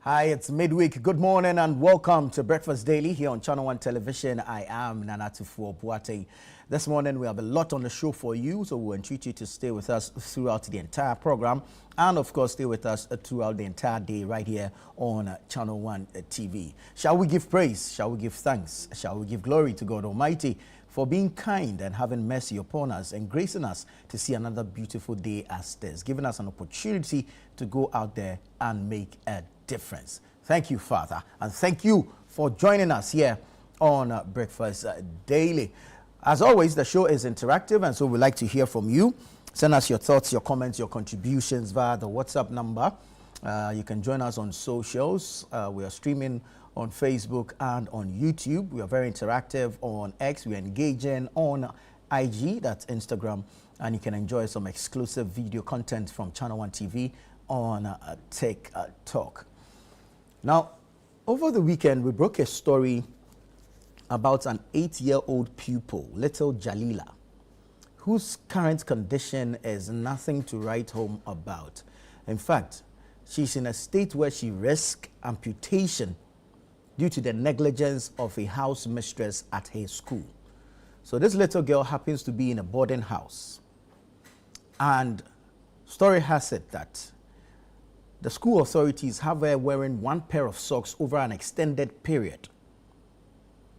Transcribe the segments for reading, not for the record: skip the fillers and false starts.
Hi, it's midweek. Good morning and welcome to Breakfast Daily here on Channel One Television. I am Nanatufo Puate. This morning we have a lot on the show for you, so we'll entreat you to stay with us throughout the entire program and of course stay with us throughout the entire day right here on Channel One TV. Shall we give praise? Shall we give thanks? Shall we give glory to God Almighty for being kind and having mercy upon us and gracing us to see another beautiful day as this, giving us an opportunity to go out there and make a difference. Thank you, Father, and thank you for joining us here on Breakfast Daily. As always, the show is interactive, and so we'd like to hear from you. Send us your thoughts, your comments, your contributions via the WhatsApp number. You can join us on socials. We are streaming on Facebook and on YouTube. We are very interactive on X. We are engaging on IG, that's Instagram, and you can enjoy some exclusive video content from Channel One TV on TikTok. Now, over the weekend, we broke a story about an 8-year-old pupil, little Jalila, whose current condition is nothing to write home about. In fact, she's in a state where she risks amputation due to the negligence of a house mistress at her school. So this little girl happens to be in a boarding house. And story has it that the school authorities have her wearing one pair of socks over an extended period.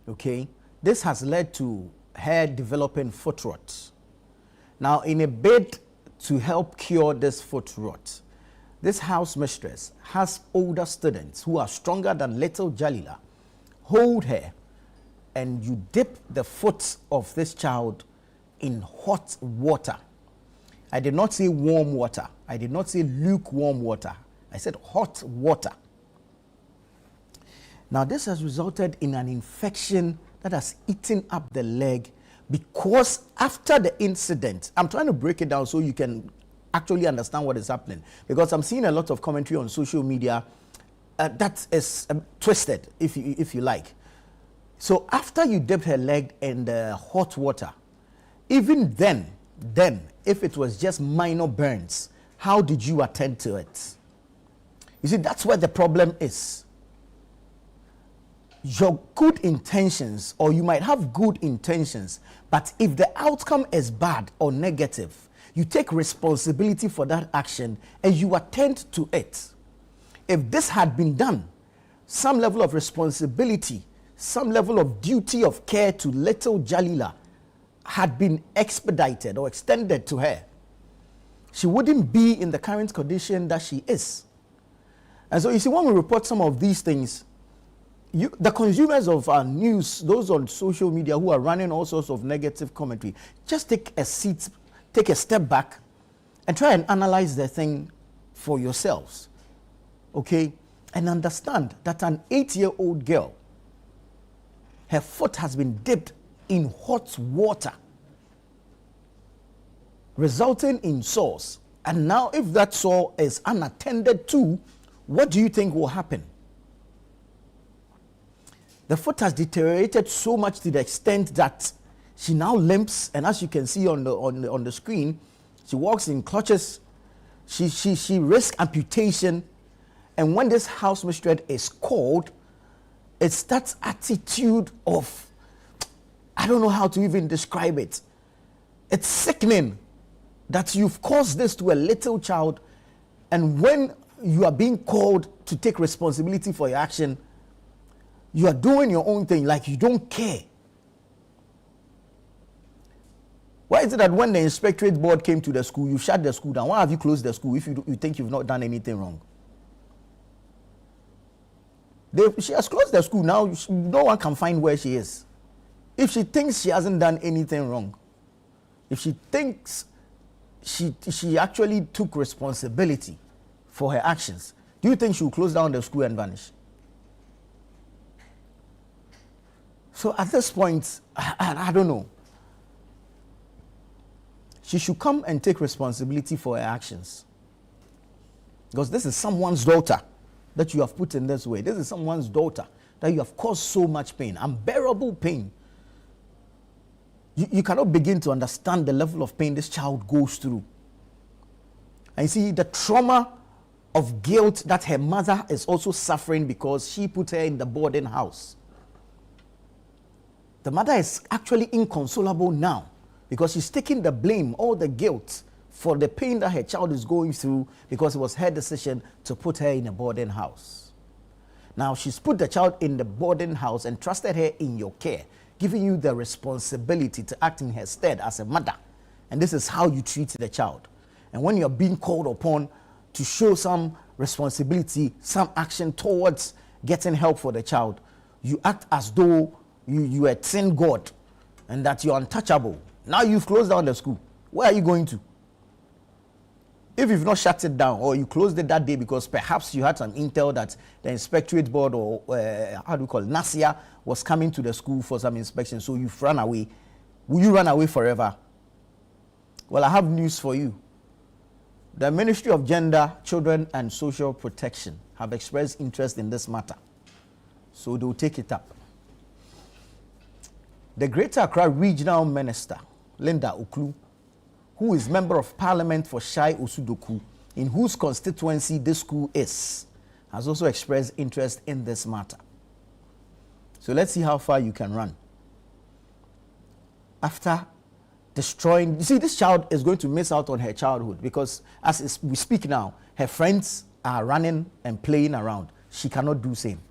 Okay, this has led to her developing foot rot. Now, in a bid to help cure this foot rot, this house mistress has older students who are stronger than little Jalila hold her, and you dip the foot of this child in hot water. I did not say warm water. I did not say lukewarm water. I said hot water. Now, this has resulted in an infection that has eaten up the leg, because after the incident, I'm trying to break it down so you can actually understand what is happening, because I'm seeing a lot of commentary on social media that is twisted, if you like. So after you dipped her leg in the hot water, even then, if it was just minor burns, how did you attend to it? You see, that's where the problem is. Your good intentions, or you might have good intentions, but if the outcome is bad or negative, you take responsibility for that action and you attend to it. If this had been done, some level of responsibility, some level of duty of care to little Jalila had been expedited or extended to her, she wouldn't be in the current condition that she is. And so you see, when we report some of these things, the consumers of our news, those on social media who are running all sorts of negative commentary, just take a step back and try and analyze the thing for yourselves, okay? And understand that an 8-year-old girl, her foot has been dipped in hot water, resulting in sores. And now if that sore is unattended to, what do you think will happen? The foot has deteriorated so much to the extent that she now limps, and as you can see on the screen, she walks in clutches. She risks amputation, and when this house mistress is called, it's that attitude of, I don't know how to even describe it. It's sickening that you've caused this to a little child, and when you are being called to take responsibility for your action, you are doing your own thing like you don't care. Why is it that when the inspectorate board came to the school, you shut the school down? Why have you closed the school if you think you've not done anything wrong? She has closed the school. Now no one can find where she is. If she thinks she hasn't done anything wrong, if she thinks she actually took responsibility for her actions, do you think she will close down the school and vanish? So at this point, I don't know. She should come and take responsibility for her actions. Because this is someone's daughter that you have put in this way. This is someone's daughter that you have caused so much pain, unbearable pain. You cannot begin to understand the level of pain this child goes through. And you see, the trauma of guilt that her mother is also suffering because she put her in the boarding house. The mother is actually inconsolable now because she's taking the blame, all the guilt for the pain that her child is going through because it was her decision to put her in a boarding house. Now, she's put the child in the boarding house and trusted her in your care, giving you the responsibility to act in her stead as a mother. And this is how you treat the child. And when you're being called upon to show some responsibility, some action towards getting help for the child, you act as though you are sin God and that you're untouchable. Now you've closed down the school. Where are you going to? If you've not shut it down or you closed it that day because perhaps you had some intel that the inspectorate board or NASIA was coming to the school for some inspection, so you've run away. Will you run away forever? Well, I have news for you. The Ministry of Gender, Children and Social Protection have expressed interest in this matter, so they'll take it up. The Greater Accra Regional Minister, Linda Oklu, who is Member of Parliament for Shai Osudoku, in whose constituency this school is, has also expressed interest in this matter. So let's see how far you can run. After destroying, you see, this child is going to miss out on her childhood because as we speak now, her friends are running and playing around. She cannot do the same.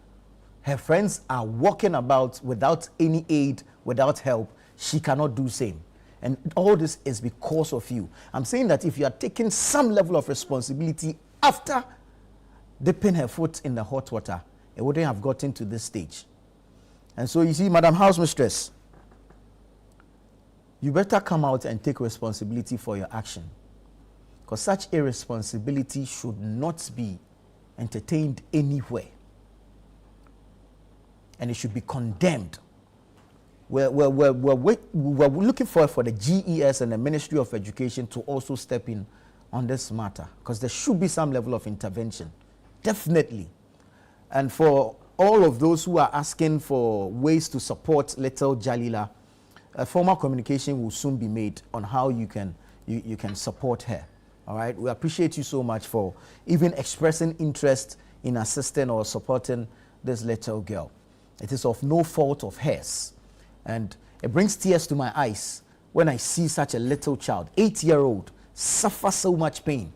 Her friends are walking about without any aid, without help. She cannot do the same. And all this is because of you. I'm saying that if you are taking some level of responsibility after dipping her foot in the hot water, it wouldn't have gotten to this stage. And so you see, Madam House Mistress, you better come out and take responsibility for your action. Because such irresponsibility should not be entertained anywhere. And it should be condemned. We're looking for the GES and the Ministry of Education to also step in on this matter, because there should be some level of intervention, definitely. And for all of those who are asking for ways to support little Jalila, a formal communication will soon be made on how you can support her. All right, we appreciate you so much for even expressing interest in assisting or supporting this little girl. It is of no fault of hers. And it brings tears to my eyes when I see such a little child, 8-year-old, suffer so much pain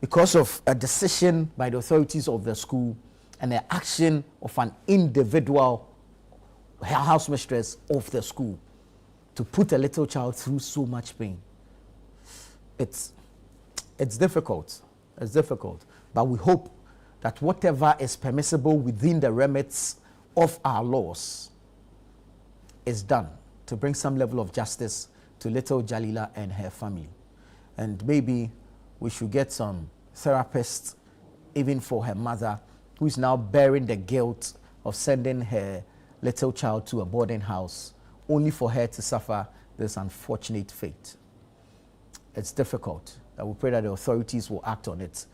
because of a decision by the authorities of the school and the action of an individual house mistress of the school to put a little child through so much pain. It's difficult. It's difficult. But we hope that whatever is permissible within the remits of our laws is done to bring some level of justice to little Jalila and her family. And maybe we should get some therapists even for her mother, who is now bearing the guilt of sending her little child to a boarding house only for her to suffer this unfortunate fate. It's difficult. I will pray that the authorities will act on it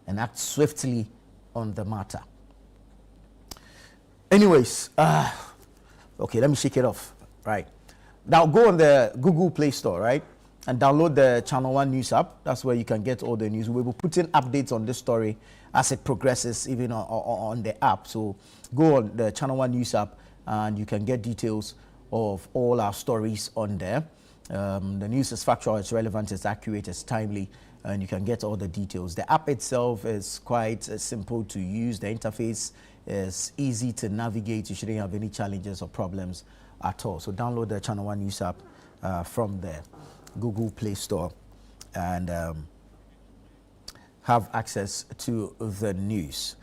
and act swiftly on the matter. Anyways, okay, let me shake it off. Right. Now go on the Google Play Store, right, and download the Channel One News app. That's where you can get all the news. We will put in updates on this story as it progresses, even on the app. So go on the Channel One News app and you can get details of all our stories on there. The news is factual, it's relevant, it's accurate, it's timely, and you can get all the details. The app itself is quite simple to use. The interface is easy to navigate. You shouldn't have any challenges or problems at all. So download the Channel One News app from the Google Play Store and have access to the news.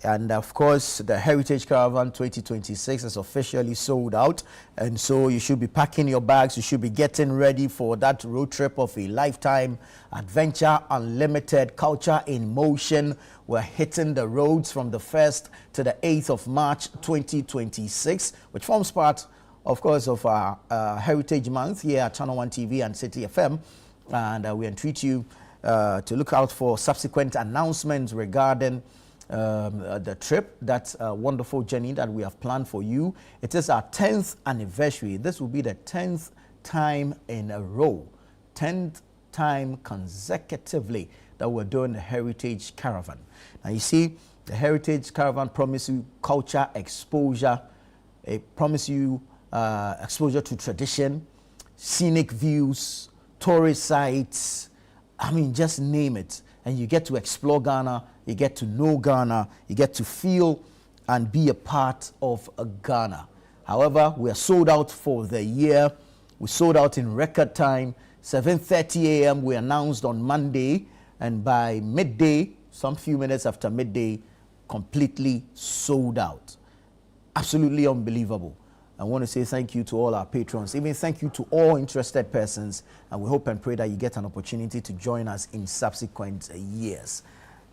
And of course, the Heritage Caravan 2026 is officially sold out. And so you should be packing your bags. You should be getting ready for that road trip of a lifetime. Adventure Unlimited, Culture in Motion. We're hitting the roads from the 1st to the 8th of March 2026, which forms part, of course, of our Heritage Month here at Channel One TV and City FM. And we entreat you to look out for subsequent announcements regarding the trip, that wonderful journey that we have planned for you. It is our 10th anniversary. This will be the 10th time in a row, 10th time consecutively that we're doing the Heritage Caravan. Now you see, the Heritage Caravan promises you culture exposure. It promises you exposure to tradition, scenic views, tourist sites. I mean, just name it. And you get to explore Ghana, you get to know Ghana, you get to feel and be a part of Ghana. However, we are sold out for the year. We sold out in record time. 7:30 a.m. we announced on Monday, and by midday, some few minutes after midday, completely sold out. Absolutely unbelievable. I want to say thank you to all our patrons. Even thank you to all interested persons. And we hope and pray that you get an opportunity to join us in subsequent years.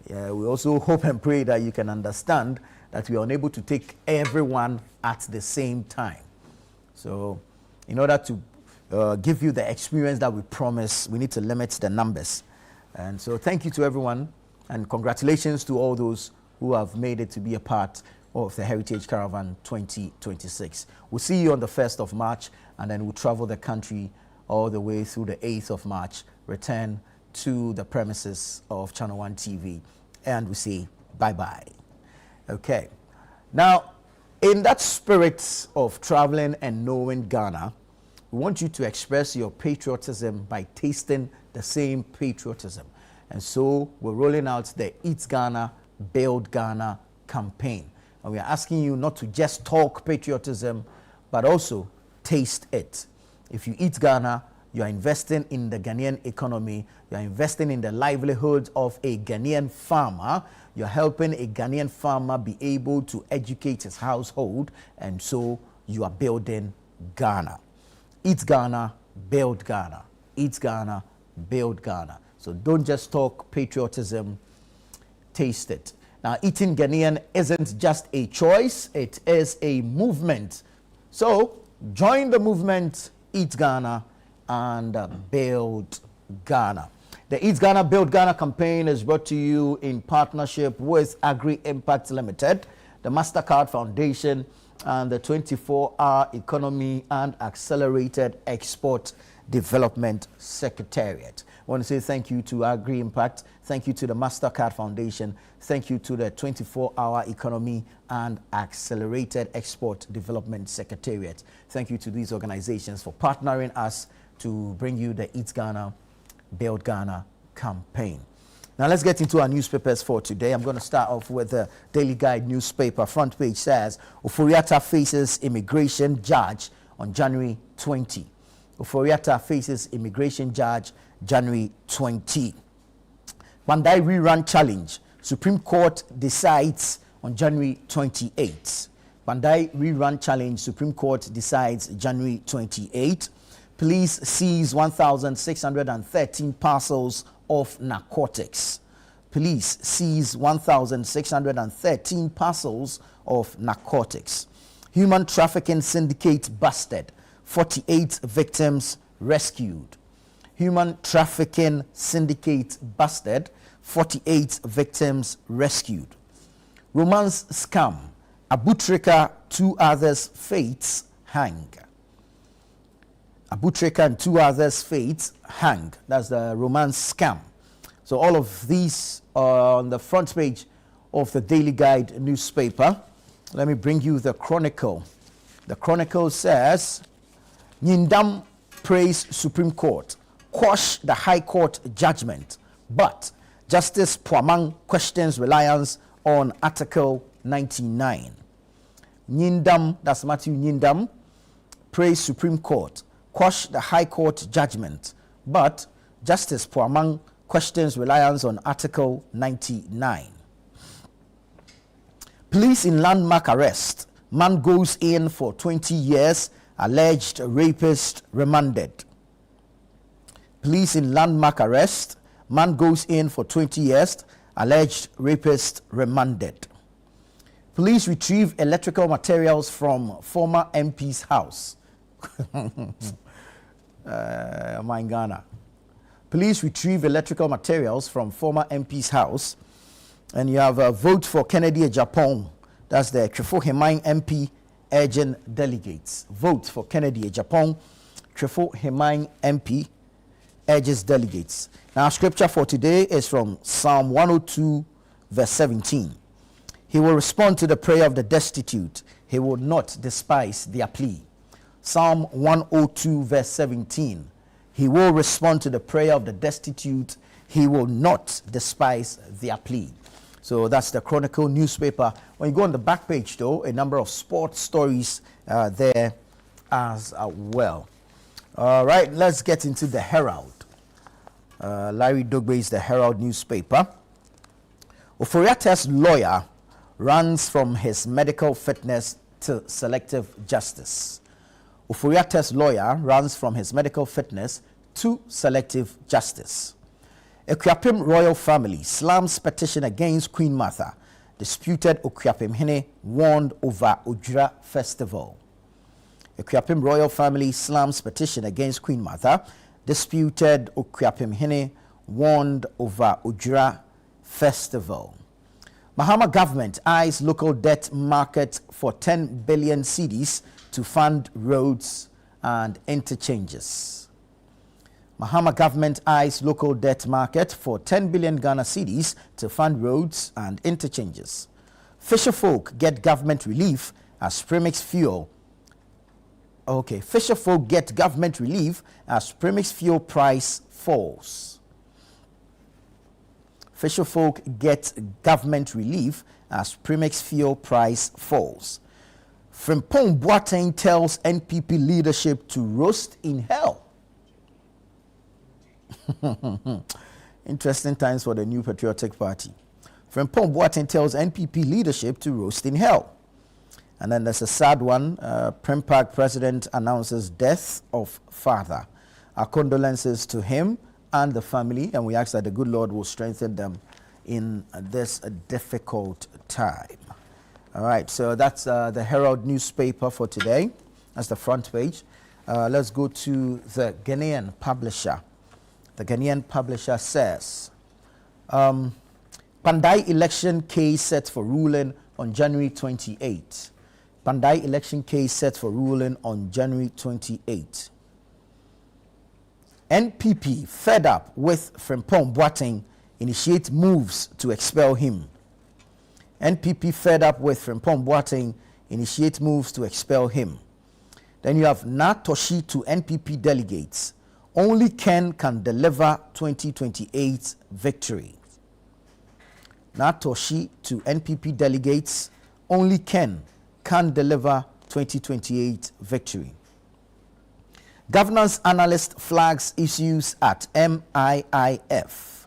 We also hope and pray that you can understand that we are unable to take everyone at the same time. So in order to give you the experience that we promise, we need to limit the numbers. And so thank you to everyone, and congratulations to all those who have made it to be a part of the Heritage Caravan 2026. We'll see you on the 1st of March, and then we'll travel the country all the way through the 8th of March, return to the premises of Channel One TV, and we say bye-bye. Okay. Now, in that spirit of traveling and knowing Ghana, we want you to express your patriotism by tasting the same patriotism. And so we're rolling out the Eat Ghana, Build Ghana campaign. And we are asking you not to just talk patriotism, but also taste it. If you eat Ghana, you are investing in the Ghanaian economy. You are investing in the livelihood of a Ghanaian farmer. You are helping a Ghanaian farmer be able to educate his household. And so you are building Ghana. Eat Ghana, build Ghana. Eat Ghana, build Ghana. So don't just talk patriotism, taste it. Now, eating Ghanaian isn't just a choice, it is a movement. So join the movement, Eat Ghana, and build Ghana. The Eat Ghana, Build Ghana campaign is brought to you in partnership with Agri Impact Limited, the MasterCard Foundation, and the 24-Hour Economy and Accelerated Export Development Secretariat. I want to say thank you to Agri Impact, thank you to the MasterCard Foundation, thank you to the 24-Hour Economy and Accelerated Export Development Secretariat. Thank you to these organizations for partnering us to bring you the Eat Ghana, Build Ghana campaign. Now let's get into our newspapers for today. I'm going to start off with the Daily Guide newspaper. Front page says, Ofori-Atta faces immigration judge on January 20. Ofori-Atta faces immigration judge January 20. Bandai rerun challenge. Supreme Court decides on January 28. Bandai rerun challenge. Supreme Court decides January 28. Police seize 1,613 parcels of narcotics. Police seize 1,613 parcels of narcotics. Human trafficking syndicate busted. 48 victims rescued. Human trafficking syndicate busted. 48 victims rescued. Romance scam. Abutrika, 2 others' fates hang. Abutrika and 2 others' fates hang. That's the romance scam. So all of these are on the front page of the Daily Guide newspaper. Let me bring you the Chronicle. The Chronicle says, Nyindam praise Supreme Court, quash the High Court judgment, but Justice Poamang questions reliance on Article 99. Nyindam, that's Matthew Nyindam, praise Supreme Court, quash the High Court judgment, but Justice Poamang questions reliance on Article 99. Police in landmark arrest. Man goes in for 20 years. Alleged rapist remanded. Police in landmark arrest. Man goes in for 20 years. Alleged rapist remanded. Police retrieve electrical materials from former MP's house. Ghana. Police retrieve electrical materials from former MP's house. And you have a vote for Kennedy Agyapong. That's the Twifo Hemang MP urging delegates. Vote for Kennedy Agyapong. Twifo Hemang MP urges delegates. Now, scripture for today is from Psalm 102, verse 17. He will respond to the prayer of the destitute. He will not despise their plea. Psalm 102, verse 17. He will respond to the prayer of the destitute. He will not despise their plea. So that's the Chronicle newspaper. When you go on the back page, though, a number of sports stories there as well. All right, let's get into the Herald. Larry Dogbe is the Herald newspaper. Oforiatta's lawyer runs from his medical fitness to selective justice. Oforiatta's lawyer runs from his medical fitness to selective justice. Akuapem royal family slams petition against Queen Martha. Disputed Akuapem Hene warned over Ojra festival. Akuapem royal family slams petition against Queen Martha. Disputed Akuapem Hene warned over Ojra festival. Mahama government eyes local debt market for 10 billion cedis to fund roads and interchanges. Mahama government eyes local debt market for 10 billion Ghana cedis to fund roads and interchanges. Fisherfolk get government relief as premix fuel. Fisherfolk get government relief as premix fuel price falls. Fisherfolk get government relief as premix fuel price falls. Frimpong Boateng tells NPP leadership to roast in hell. Interesting times for the New Patriotic Party. Frimpong Boateng tells NPP leadership to roast in hell. And then there's a sad one. Prempag president announces death of father. Our condolences to him and the family, and we ask that the good Lord will strengthen them in this difficult time. All right, so that's the Herald newspaper for today. That's the front page. Let's go to the Ghanaian publisher. The Ghanaian publisher says, Pandai election case set for ruling on January 28. Pandai election case set for ruling on January 28. NPP, fed up with Frimpong Boateng, initiate moves to expel him. NPP, fed up with Frimpong Boateng, initiate moves to expel him. Then you have Natoshi to NPP delegates. Only Ken can deliver 2028 victory. Natoshi to NPP delegates. Only Ken can deliver 2028 victory. Governance analyst flags issues at MIIF.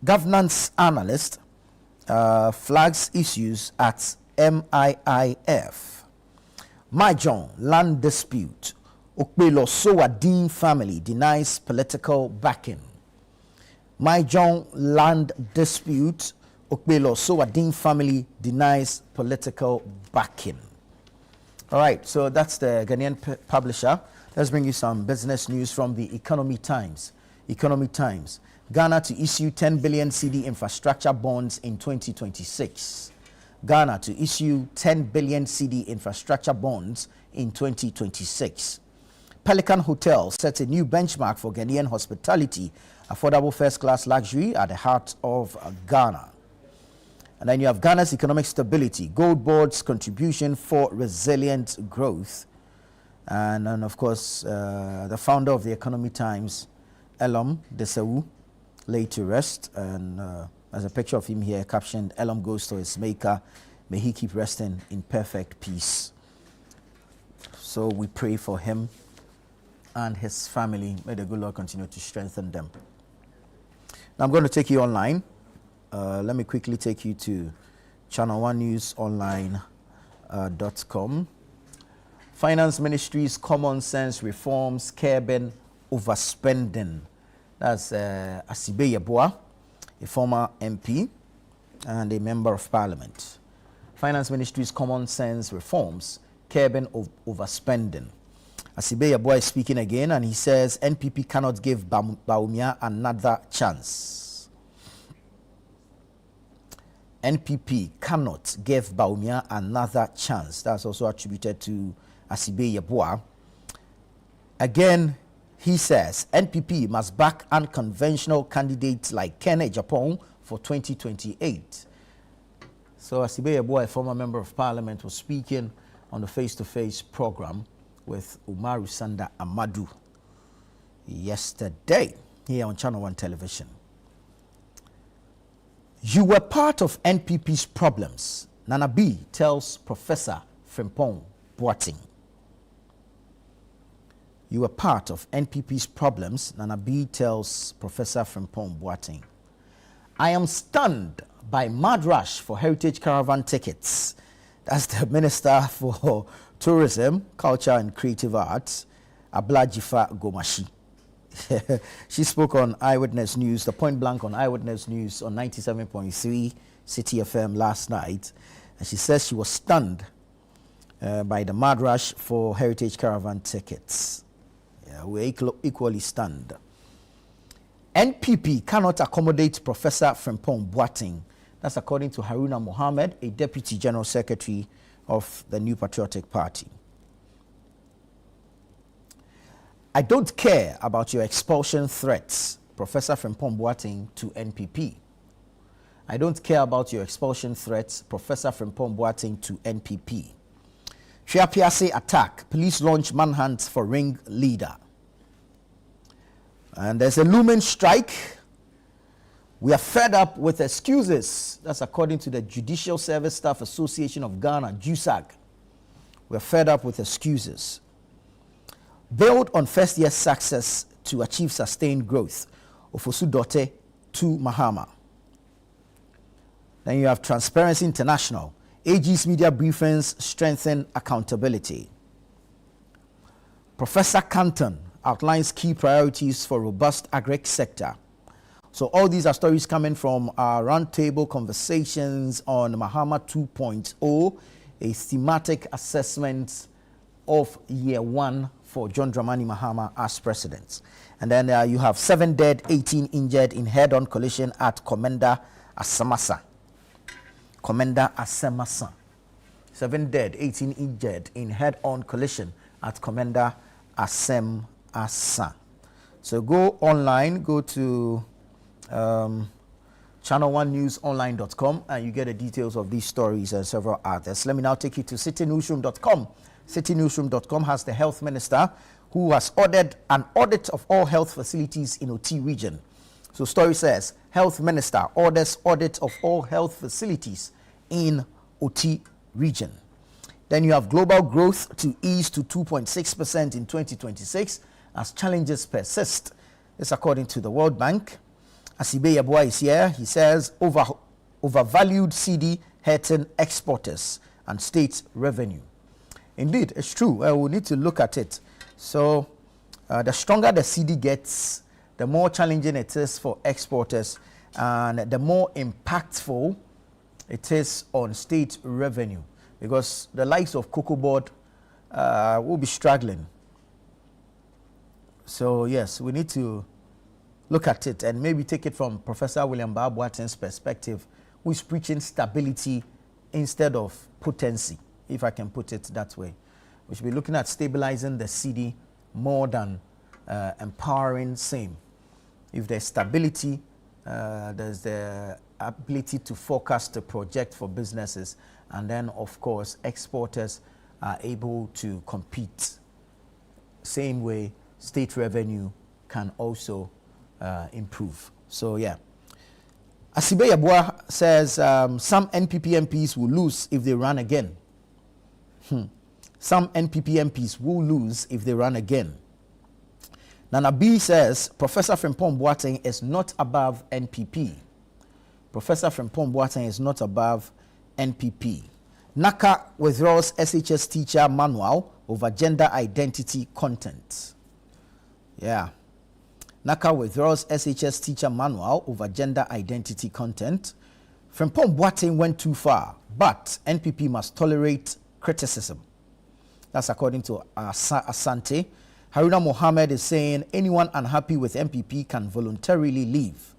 Governance analyst flags issues at MIIF. Mahjong land dispute. Okpelo Sowadin family denies political backing. Mahjong land dispute. Okpelo Sowadin family denies political backing. All right, so that's the Ghanaian publisher. Let's bring you some business news from the Economy Times. Economy Times. Ghana to issue 10 billion cedi infrastructure bonds in 2026. Ghana to issue 10 billion cedi infrastructure bonds in 2026. Pelican Hotel sets a new benchmark for Ghanaian hospitality, affordable first-class luxury at the heart of Ghana. And then you have Ghana's economic stability, Gold Board's contribution for resilient growth. And then, of course, the founder of the Economy Times, Elom Desewu, laid to rest. And there's a picture of him here captioned, Elom goes to his maker. May he keep resting in perfect peace. So we pray for him and his family. May the good Lord continue to strengthen them. Now I'm going to take you online. Let me quickly take you to channel1newsonline.com. Finance Ministry's common sense reforms curbing overspending. That's Asibe Yeboah, a former MP and a member of parliament. Finance Ministry's common sense reforms curbing overspending. Asibe Yeboah is speaking again, and he says NPP cannot give Bawumia another chance. NPP cannot give Bawumia another chance. That's also attributed to Asibe Yeboah. Again, He says NPP must back unconventional candidates like Ken Ejapong for 2028. So Asibe Yeboah, a former member of parliament, was speaking on the face-to-face program with Umaru Sanda Amadu yesterday here on Channel One Television. You were part of NPP's problems, Nana B tells Professor Frimpong Boateng. You were part of NPP's problems, Nana B tells Professor Frimpong Boateng. I am stunned by mad rush for Heritage Caravan tickets. That's the Minister for Tourism, Culture and Creative Arts, Ablajifa Gomashi. She spoke on Eyewitness News, the point blank on Eyewitness News on 97.3 City FM last night. And she says she was stunned by the mad rush for Heritage Caravan tickets. Yeah, we're equally stunned. NPP cannot accommodate Professor Frimpong Boateng. That's according to Haruna Mohammed, a Deputy General Secretary of the New Patriotic Party. I don't care about your expulsion threats, Professor Frimpong Boateng to NPP. I don't care about your expulsion threats, Professor Frimpong Boateng to NPP. Hweapiase attack, police launch manhunt for ring leader. And there's a looming strike. We are fed up with excuses. That's according to the Judicial Service Staff Association of Ghana, JUSAG. We are fed up with excuses. Build on first year success to achieve sustained growth. Ofosu Dote to Mahama. Then you have Transparency International. AG's media briefings strengthen accountability. Professor Canton outlines key priorities for robust agri sector. So all these are stories coming from our roundtable conversations on Mahama 2.0, a thematic assessment of year one for John Dramani Mahama as president. And then you have 7 dead, 18 injured in head-on collision at Komenda Asemasa. Komenda Asemasa. 7 dead, 18 injured in head-on collision at Komenda Asemasa. So go online, go to channel1newsonline.com and you get the details of these stories and several others. Let me now take you to citynewsroom.com. Citynewsroom.com has the health minister who has ordered an audit of all health facilities in OT region. So story says, health minister orders audit of all health facilities in OT region. Then you have global growth to ease to 2.6% in 2026 as challenges persist. This according to the World Bank. Asibe Yeboah is here. He says overvalued CD hurting exporters and state revenue. Indeed, it's true. We need to look at it. So the stronger the CD gets, the more challenging it is for exporters and the more impactful it is on state revenue, because the likes of Cocoa Board will be struggling. So yes, we need to look at it and maybe take it from Professor William Mbah Boateng's perspective, who is preaching stability instead of potency, if I can put it that way. We should be looking at stabilizing the CD more than empowering same. If there's stability, there's the ability to forecast the project for businesses, and then of course exporters are able to compete. Same way state revenue can also improve. So yeah. Asibe Yeboah says some NPP MPs will lose if they run again. Some NPP MPs will lose if they run again. Nana B says Professor Frimpong Boateng is not above NPP. Professor Frimpong Boateng is not above NPP. NACA withdraws SHS teacher manual over gender identity content. Yeah. NACA withdraws SHS teacher manual over gender identity content. Frimpong Boateng went too far, but NPP must tolerate criticism. That's according to Asante. Haruna Mohammed is saying anyone unhappy with NPP can voluntarily leave.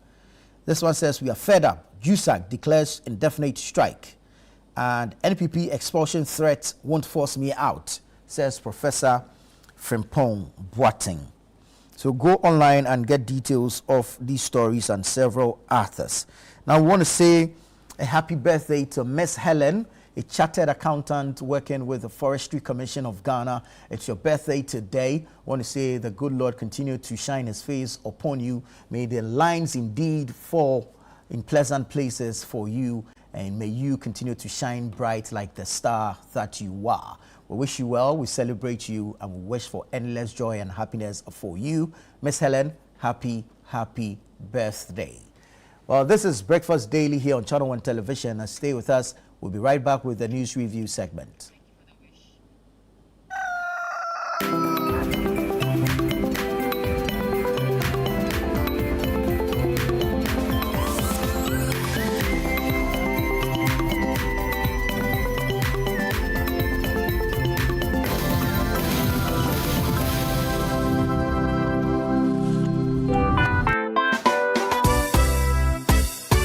This one says we are fed up. JUSAG declares indefinite strike. And NPP expulsion threat won't force me out, says Professor Frimpong Boateng. So go online and get details of these stories and several others. Now, we want to say a happy birthday to Miss Helen, a chartered accountant working with the Forestry Commission of Ghana. It's your birthday today. I want to say the good Lord continue to shine his face upon you. May the lines indeed fall in pleasant places for you, and may you continue to shine bright like the star that you are. We wish you well, we celebrate you, and we wish for endless joy and happiness for you. Miss Helen, happy birthday. Well, this is Breakfast Daily here on Channel One Television. Stay with us. We'll be right back with the news review segment.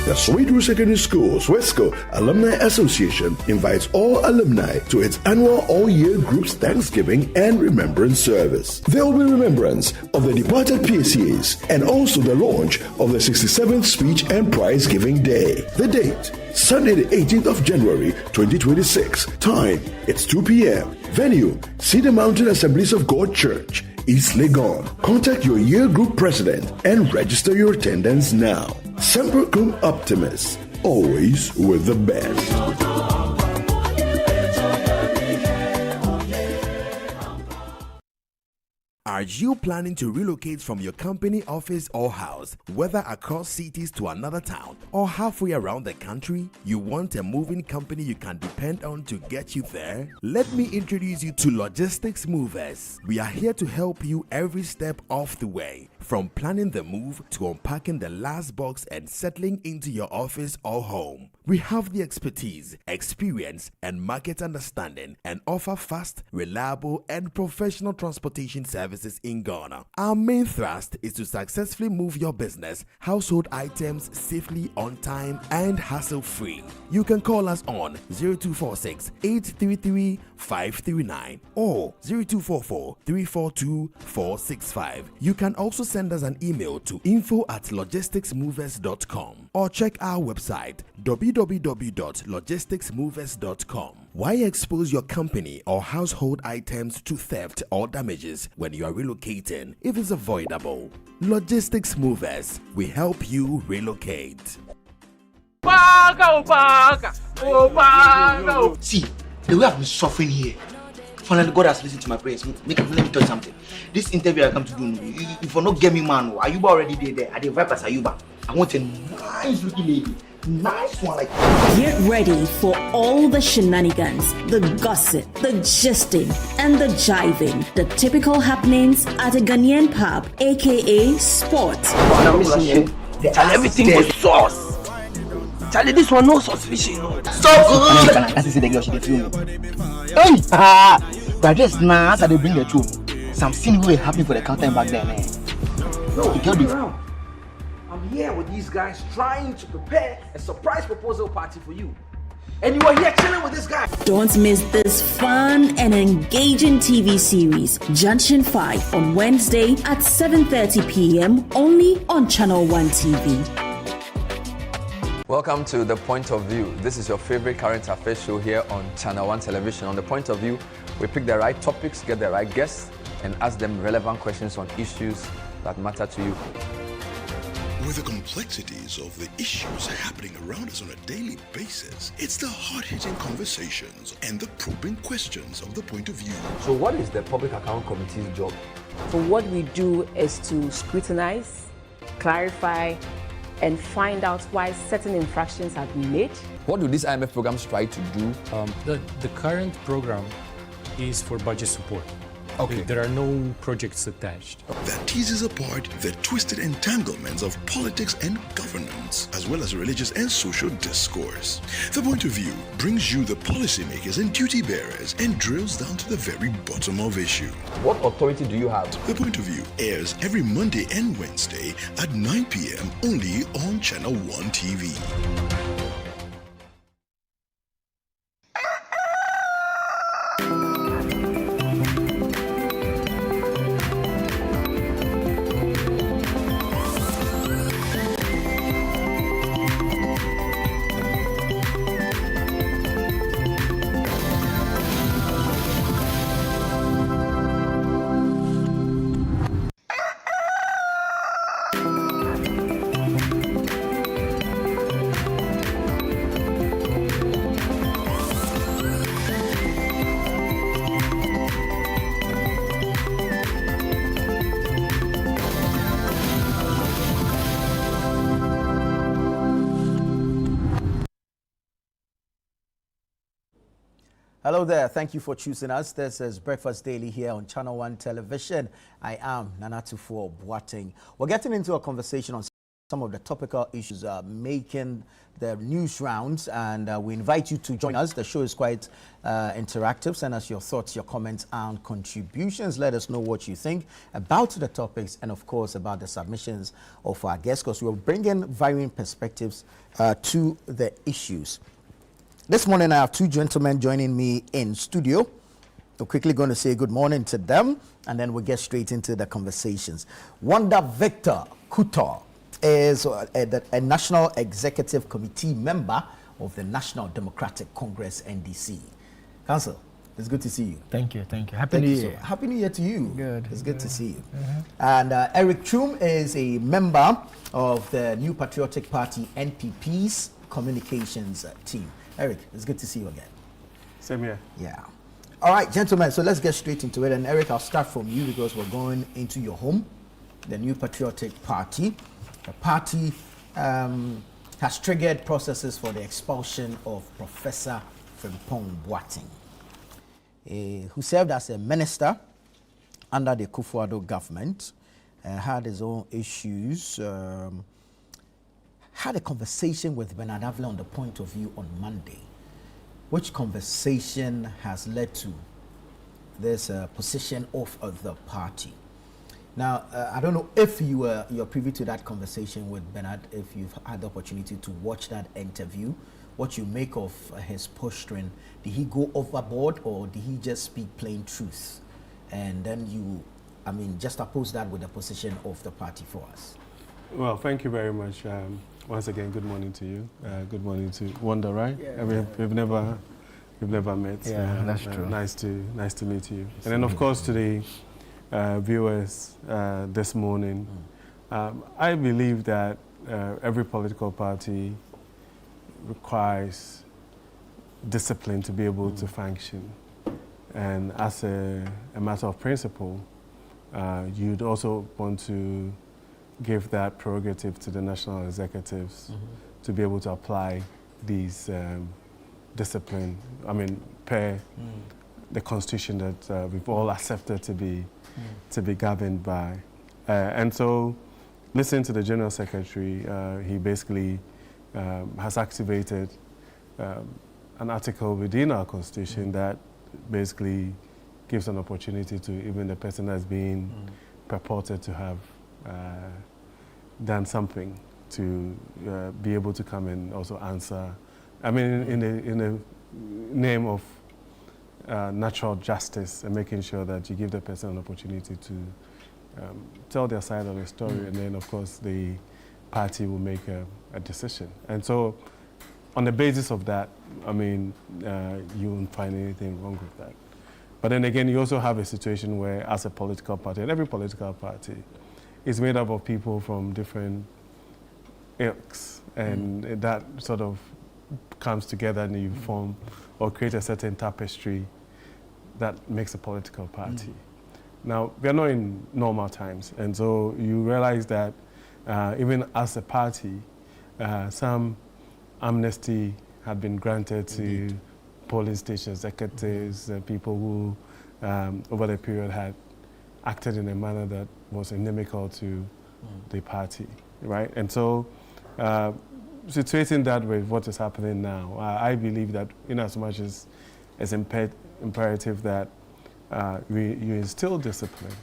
The Sweetroot Secondary School's Wesco Alumni Association invites all alumni to its annual all-year groups Thanksgiving and Remembrance Service. There will be remembrance of the departed PCAs and also the launch of the 67th Speech and Prize Giving Day. The date, Sunday the 18th of January 2026. Time, it's 2 p.m. Venue, Cedar Mountain Assemblies of God Church, East Legon. Contact your year group president and register your attendance now. Semper Cum Optimus, always with the best. Are you planning to relocate from your company office or house, whether across cities to another town or halfway around the country? You want a moving company you can depend on to get you there? Let me introduce you to Logistics Movers. We are here to help you every step of the way, from planning the move to unpacking the last box and settling into your office or home. We have the expertise, experience, and market understanding and offer fast, reliable, and professional transportation services in Ghana. Our main thrust is to successfully move your business, household items safely, on time, and hassle-free. You can call us on 0246 833 539 or 0244 342 465. You can also send us an email to info@logisticsmovers.com or check our website www.logisticsmovers.com. Why expose your company or household items to theft or damages when you are relocating if it's avoidable? Logistics Movers, we help you relocate. See, the way I've been suffering here. Finally, God has listened to my prayers. Let me tell you something. This interview I come to do, if you not get me, man, Ayuba already there. At the Vipers Ayuba. I want a nice looking lady. Nice one like that. Get ready for all the shenanigans, the gossip, the gisting, and the jiving. The typical happenings at a Ghanaian pub, aka Sports. Everything was sauce. Charlie, this one no suspicion. So good. I see the girl she dey feel me. Hey, but just now after they bring the truth, some scene will happen for the counter back there, man. No, get me. I'm here with these guys trying to prepare a surprise proposal party for you. And you are here chilling with this guy. Don't miss this fun and engaging TV series, Junction 5, on Wednesday at 7:30 p.m. only on Channel One TV. Welcome to The Point of View. This is your favorite current affairs show here on Channel One Television. On The Point of View, we pick the right topics, get the right guests, and ask them relevant questions on issues that matter to you. With the complexities of the issues happening around us on a daily basis, it's the hard-hitting conversations and the probing questions of The Point of View. So what is the Public Account Committee's job? So what we do is to scrutinize, clarify, and find out why certain infractions have been made. What do these IMF programs try to do? The current program is for budget support. Okay. There are no projects attached. That teases apart the twisted entanglements of politics and governance, as well as religious and social discourse. The Point of View brings you the policymakers and duty bearers and drills down to the very bottom of issue. What authority do you have? The Point of View airs every Monday and Wednesday at 9 p.m. only on Channel One TV. Hello there. Thank you for choosing us. This is Breakfast Daily here on Channel One Television. I am Nanatufo Boateng. We're getting into a conversation on some of the topical issues making the news rounds, and we invite you to join us. The show is quite interactive. Send us your thoughts, your comments, and contributions. Let us know what you think about the topics and, of course, about the submissions of our guests, because we're bringing varying perspectives to the issues. This morning, I have two gentlemen joining me in studio. We're quickly going to say good morning to them, and then we'll get straight into the conversations. Wanda Victor Kuto is a National Executive Committee member of the National Democratic Congress, NDC. Council, it's good to see you. Thank you. Happy New Year. Happy New Year to you. Good. It's good to see you. And Eric Chum is a member of the New Patriotic Party, NPP's communications team. Eric, it's good to see you again. Same here. Yeah. All right, gentlemen, so let's get straight into it. And Eric, I'll start from you because we're going into your home, the New Patriotic Party. The party has triggered processes for the expulsion of Professor Frimpong Boateng, who served as a minister under the Kufuor government, had his own issues, had a conversation with Bernard Avila on the point of view on Monday. Which conversation has led to this position of the party? Now, I don't know if you're privy to that conversation with Bernard, if you've had the opportunity to watch that interview, what you make of his posturing. Did he go overboard or did he just speak plain truth? And then just oppose that with the position of the party for us. Well, thank you very much. Once again, good morning to you. Good morning to Wanda, right? Yeah. I mean, we've never met. Yeah, that's true. Nice to meet you. And then, of course, to the viewers this morning, I believe that every political party requires discipline to be able to function. And as a matter of principle, you'd also want to give that prerogative to the national executives to be able to apply these discipline, per the constitution that we've all accepted to be governed by. And so, listening to the General Secretary, he basically has activated an article within our constitution that basically gives an opportunity to even the person that's being purported to have done something to be able to come and also answer. I mean, in the name of natural justice and making sure that you give the person an opportunity to tell their side of the story, and then, of course, the party will make a decision. And so, on the basis of that, you won't find anything wrong with that. But then again, you also have a situation where, as a political party, and every political party is made up of people from different ilks, and that sort of comes together and you form or create a certain tapestry that makes a political party. Now, we are not in normal times, and so you realize that even as a party, some amnesty had been granted to polling station executives, people who over the period had acted in a manner that was inimical to the party, right? And so, situating that with what is happening now, I believe that in as much as it's imperative that you instill discipline,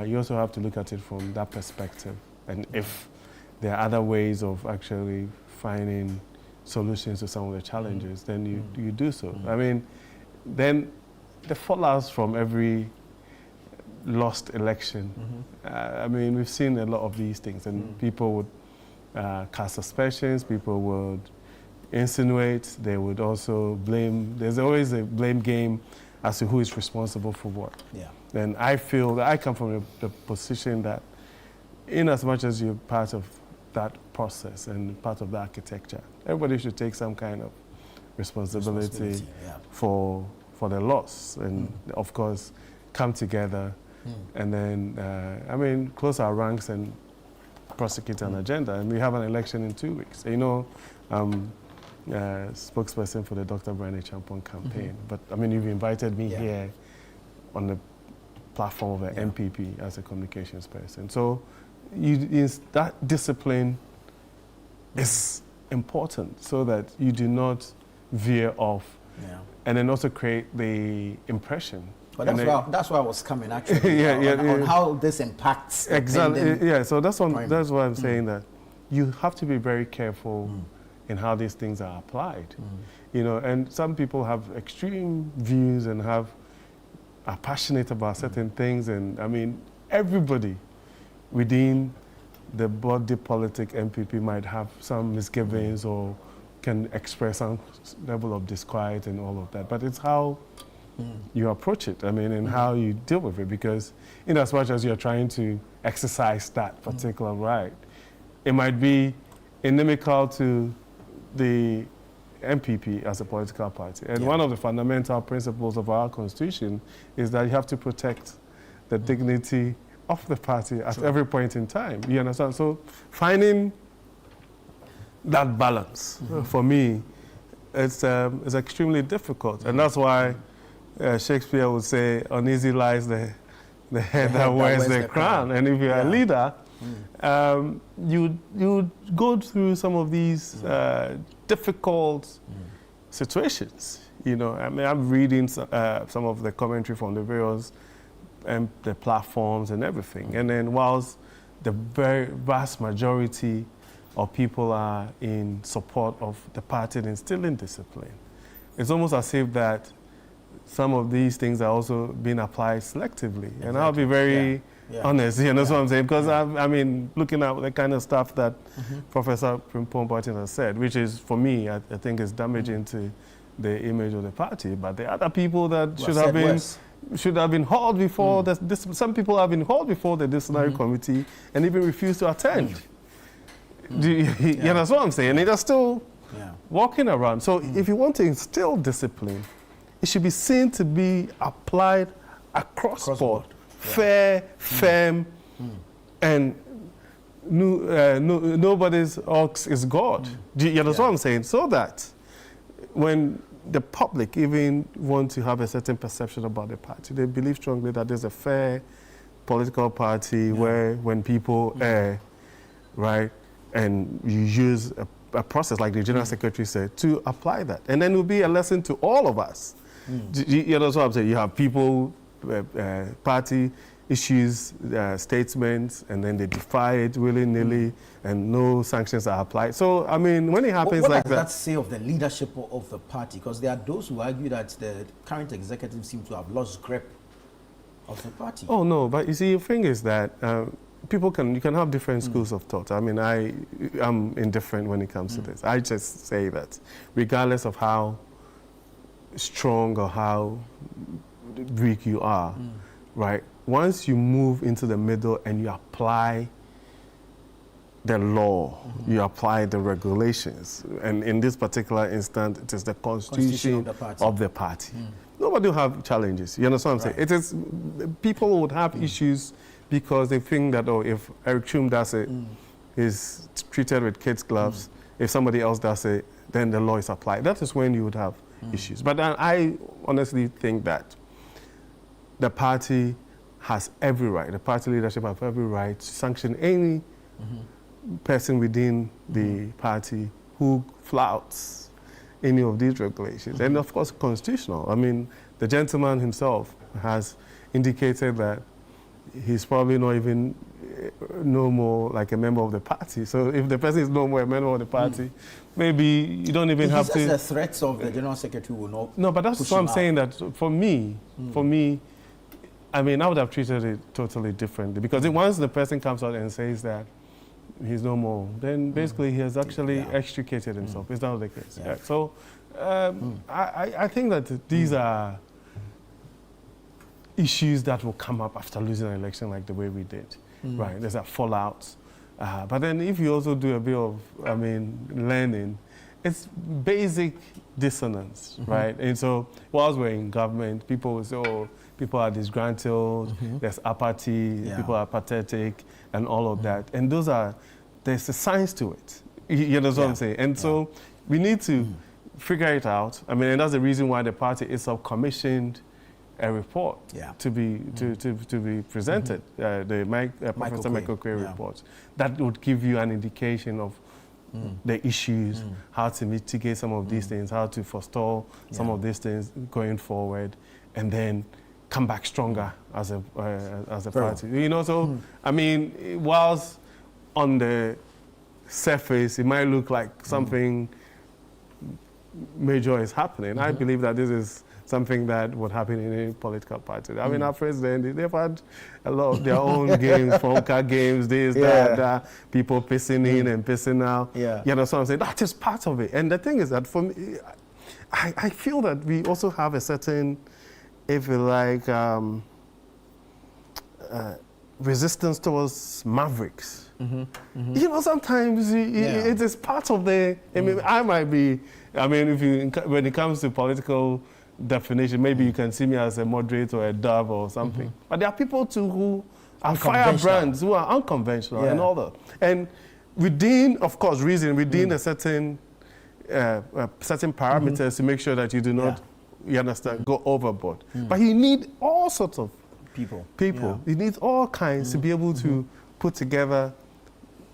you also have to look at it from that perspective. And if there are other ways of actually finding solutions to some of the challenges, then you do so. I mean, then the fallouts from every lost election, we've seen a lot of these things, and people would cast suspicions, people would insinuate, they would also blame. There's always a blame game as to who is responsible for what. Yeah. And I feel that I come from the position that in as much as you're part of that process and part of the architecture, everybody should take some kind of responsibility for the loss, and of course come together and then close our ranks and prosecute an agenda. And we have an election in 2 weeks. spokesperson for the Dr. Brian Champon campaign. But I mean, you've invited me here on the platform of the MPP as a communications person. So that discipline is important so that you do not veer off and then also create the impression. But that's why I was coming actually on how this impacts. Exactly. Yeah. So that's why I'm saying that you have to be very careful in how these things are applied. You know, and some people have extreme views and are passionate about certain things, and I mean everybody within the body politic MPP might have some misgivings or can express some level of disquiet and all of that. But it's how you approach it, I mean, and how you deal with it, because in as much as you're trying to exercise that particular right, it might be inimical to the MPP as a political party. And one of the fundamental principles of our constitution is that you have to protect the dignity of the party at every point in time. You understand? So finding that balance, for me, it's extremely difficult. And that's why Shakespeare would say, uneasy lies the head that wears the crown. And if you're a leader, you go through some of these difficult situations. You know, I mean, I'm reading some of the commentary from the various the platforms and everything. And then whilst the very vast majority of people are in support of the party and instilling discipline, it's almost as if that some of these things are also being applied selectively. Exactly. And I'll be very honest, you know what I'm saying? Because I mean, looking at the kind of stuff that Professor Frimpong Boateng has said, which is, for me, I think is damaging to the image of the party. But there are other people that should have been hauled before. Some people have been hauled before the disciplinary committee and even refused to attend. You know what I'm saying? And they're still walking around. So if you want to instill discipline, it should be seen to be applied across board. Fair, firm, and nobody's ox is God. Do you understand what I'm saying? So that when the public even want to have a certain perception about the party, they believe strongly that there's a fair political party where when people err, right, and you use a process like the General Secretary said to apply that. And then it will be a lesson to all of us. You know what I'm saying? You have people, party issues, statements, and then they defy it willy-nilly, and no sanctions are applied. So, I mean, when it happens what like does that say of the leadership of the party? Because there are those who argue that the current executive seem to have lost grip of the party. Oh, no, but you see, the thing is that you can have different schools of thought. I mean, I'm indifferent when it comes to this. I just say that regardless of how strong or how weak you are, right? Once you move into the middle and you apply the law, you apply the regulations, and in this particular instance, it is the constitution of the party. Nobody will have challenges. You understand what I'm saying? It is, people would have issues because they think that, oh, if Eric Chum does it, is treated with kids' gloves. If somebody else does it, then the law is applied. That is when you would have issues. But I honestly think that the party has every right, the party leadership has every right to sanction any person within the party who flouts any of these regulations. And of course, constitutional. I mean, the gentleman himself has indicated that he's probably not even no more like a member of the party. So if the person is no more a member of the party, maybe you don't even have to... The threats of the General Secretary will not... No, but that's what I'm saying, that for me, I mean, I would have treated it totally differently, because once the person comes out and says that he's no more, then basically he has actually extricated himself. Is that the case? Yeah. So I think that these are issues that will come up after losing an election like the way we did, right? There's a fallout. But then if you also do a bit of, learning, it's basic dissonance, right? And so whilst we're in government, people will say, oh, people are disgruntled, there's apathy, people are pathetic, and all of that. And there's a science to it. You know what I'm saying? And so we need to figure it out. I mean, and that's the reason why the party itself commissioned a report to be presented, Professor Michael Quay report, that would give you an indication of the issues, how to mitigate some of these things, how to forestall some of these things going forward, and then come back stronger as a party. You know, so I mean, whilst on the surface it might look like something major is happening, I believe that this is something that would happen in any political party. I mean, our president, they've had a lot of their own games, Fonka games, this, that, people pissing in and pissing out. You know, so I'm saying that is part of it. And the thing is that for me, I feel that we also have a certain, if you like, resistance towards mavericks. You know, sometimes it is part of the, I mean, I might be, I mean, when it comes to political definition, maybe you can see me as a moderate or a dove or something. But there are people too who are firebrands, who are unconventional and all that. And within, of course, reason, within a certain parameters to make sure that you do not, you understand, go overboard. But you need all sorts of people. You need all kinds to be able to put together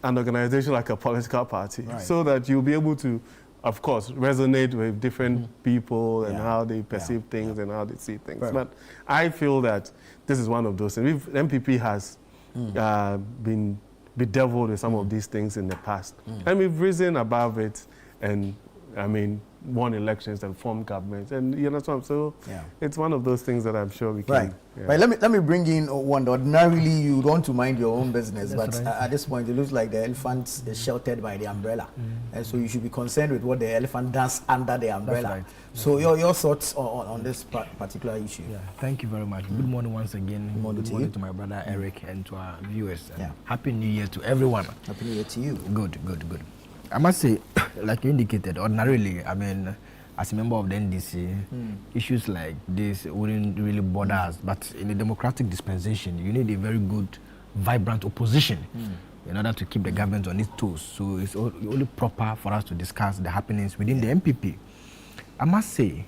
an organization like a political party so that you'll be able to, of course, resonate with different people and how they perceive things and how they see things. But I feel that this is one of those things. MPP has been bedeviled with some of these things in the past. And we've risen above it and, I mean, won elections and formed governments. And you know what I'm saying? So it's one of those things that I'm sure we can. Right. Let me bring in one. Ordinarily, you want to mind your own business, but at this point, it looks like the elephant is sheltered by the umbrella, and so you should be concerned with what the elephant does under the umbrella. So your thoughts on this particular issue? Thank you very much. Good morning once again. Good morning to my brother Eric and to our viewers. Happy New Year to everyone. Happy New Year to you. Good. I must say, like you indicated, ordinarily, I mean, as a member of the NDC, issues like this wouldn't really bother us. But in a democratic dispensation, you need a very good, vibrant opposition in order to keep the government on its toes. So it's only proper for us to discuss the happenings within the MPP. I must say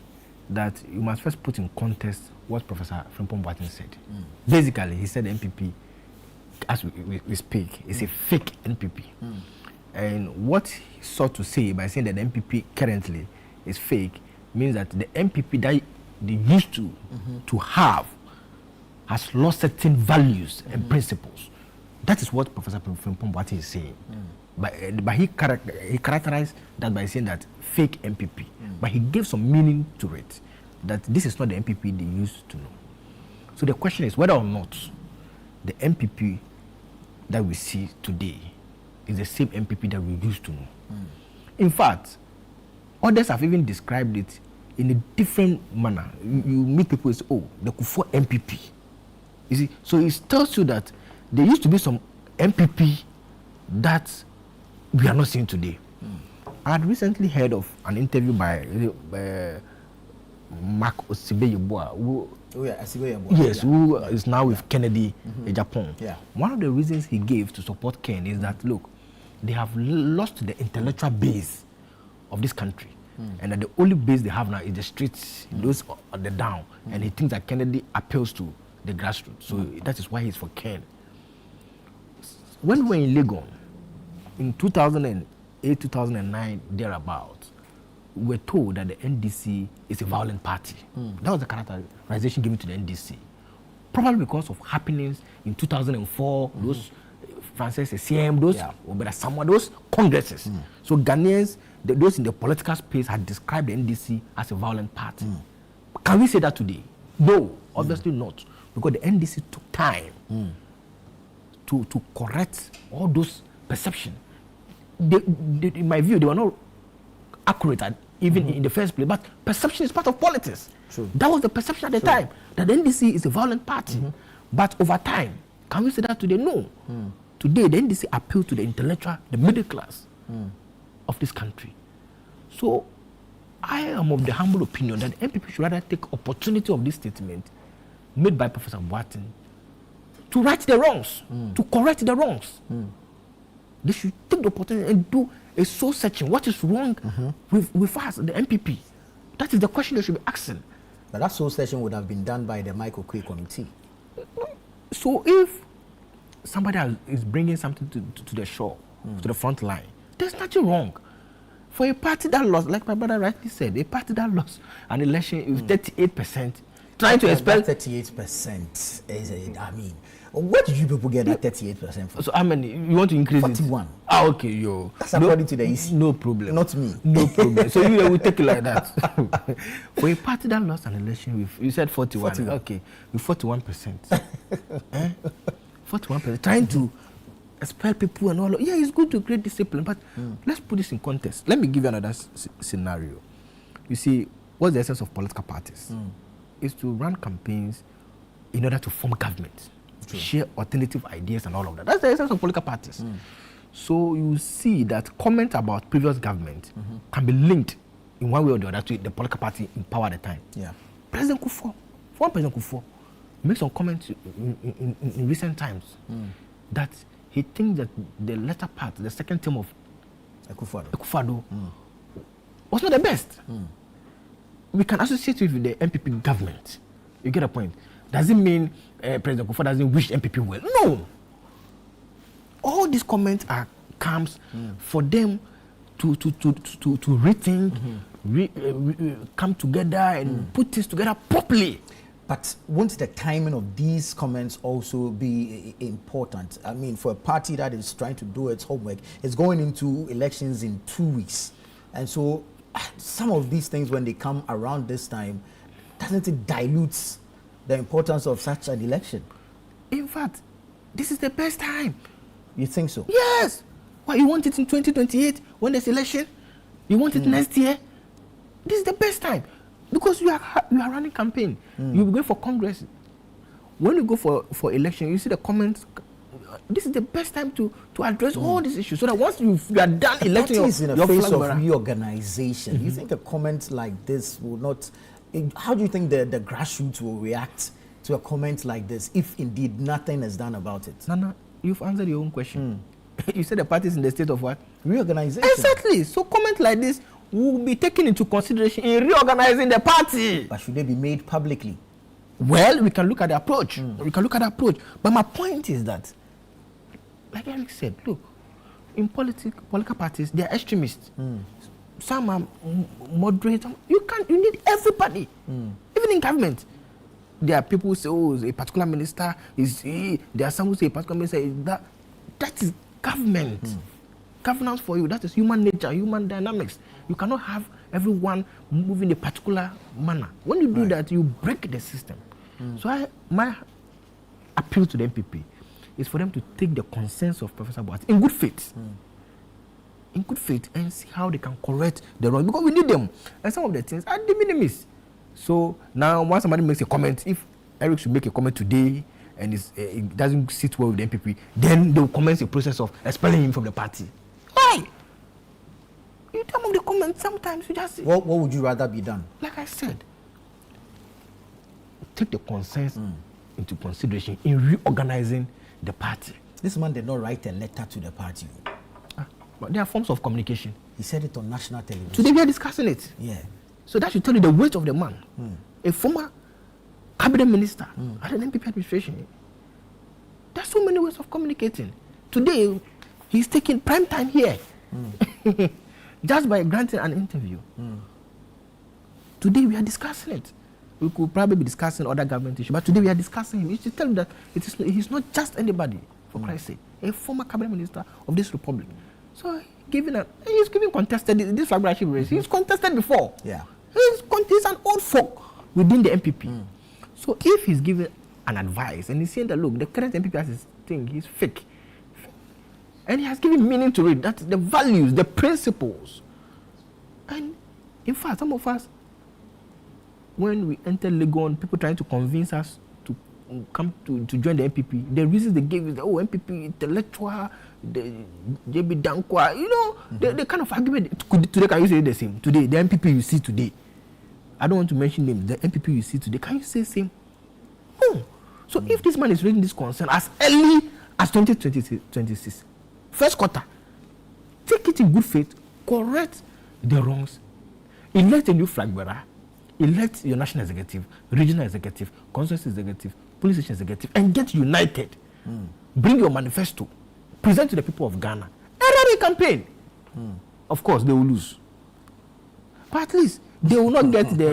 that you must first put in context what Professor Frimpong Boateng said. Basically, he said the MPP, as we speak, is a fake NPP. And what he sought to say by saying that the MPP currently is fake means that the MPP that they used to have has lost certain values and principles. That is what Professor Frimpong Boateng is saying. But he characterized that by saying that fake MPP. But he gave some meaning to it, that this is not the MPP they used to know. So the question is whether or not the MPP that we see today is the same MPP that we used to know. In fact, others have even described it in a different manner. You meet people who say, oh, the Kufuor MPP. You see, so it tells you that there used to be some MPP that we are not seeing today. I had recently heard of an interview by Mark Osibeyeboa, who is now with Kennedy in Japan. One of the reasons he gave to support Ken is that, look, they have lost the intellectual base of this country. And that the only base they have now is the streets, those on the down. And he thinks that Kennedy appeals to the grassroots. So that is why he's for Ken. When we were in Legon, in 2008, 2009, thereabouts, we were told that the NDC is a violent party. That was the characterization given to the NDC. Probably because of happenings in 2004, those Francis CM, those congresses. So Ghanaians, those in the political space had described the NDC as a violent party. Can we say that today? No, obviously not. Because the NDC took time to correct all those perceptions. In my view, they were not accurate even in the first place. But perception is part of politics. That was the perception at the time, that the NDC is a violent party. But over time, can we say that today? No. Today, the NDC appealed to the intellectual, the middle class of this country. So, I am of the humble opinion that MPP should rather take opportunity of this statement made by Professor Boateng to right the wrongs, to correct the wrongs. They should take the opportunity and do a soul searching. What is wrong with us, the MPP? That is the question they should be asking. But that soul searching would have been done by the Michael Quay committee. So if somebody is bringing something to the shore, to the front line, there's nothing wrong. For a party that lost, like my brother rightly said, a party that lost an election with 38%, trying to expel 38% is, I mean, where did you people get that 38% from? So how many? You want to increase 41. it? Ah, okay, yo. That's according to the EC. No problem. Not me. No problem. So you will take it like that. For a party that lost an election with, you said 41. 41. Okay, with 41%. 41%. Trying to expel people and all. Yeah, it's good to create discipline, but let's put this in context. Let me give you another scenario. You see, what's the essence of political parties? Is to run campaigns in order to form government, to share alternative ideas and all of that. That's the essence of political parties. So you see that comment about previous government can be linked in one way or the other to the political party in power at the time. Yeah. President Kufuor, made some comments in recent times that he thinks that the latter part, the second term of Akufo-Addo was not the best. We can associate with the MPP government. You get a point? Does it mean President Kufuor doesn't wish MPP well? No. All these comments comes for them to rethink, come together and put things together properly. But won't the timing of these comments also be important? I mean, for a party that is trying to do its homework, it's going into elections in 2 weeks. And so some of these things, when they come around this time, doesn't it dilute the importance of such an election? In fact, this is the best time. You think so? Yes. Why, you want it in 2028 when there's election? You want it next year? This is the best time. Because you are running campaign. You'll be going for Congress. When you go for election, you see the comments. This is the best time to address all these issues. So that once you are done electing in the face of reorganization, you think a comment like this will not... How do you think the grassroots will react to a comment like this if indeed nothing is done about it? Nana, you've answered your own question. You said the party is in the state of what? Reorganization. Exactly. So comment like this will be taken into consideration in reorganizing the party. But should they be made publicly? Well, we can look at the approach. We can look at the approach. But my point is that, like Eric said, look, in political parties, they are extremists. Some are moderate. You need everybody. Even in government, there are people who say, oh, a particular minister is he. There are some who say a particular minister is that. That is government. Governance for you, that is human nature, human dynamics. You cannot have everyone move in a particular manner. When you do that, you break the system. So my appeal to the MPP is for them to take the consensus of Professor Boat in good faith. In good faith, and see how they can correct the wrong. Because we need them. And some of the things are de minimis. So now, once somebody makes a comment, if Eric should make a comment today, and it doesn't sit well with the MPP, then they will commence a process of expelling him from the party. Why? In terms of the comments, sometimes you just... What would you rather be done? Like I said, take the consensus into consideration in reorganizing the party. This man did not write a letter to the party. But there are forms of communication. He said it on national television. Today we are discussing it. Yeah. So that should tell you the weight of the man. A former cabinet minister at an MPP administration. There's so many ways of communicating. Today, he's taking prime time here. Just by granting an interview. Today we are discussing it. We could probably be discussing other government issues, but today we are discussing him. It should tell you that he's not just anybody, for Christ's sake. A former cabinet minister of this republic. So he's giving contested, this flagship race, he's contested before. Yeah. He's an old folk within the MPP. So if he's giving an advice and he's saying that, look, the current MPP has his thing, he's fake. And he has given meaning to it, that's the values, the principles. And in fact, some of us, when we enter Legon, people trying to convince us to come to join the MPP, the reasons they gave is that, MPP intellectual, the JB Dankwa, the kind of argument. Today, can you say the same? Today, the MPP you see today, I don't want to mention names, the MPP you see today, can you say the same? So if this man is raising this concern as early as 2026, first quarter. Take it in good faith, correct the wrongs, elect a new flag bearer, elect your national executive, regional executive, constituency executive, police station executive, and get united. Bring your manifesto, present to the people of Ghana, and run a campaign. Of course, they will lose, but at least they will not get the.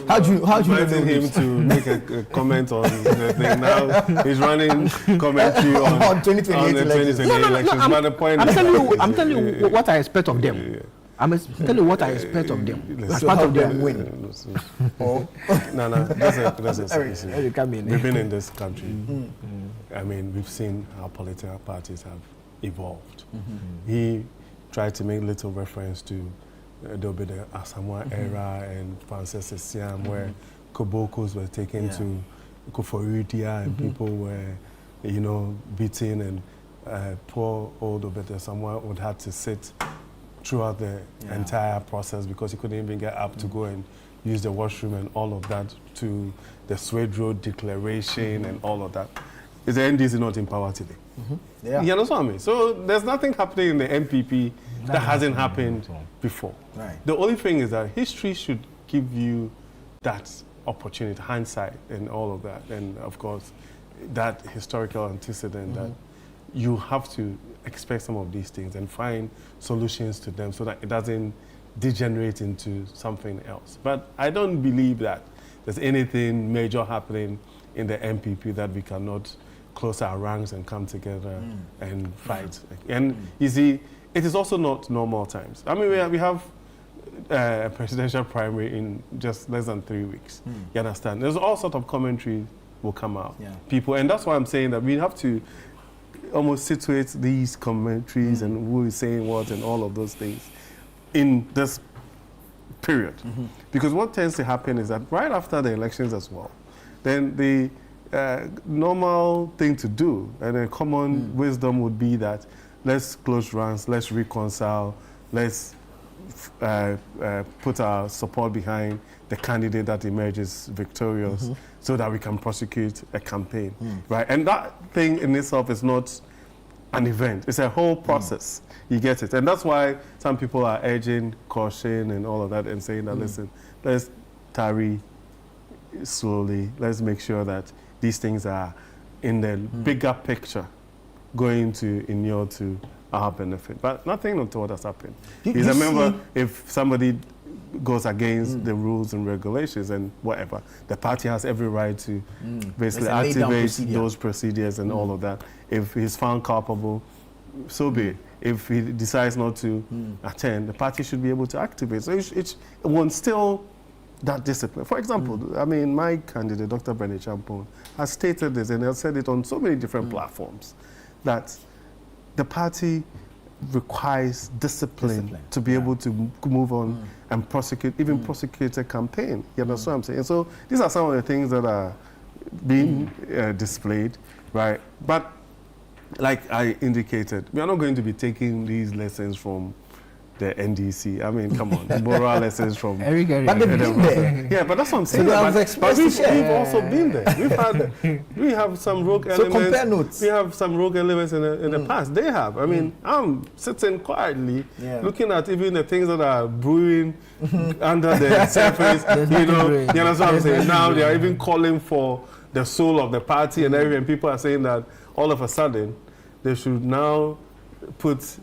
How do you him to make a comment on the thing? Now he's running commentary on 2028 elections. elections. But the point I'm telling you what I expect of them. I'm telling you what I expect of them. As part of them win. No, that's Eric, come in. We've been in this country. I mean, we've seen how political parties have evolved. He tried to make little reference to there'll be the Asamoah era and Francis Siam, where Kobokos were taken to Koforidia and people were, beaten, and poor old Obeta Samoa would have to sit throughout the entire process because he couldn't even get up to go and use the washroom and all of that, to the Swede Road Declaration and all of that. Is the NDC not in power today? You understand what I mean? So there's nothing happening in the MPP that hasn't happened before. Right. The only thing is that history should give you that opportunity, hindsight and all of that. And of course, that historical antecedent that you have to expect some of these things and find solutions to them so that it doesn't degenerate into something else. But I don't believe that there's anything major happening in the MPP that we cannot close our ranks and come together and fight. And you see, it is also not normal times. I mean, we have a presidential primary in just less than 3 weeks. You understand? There's all sorts of commentary will come out. People, and that's why I'm saying that we have to almost situate these commentaries and who is saying what and all of those things in this period. Because what tends to happen is that right after the elections as well, then the normal thing to do and a common wisdom would be that let's close ranks, let's reconcile, let's put our support behind the candidate that emerges victorious so that we can prosecute a campaign, right? And that thing in itself is not an event. It's a whole process. You get it? And that's why some people are urging caution and all of that and saying that, listen, let's tarry slowly. Let's make sure that these things are in the bigger picture going to inure to our benefit. But nothing untoward has happened. He's a member, if somebody goes against the rules and regulations and whatever, the party has every right to basically activate those procedures and all of that. If he's found culpable, so be it. If he decides not to attend, the party should be able to activate. So it won't still that discipline. For example, I mean, my candidate, Dr. Bernie Champon, has stated this and has said it on so many different platforms, that the party requires discipline to be able to move on and prosecute, even prosecute a campaign. You understand what I'm saying? So these are some of the things that are being displayed, right? But like I indicated, we are not going to be taking these lessons from the NDC. I mean, come on, moral lessons from. But they've been there. Yeah, but that's what I'm saying. So but we've also been there. We have some rogue elements. So compare notes. We have some rogue elements in the past. They have. I mean, I'm sitting quietly, looking at even the things that are brewing under the surface. You know what I'm saying? Now they are even calling for the soul of the party and everything. People are saying that all of a sudden they should now put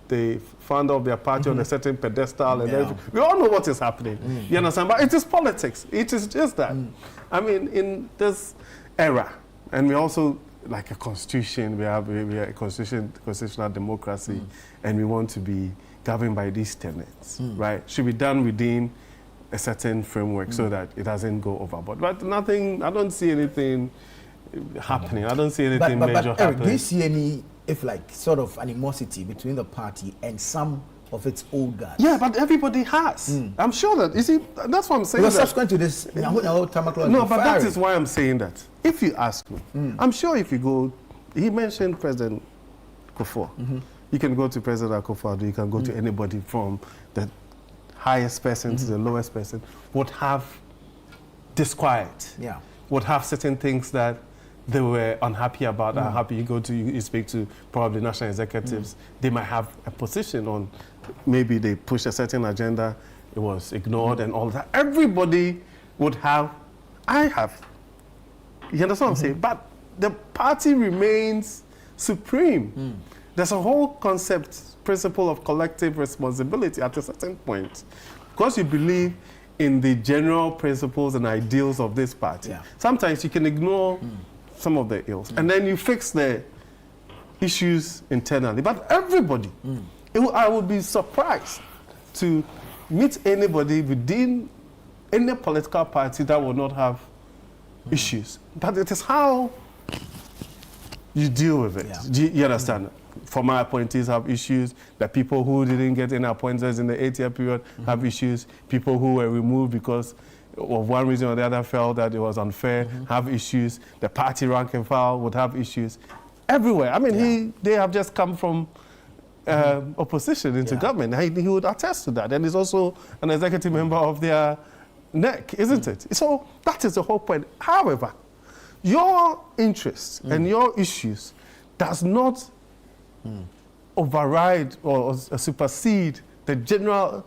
the founder of their party on a certain pedestal and everything. We all know what is happening. You understand? But it is politics. It is just that. I mean, in this era, and we also, like a constitution, we are a constitutional democracy, and we want to be governed by these tenets, right? Should be done within a certain framework so that it doesn't go overboard. But nothing, I don't see anything happening. I don't see anything major Eric, happening. do you see any, sort of animosity between the party and some of its old guys? Yeah, but everybody has. I'm sure that, you see, that's what I'm saying. You're subsequent to this. No, but that is why I'm saying that. If you ask me, I'm sure if you go, he mentioned President Kufuor. You can go to President Akufo-Addo, you can go to anybody from the highest person to the lowest person, would have disquiet, would have certain things that they were unhappy about. Happy you speak to probably national executives, they might have a position on, maybe they push a certain agenda, it was ignored and all that. Everybody would have, I have. You understand what I'm saying? But the party remains supreme. There's a whole principle of collective responsibility at a certain point. Because you believe in the general principles and ideals of this party, sometimes you can ignore some of the ills, and then you fix the issues internally. But everybody, I would be surprised to meet anybody within any political party that will not have issues. But it is how you deal with it. You understand? Former appointees have issues. The people who didn't get any appointments in the 8-year period have issues. People who were removed because of one reason or the other felt that it was unfair have issues. The party rank and file would have issues. Everywhere. I mean, they have just come from opposition into government. He would attest to that. And he's also an executive member of their NEC, isn't it? So that is the whole point. However, your interests and your issues does not override or supersede the general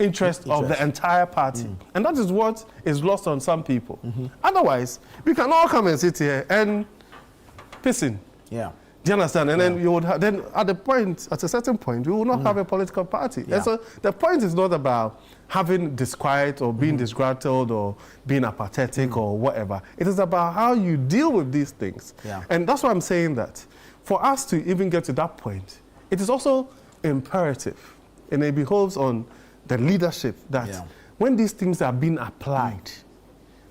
interest of the entire party. And that is what is lost on some people. Otherwise, we can all come and sit here and pissing. Yeah. Do you understand? And then you would then at a certain point, we will not have a political party. And so the point is not about having disquiet or being disgruntled or being apathetic or whatever. It is about how you deal with these things. And that's why I'm saying that for us to even get to that point, it is also imperative, and it behoves on the leadership that when these things are being applied,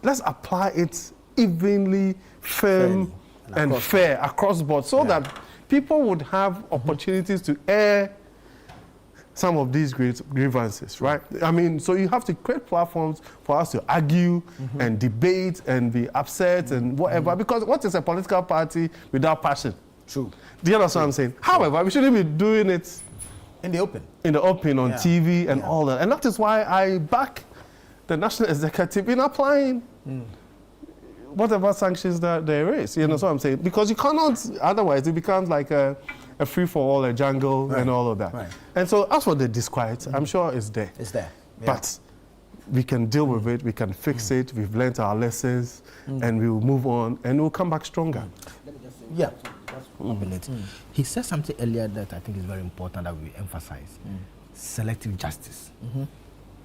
let's apply it evenly, firm, and fair across board, so that people would have opportunities to air some of these grievances, right? I mean, so you have to create platforms for us to argue and debate and be upset and whatever, because what is a political party without passion? True. Do you understand what I'm saying? However, we shouldn't be doing it in the open. In the open, on TV and all that. And that is why I back the national executive in applying whatever sanctions that there is. You know what I'm saying? Because you cannot, otherwise it becomes like a free-for-all, a jungle and all of that. And so as for the disquiet, I'm sure it's there. It's there. But we can deal with it, we can fix it, we've learned our lessons, and we will move on, and we'll come back stronger. He said something earlier that I think is very important that we emphasize. Selective justice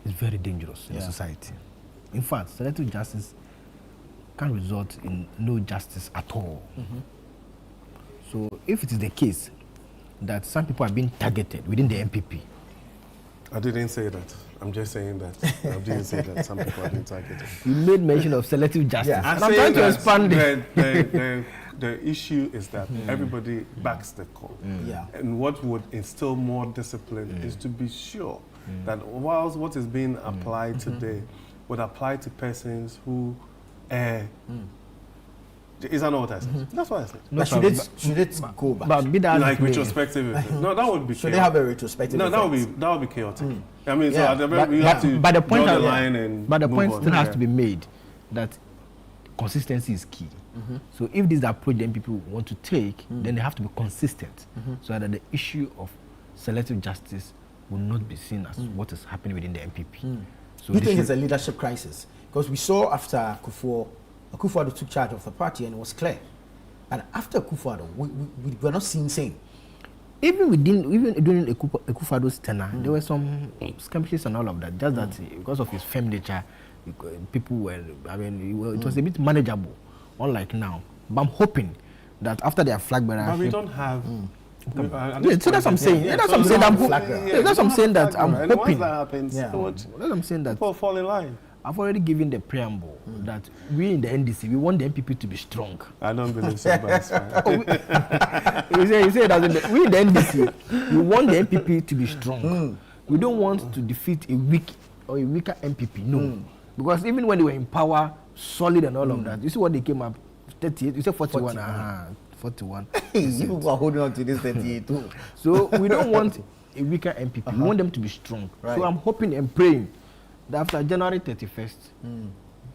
is very dangerous in society. In fact, selective justice can result in no justice at all. So if it is the case that some people are being targeted within the MPP. I didn't say that. I'm just saying that. I didn't say that some people are being targeted. You made mention of selective justice. I'm trying to expand it. The issue is that everybody backs the call. And what would instill more discipline is to be sure that whilst what is being applied today would apply to persons who is that not what I said? That's what I said. No, should it go back? But like retrospective? No, that would be chaotic. Should they have a retrospective No, that would be chaotic. I mean, so at the very, we have to draw the line and but the point on. still has to be made that consistency is key. So if this is the approach that people want to take, then they have to be consistent so that the issue of selective justice will not be seen as what is happening within the MPP. So you think it's a leadership crisis? Because we saw after Akufo-Addo took charge of the party and it was clear. And after Akufo-Addo, we were not seeing same. Even during Akufo-Addo's tenure, there were some skirmishes and all of that. Just that because of his firm nature, people were, I mean, it was a bit manageable, unlike now. But I'm hoping that after their flag bearer, but we don't have. So that's what I'm saying. That's what I'm saying. That's what I'm saying. That I'm hoping. Once that happens, that's what I'm saying. That people fall in line. I've already given the preamble that we in the NDC, we want the MPP to be strong. I don't believe so, but it's fine. He said that we in the NDC, we want the MPP to be strong. We don't want to defeat a weak or a weaker MPP, no. Because even when they were in power, solid and all of that, you see what they came up, 38, you said 41. 41. You are holding on to this 38 too. So we don't want a weaker MPP. We want them to be strong. So I'm hoping and praying that after January 31st,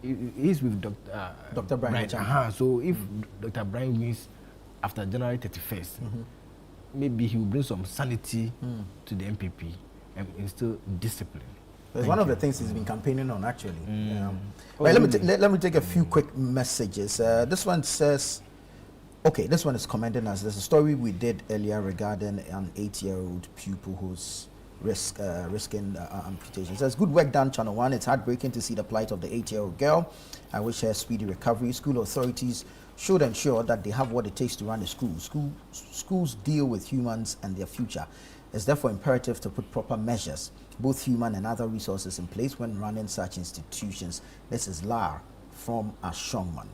he's with Dr. Brian. So if Dr. Brian wins after January 31st, maybe he will bring some sanity to the NPP and instill discipline. It's one of the things he's been campaigning on, actually. Well, let me take a few quick messages. This one says, okay, this one is commending us. There's a story we did earlier regarding an 8-year-old pupil who's risking amputation. It says, good work done, Channel 1. It's heartbreaking to see the plight of the 8-year-old girl. I wish her speedy recovery. School authorities should ensure that they have what it takes to run a school. Schools deal with humans and their future. It's therefore imperative to put proper measures, both human and other resources, in place when running such institutions. This is Lar from Ashongman.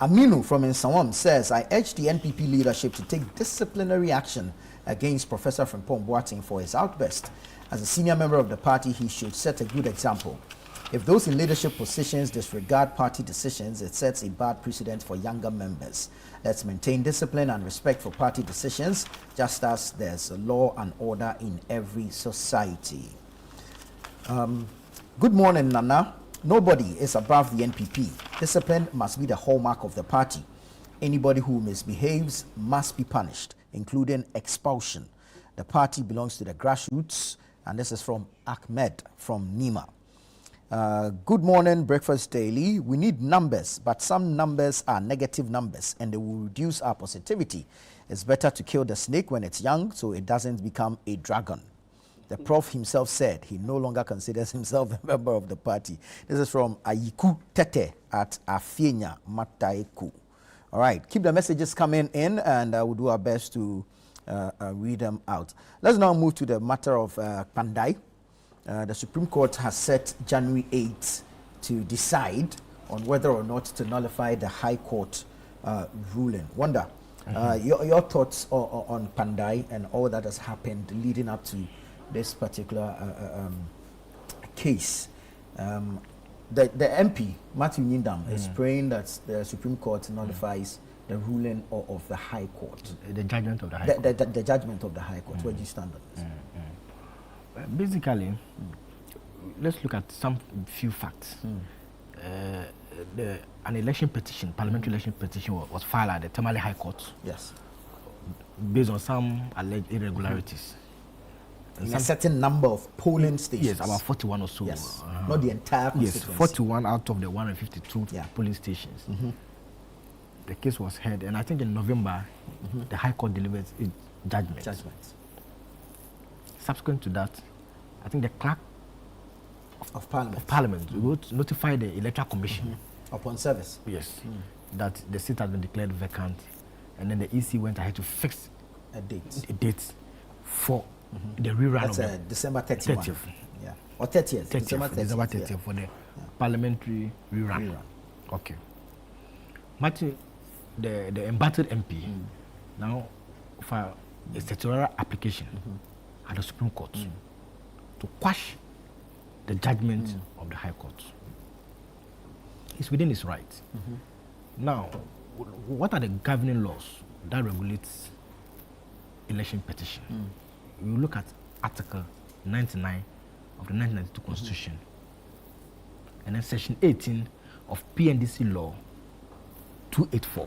Aminu from Nsawam says, I urge the NPP leadership to take disciplinary action against Professor Frimpong Boateng for his outburst. As a senior member of the party, he should set a good example. If those in leadership positions disregard party decisions, it sets a bad precedent for younger members. Let's maintain discipline and respect for party decisions, just as there's a law and order in every society. Good morning, Nana. Nobody is above the NPP. Discipline must be the hallmark of the party. Anybody who misbehaves must be punished, including expulsion. The party belongs to the grassroots, and this is from Ahmed from Nima. Good morning, Breakfast Daily. We need numbers, but some numbers are negative numbers and they will reduce our positivity. It's better to kill the snake when it's young so it doesn't become a dragon. The prof himself said he no longer considers himself a member of the party. This is from Ayiku Tete at Afienya Mataiku. All right, keep the messages coming in and we'll do our best to read them out. Let's now move to the matter of Pandai. The Supreme Court has set January 8th to decide on whether or not to nullify the High Court ruling. Wanda, your thoughts on Pandai and all that has happened leading up to this particular case. The MP, Matthew Nyindam, is praying that the Supreme Court nullifies the ruling of the High Court. The judgment of the High Court. The judgment of the High Court. Where do you stand on this? Basically, let's look at some few facts. An election petition, parliamentary election petition, was filed at the Tamale High Court. Yes. Based on some alleged irregularities. In a certain number of polling stations. Yes, about 41 or so. Yes. Not the entire constituency. Yes, 41 out of the 152 polling stations. The case was heard, and I think in November, the High Court delivered its judgment. Subsequent to that, I think the clerk of Parliament wrote, notified the Electoral Commission upon service. Yes, that the seat has been declared vacant, and then the EC went ahead to fix a date for the rerun of the December 30th. Yeah, or 30th. December 30th for the parliamentary rerun. Okay. Martin, the embattled MP now filed a certiorari application at the Supreme Court to quash the judgment of the High Court. It's within its right. Now, what are the governing laws that regulates election petition? You look at Article 99 of the 1992 Constitution, and then Section 18 of PNDC Law 284.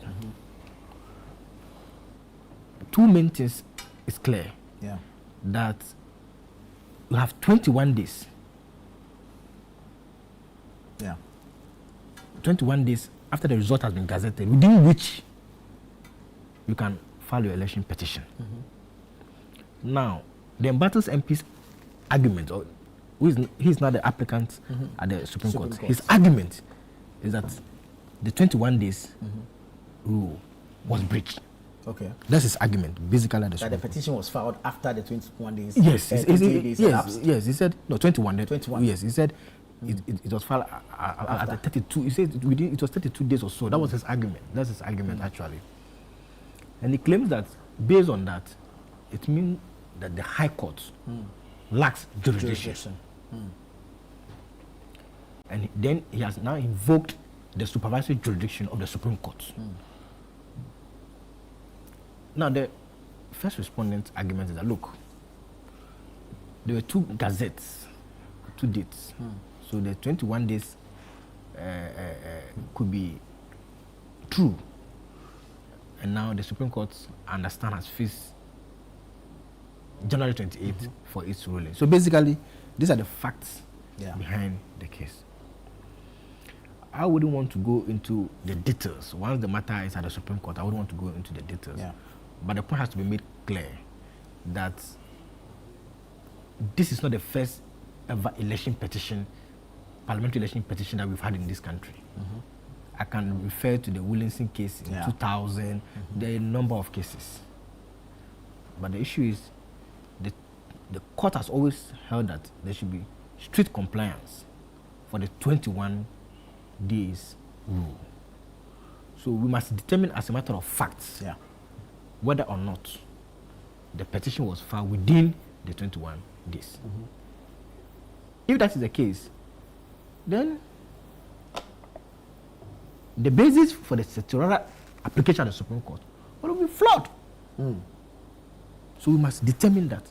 Two main things is clear. That you have 21 days. 21 days after the result has been gazetted, within which you can file your election petition. Now, the embattled MP's argument, or he's not the applicant at the Supreme Court. His argument is that the 21 days rule was breached. Okay. That's his argument, basically. That the petition was filed after the 21 days. Yes, yes. He said no, 21. 21. Yes, he said it was filed at the 32. He said it was 32 days or so. That was his argument. That's his argument actually. And he claims that based on that, it means that the High Court lacks jurisdiction. And then he has now invoked the supervisory jurisdiction of the Supreme Court. Now, the first respondent's argument is that, look, there were two gazettes, two dates. So the 21 days could be true. And now the Supreme Court, I understand, has fixed January 28th for its ruling. So basically, these are the facts behind the case. I wouldn't want to go into the details. Once the matter is at the Supreme Court, I wouldn't want to go into the details. Yeah. But the point has to be made clear that this is not the first ever election petition, parliamentary election petition that we've had in this country. I can refer to the Williamson case in 2000. There are a number of cases. But the issue is, the court has always held that there should be strict compliance for the 21 days rule. So we must determine as a matter of facts whether or not the petition was filed within the 21 days. If that is the case, then the basis for the certiorari application at the Supreme Court will be flawed. So we must determine that.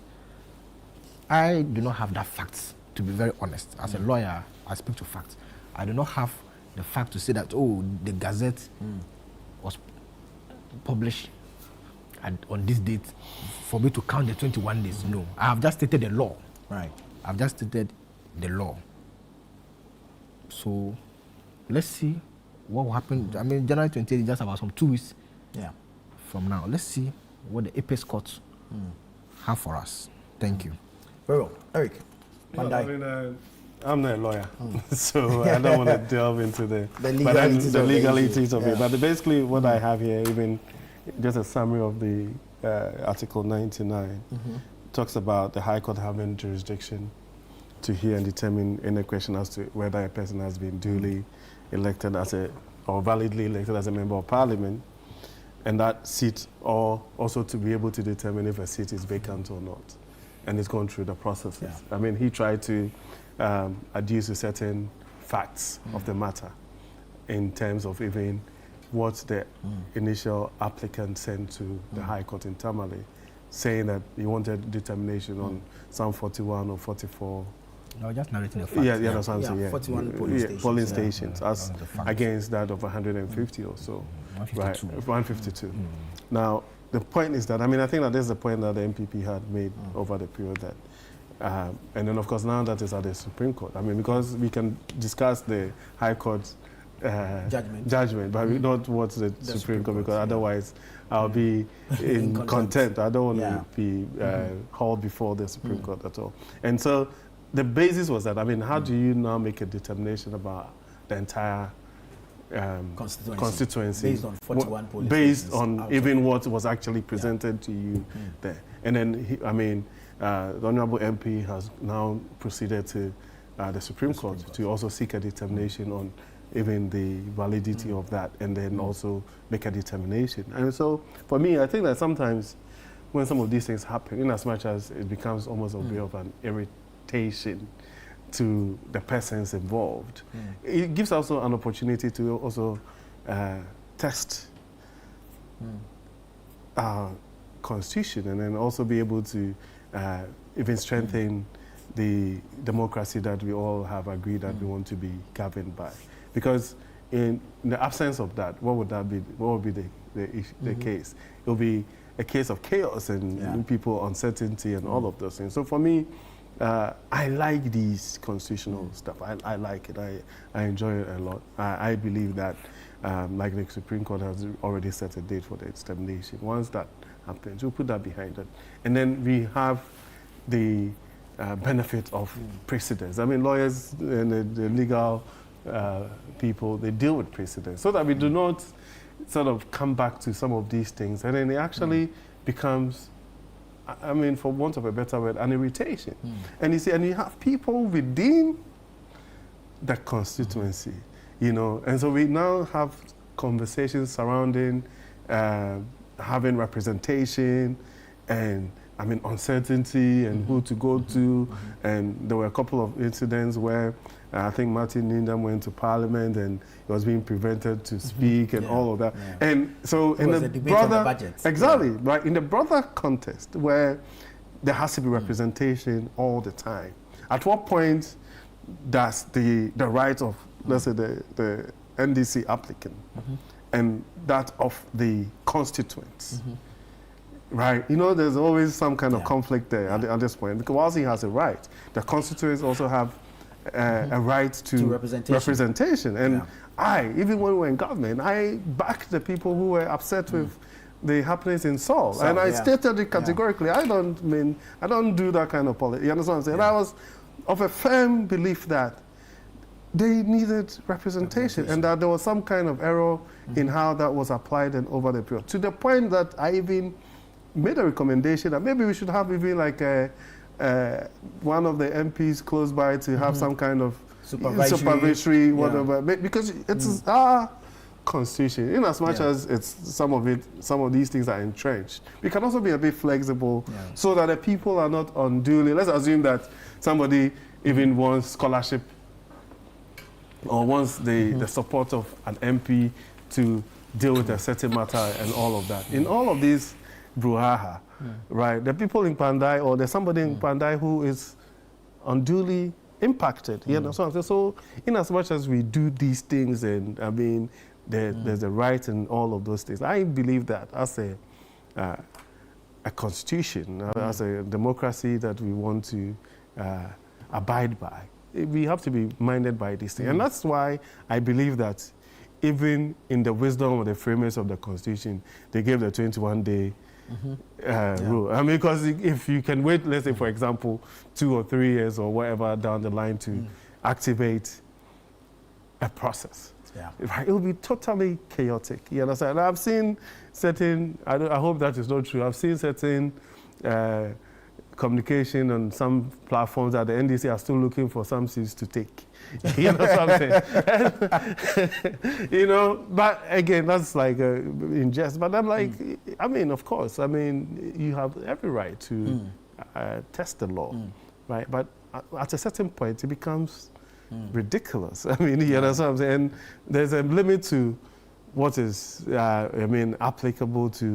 I do not have that facts, to be very honest. As a lawyer, I speak to facts. I do not have the fact to say that, oh, the Gazette was published on this date for me to count the 21 days. No, I have just stated the law. Right. I've just stated the law. So let's see what will happen. I mean, January 28th is just about some 2 weeks from now. Let's see what the apex courts have for us. Thank you. Very well. Eric, well, I mean, I'm not a lawyer, so I don't want to delve into the legalities of it. But basically what I have here, even just a summary of the Article 99, talks about the High Court having jurisdiction to hear and determine any question as to whether a person has been duly elected or validly elected as a member of Parliament, and that seat, or also to be able to determine if a seat is vacant or not. And it's gone through the processes. I mean, he tried to adduce certain facts of the matter in terms of even what the initial applicant sent to the High Court in Tamale, saying that he wanted determination on some 41 or 44. No, just narrating the facts. Yeah, that's what I'm saying. 41 polling stations as against that of 150 or so. 152. Right, 152. Now, the point is that, I mean, I think that there's the point that the MPP had made over the period that, and then of course now that is at the Supreme Court. I mean, because we can discuss the High Court's judgment, but we don't watch the Supreme Court, because otherwise I'll be in contempt. I don't want to be hauled before the Supreme Court at all. And so the basis was that, I mean, how do you now make a determination about the entire constituency based on 41 polling based on even what was actually presented to you there? And then, the Honourable MP has now proceeded to the Supreme Court to also seek a determination on even the validity of that, and then also make a determination. And so, for me, I think that sometimes when some of these things happen, in as much as it becomes almost a bit of an irritation to the persons involved, it gives also an opportunity to also test our constitution, and then also be able to even strengthen the democracy that we all have agreed that we want to be governed by. Because in the absence of that, what would that be? What would be the case? It will be a case of chaos and people uncertainty and all of those things. So for me, I like these constitutional stuff. I like it. I enjoy it a lot. I believe that, like the Supreme Court has already set a date for the extermination. Once that happens, we'll put that behind it. And then we have the benefit of precedents. I mean, lawyers and the legal people, they deal with precedents, so that we do not sort of come back to some of these things, and then it actually becomes, I mean, for want of a better word, an irritation. And you see, and you have people within the constituency, you know, and so we now have conversations surrounding having representation and, I mean, uncertainty and who to go to. And there were a couple of incidents where I think Martin Nindam went to Parliament and he was being prevented to speak and all of that. And so in the brother, exactly, right, in the brother contest where there has to be representation all the time, at what point does the right of let's say the NDC applicant, and that of the constituents. Right, you know, there's always some kind of conflict there at this point, because whilst he has a right, the constituents also have a right to representation. And even when we were in government, I backed the people who were upset with the happenings in Seoul, and I stated it categorically. I don't do that kind of politics. You understand what I'm saying? I was of a firm belief that they needed representation, and that there was some kind of error in how that was applied and over the period, to the point that I even made a recommendation that maybe we should have even like one of the MPs close by to have some kind of supervisory whatever, because it's our constitution. In as much as it's some of these things are entrenched, we can also be a bit flexible so that the people are not unduly. Let's assume that somebody even wants scholarship or wants the support of an MP to deal with a certain matter and all of that. In all of these brouhaha, right? The people in Pandai, or there's somebody in Pandai who is unduly impacted. You know, so in as much as we do these things, and I mean, there's a right and all of those things. I believe that as a constitution, as a democracy that we want to abide by, we have to be minded by these things, and that's why I believe that even in the wisdom of the framers of the constitution, they gave the 21-day rule. I mean, because if you can wait, let's say, for example, 2 or 3 years or whatever down the line to activate a process, it will be totally chaotic. You understand? And I've seen certain, I hope that is not true, I've seen certain communication on some platforms that the NDC are still looking for some seats to take. You know what I'm saying? You know, but again, that's like in jest. But I'm like, I mean, of course, I mean, you have every right to test the law, right? But at a certain point, it becomes ridiculous. I mean, you know what I'm saying? And there's a limit to what is, I mean, applicable to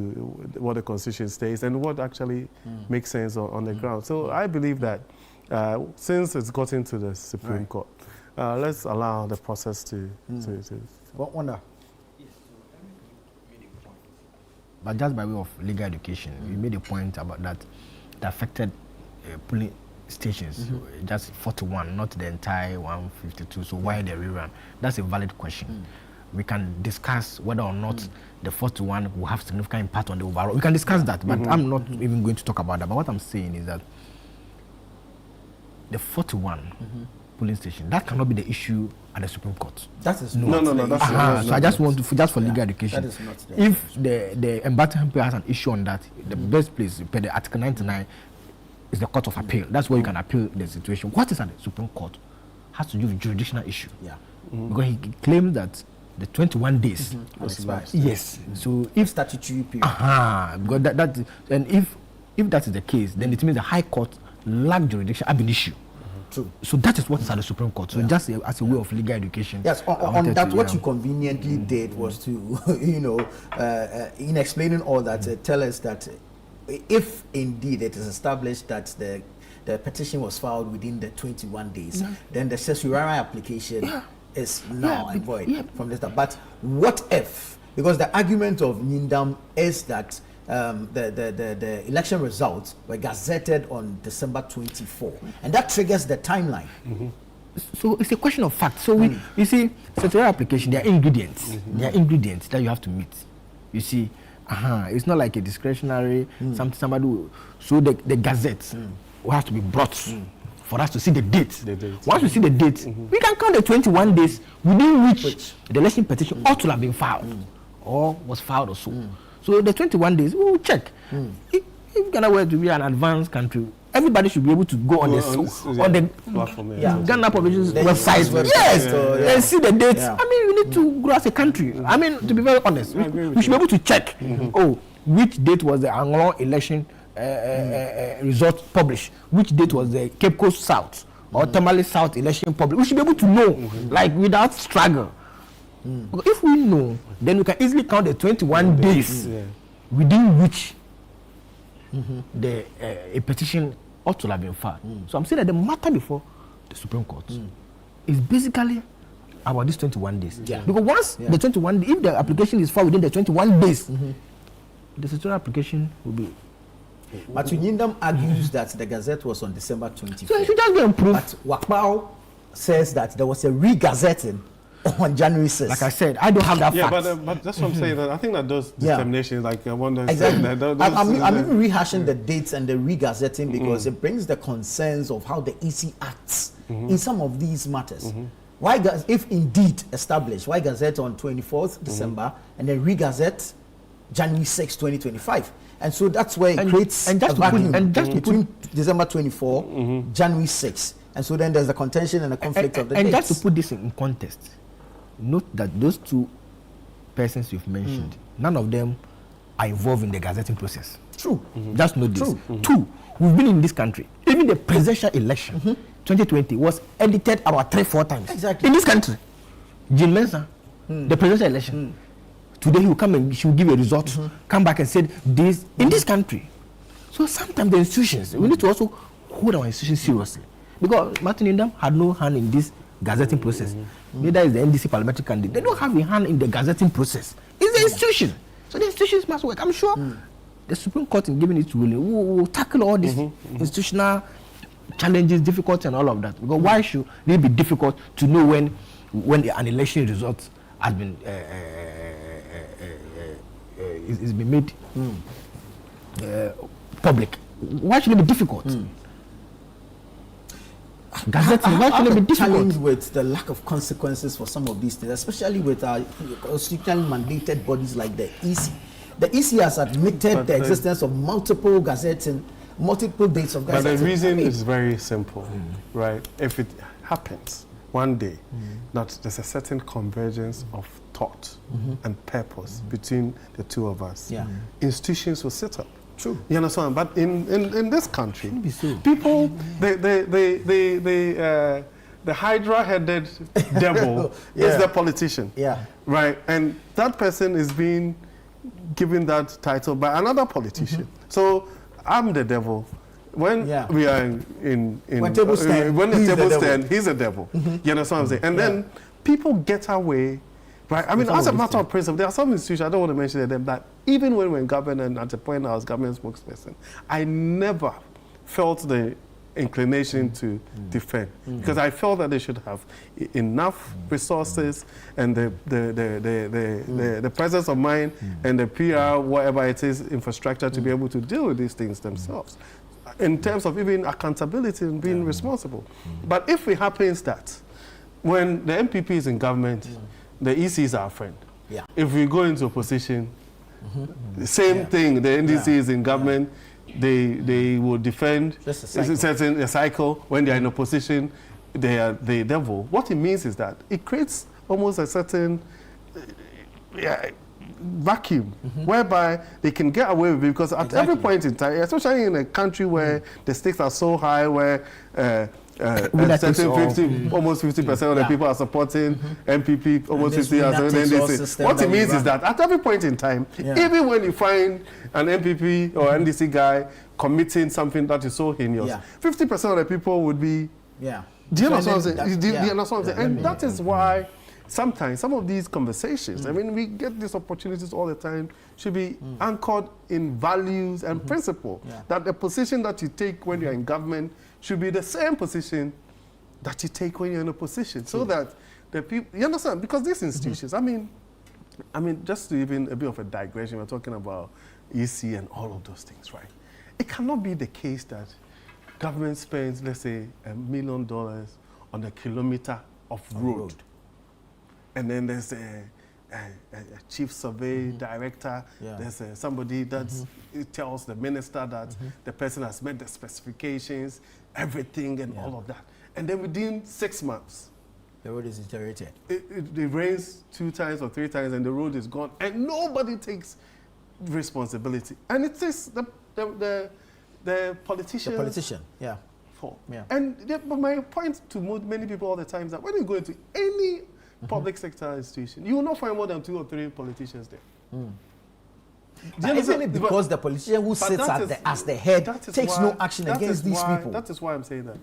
what the Constitution states and what actually makes sense on the ground. So I believe that since it's gotten to the Supreme Court, let's allow the process to What wonder? But just by way of legal education, you made a point about that the affected polling stations, just 41, not the entire 152. So why the rerun? That's a valid question. We can discuss whether or not the 41 will have significant impact on the overall. We can discuss that, but I'm not even going to talk about that. But what I'm saying is that the 41 polling station, that cannot be the issue at the Supreme Court. That is not. No, that's not. So I just want to, just for legal education, that is not if the embattled MP has an issue on that, the best place, per the Article 99, is the Court of Appeal. That's where you can appeal the situation. What is at the Supreme Court has to do with jurisdictional issue. Because he claims that the 21 days yes. So if statutory period, because that and if that is the case, then it means the High Court lack jurisdiction ab initio. True. So that is what is at the Supreme Court. So just as a way of legal education. Yes, on that, what you conveniently did was to, you know, in explaining all that, tell us that if indeed it is established that the petition was filed within the 21 days, then the certiorari application is null and void from this. But what if, because the argument of Nyindam is that the election results were gazetted on December 24, and that triggers the timeline. So it's a question of fact. So you see, certiorari application, there are ingredients. There are ingredients that you have to meet. You see, it's not like a discretionary somebody. So the gazette will have to be brought for us to see the date. Once we see the date, we can count the 21 days within which the election petition ought to have been filed or was filed or so. So the 21 days, we will check. If Ghana were to be an advanced country, everybody should be able to go on the platform, Ghana Provisions website. Yes, and see the dates. I mean, we need to grow as a country. I mean, to be very honest, we should be able to check. Which date was the Anglon election result published? Which date was the Cape Coast South or Tamale South election published? We should be able to know, like, without struggle. If we know, then we can easily count the 21 days within which a petition ought to have been filed. So I'm saying that the matter before the Supreme Court is basically about these 21 days. Yeah. Because once the 21, if the application is filed within the 21 days, the statutory application will be. But Nyindam argues that the Gazette was on December 25th. So it should just be improved. But Wakpao says that there was a re-gazetting on January 6th. Like I said, I don't have that Yeah, fact. but that's what I'm saying. That I think that those determinations, like I wonder. Exactly. I'm even rehashing yeah. the dates and the re-gazetting because it brings the concerns of how the EC acts in some of these matters. Why, if indeed established, why Gazette on 24th December and then re-gazette January 6, 2025? And so that's where it creates a vacuum between December 24, January 6. And so then there's the contention and the conflict of the dates. And just to put this in context, note that those two persons you've mentioned, none of them are involved in the gazetting process. True. Just note this. Two, we've been in this country. Even the presidential election, 2020, was edited about 3-4 times. Exactly. In this country. Jean Mensa, the presidential election. Today he will come and she will give a result, come back and say this in this country. So sometimes the institutions, we need to also hold our institutions seriously. Because Martin Nyindam had no hand in this gazetting process. Neither is the NDC parliamentary candidate. They don't have a hand in the gazetting process. It's the institution. So the institutions must work. I'm sure the Supreme Court, in giving its ruling, will tackle all these institutional challenges, difficulties, and all of that. Because why should it be difficult to know when an election result has been is been made public? Why should it be difficult? Gazetting, why should it be difficult? Challenge with the lack of consequences for some of these things, especially with our constitutionally mandated bodies like the EC. The EC has admitted the existence of multiple gazettes and multiple dates of gazetting. But the reason is very simple, right? If it happens one day that there's a certain convergence of thought and purpose between the two of us, institutions will sit up. True. You understand? But in this country, so. people, the hydra-headed devil is the politician. Yeah. Right? And that person is being given that title by another politician. So I'm the devil. When we are in when tables stand, when the tables stand, he's a devil. You understand what I'm saying? And then people get away. Right, I mean, as a matter of principle, there are some institutions, I don't want to mention them, that even when we were government, at the point I was government spokesperson, I never felt the inclination to defend, because I felt that they should have enough resources and the presence of mind and the PR, whatever it is, infrastructure to be able to deal with these things themselves, in terms of even accountability and being responsible. But if it happens that when the MPP is in government, the EC is our friend. Yeah. If we go into opposition, the same thing, the NDC is in government, they will defend a cycle. When they are in opposition, they are the devil. What it means is that it creates almost a certain vacuum whereby they can get away with it, because at every point in time, especially in a country where the stakes are so high, where almost 50% of the people are supporting MPP, almost 50%. What it means is that at every point in time, even when you find an MPP or NDC guy committing something that is so heinous, 50% of the people would be. Do you understand what I'm saying? Do you understand what I'm saying? And that is why sometimes some of these conversations, I mean, we get these opportunities all the time, should be anchored in values and principle. That the position that you take when you're in government should be the same position that you take when you're in opposition, so that the people, you understand? Because these institutions, I mean, just to even a bit of a digression, we're talking about EC and all of those things, right? It cannot be the case that government spends, let's say, $1 million on a kilometer of road. And then there's a chief survey director, there's somebody that tells the minister that the person has met the specifications, everything and all of that. And then within 6 months, the road is deteriorated. It rains 2 times or 3 times and the road is gone, and nobody takes responsibility. And it is the politician. The politician, fault. And but my point to many people all the time is that when you go into any public sector institution, you will not find more than 2 or 3 politicians there. Isn't it because the politician who sits as the head takes no action against these people? That is why I'm saying that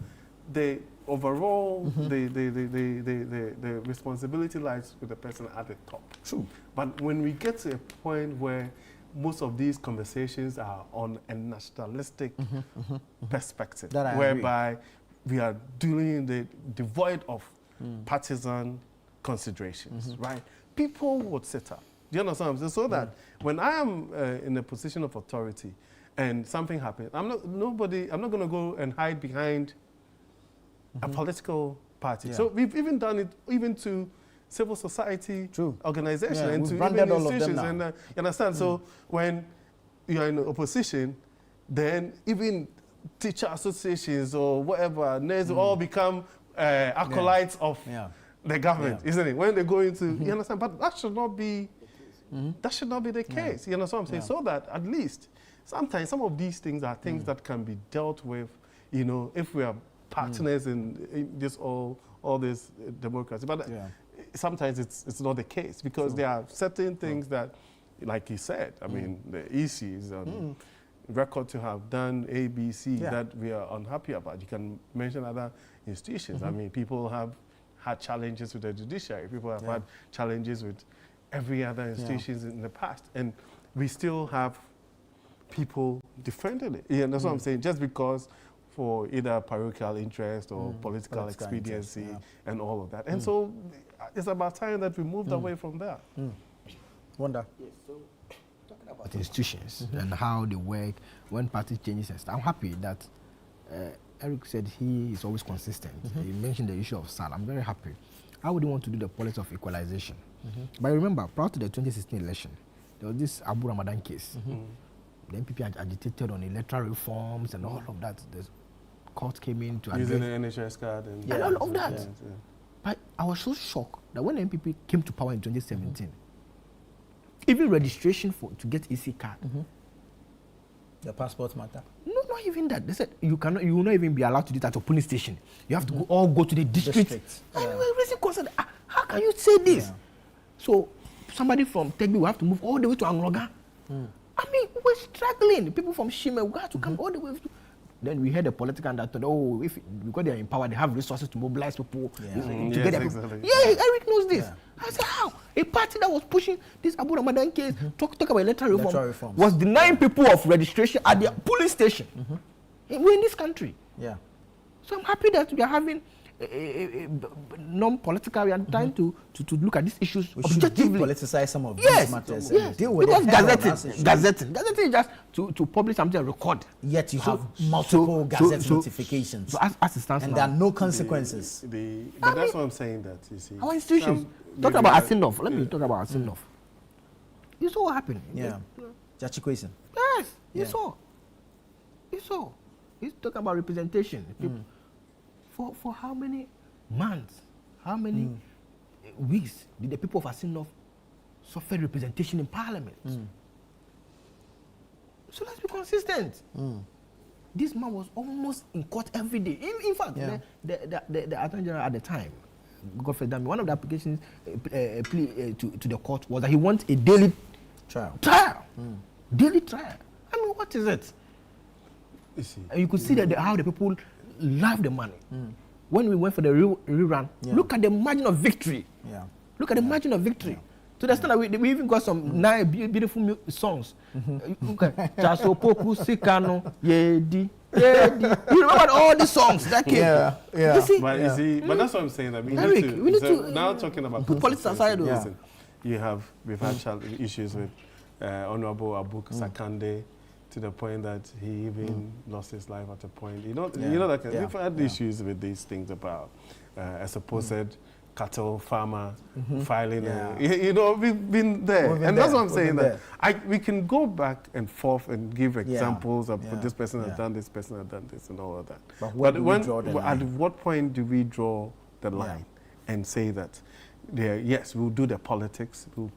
overall, the responsibility lies with the person at the top. True. But when we get to a point where most of these conversations are on a nationalistic perspective, whereby we are dealing devoid of partisan considerations, right? People would sit up. Do you understand what I'm saying? So that when I am in a position of authority and something happens, I'm not going to go and hide behind a political party. Yeah. So we've even done it even to civil society organizations and to branded even all of them institutions. now. And you understand? So when you're in opposition, then even teacher associations or whatever, all become acolytes of the government, isn't it? When they go into, you understand? But that should not be. That should not be the case. You know what I'm saying? So that at least sometimes some of these things are things that can be dealt with. You know, if we are partners in this all this democracy, but sometimes it's not the case because there are certain things that, like you said, I mean, the EC is on record to have done A, B, C that we are unhappy about. You can mention other institutions. I mean, people have had challenges with the judiciary. People have had challenges with every other institutions in the past, and we still have people defending it. Yeah, that's what I'm saying. Just because for either parochial interest or political expediency and all of that. And so it's about time that we moved away from that. Wonder. Yes, so talking about institutions and how they work when party changes and stuff, I'm happy that Eric said he is always consistent. He mentioned the issue of SAL. I'm very happy. I would want to do the policy of equalization. But remember, prior to the 2016 election, there was this Abu Ramadan case. The NPP agitated on electoral reforms and all of that. The court came in to address... Using the NHS card and all of that. But I was so shocked that when the NPP came to power in 2017, even registration to get EC card, the passport matter. No, not even that. They said you will not even be allowed to do that at a police station. You have to go to the district. And we were raising concern. How can you say this? So somebody from Tegbi will have to move all the way to Angroga. I mean, we're struggling. People from Shime will have to come all the way. Then we heard the political and that thought, because they are in power, they have resources to mobilize people to get their people. Yeah, Eric knows this. I said, how? A party that was pushing this Abu Ramadan case, talk about electoral reform, was denying people of registration at their police station. We're in this country. Yeah. So I'm happy that we are having a non-political, we are trying to look at these issues objectively. Politicize some of these matters. Yes. Deal with because gazetting is just to publish something and record. Yet you have multiple gazette notifications. So as it stands and now, there are no consequences. But that's what I'm saying, that you see. Our institutions. Talk about Asinov. Let me talk about Asinov. You saw what happened. Yeah. Jachikwesen. Yes. You saw. He's talking about representation. For how many months, how many weeks did the people of Asinov suffer representation in parliament? So let's be consistent. This man was almost in court every day. In fact, the Attorney General at the time, Godfrey Dami, one of the applications plea to the court was that he wants a daily trial. Daily trial. I mean, what is it? You see. And you could see that how the people love the money. When we went for the rerun, look at the margin of victory. Look at the margin of victory. To the extent that we even got some nice, beautiful songs. Chasopoku Sikano Yedi. You remember all these songs that came? Yeah. You see? But that's what I'm saying. That we need to now talking about put politics aside. Listen, we've had issues with Honorable Abuk Sakande, to the point that he even lost his life at a point. You know that we've had issues with these things about a supposed cattle farmer filing. We've been there. And that's what I'm saying, that we can go back and forth and give examples of this person has done this, person has done this, and all of that. But at what point do we draw the line and say that, yes, we'll do the politics, we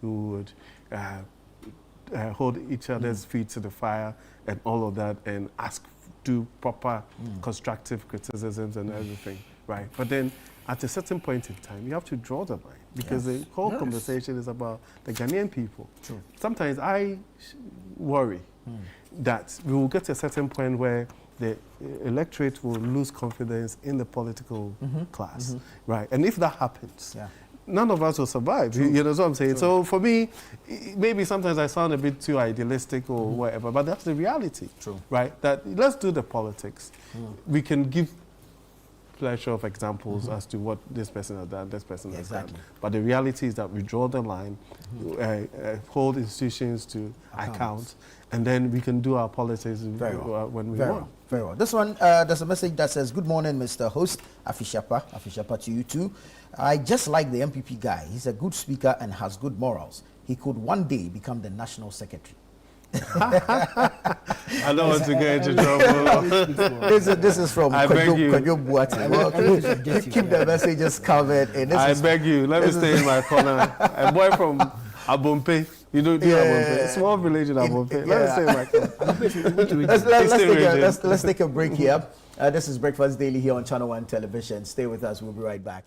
would hold each other's feet to the fire and all of that, and do proper constructive criticisms and everything, right? But then at a certain point in time, you have to draw the line, because the whole conversation is about the Ghanaian people. Sometimes I worry that we will get to a certain point where the electorate will lose confidence in the political class, right? And if that happens, none of us will survive. You know what I'm saying? True. So for me, maybe sometimes I sound a bit too idealistic or whatever, but that's the reality, right? That let's do the politics. We can give pleasure of examples as to what this person has done, this person has done. But the reality is that we draw the line, hold institutions to account, and then we can do our politics when we want. Very well. This one, there's a message that says, good morning, Mr. Host, Afishapa to you too. I just like the MPP guy. He's a good speaker and has good morals. He could one day become the national secretary. I don't want to get into trouble. This is from Kwadwo Buati. Well, keep the messages covered. I beg you, let me stay in my corner. A boy from Abompe. You don't do Abompe. Small village in Abompe. Let me stay in my corner. Let's take a break here. This is Breakfast Daily here on Channel 1 Television. Stay with us. We'll be right back.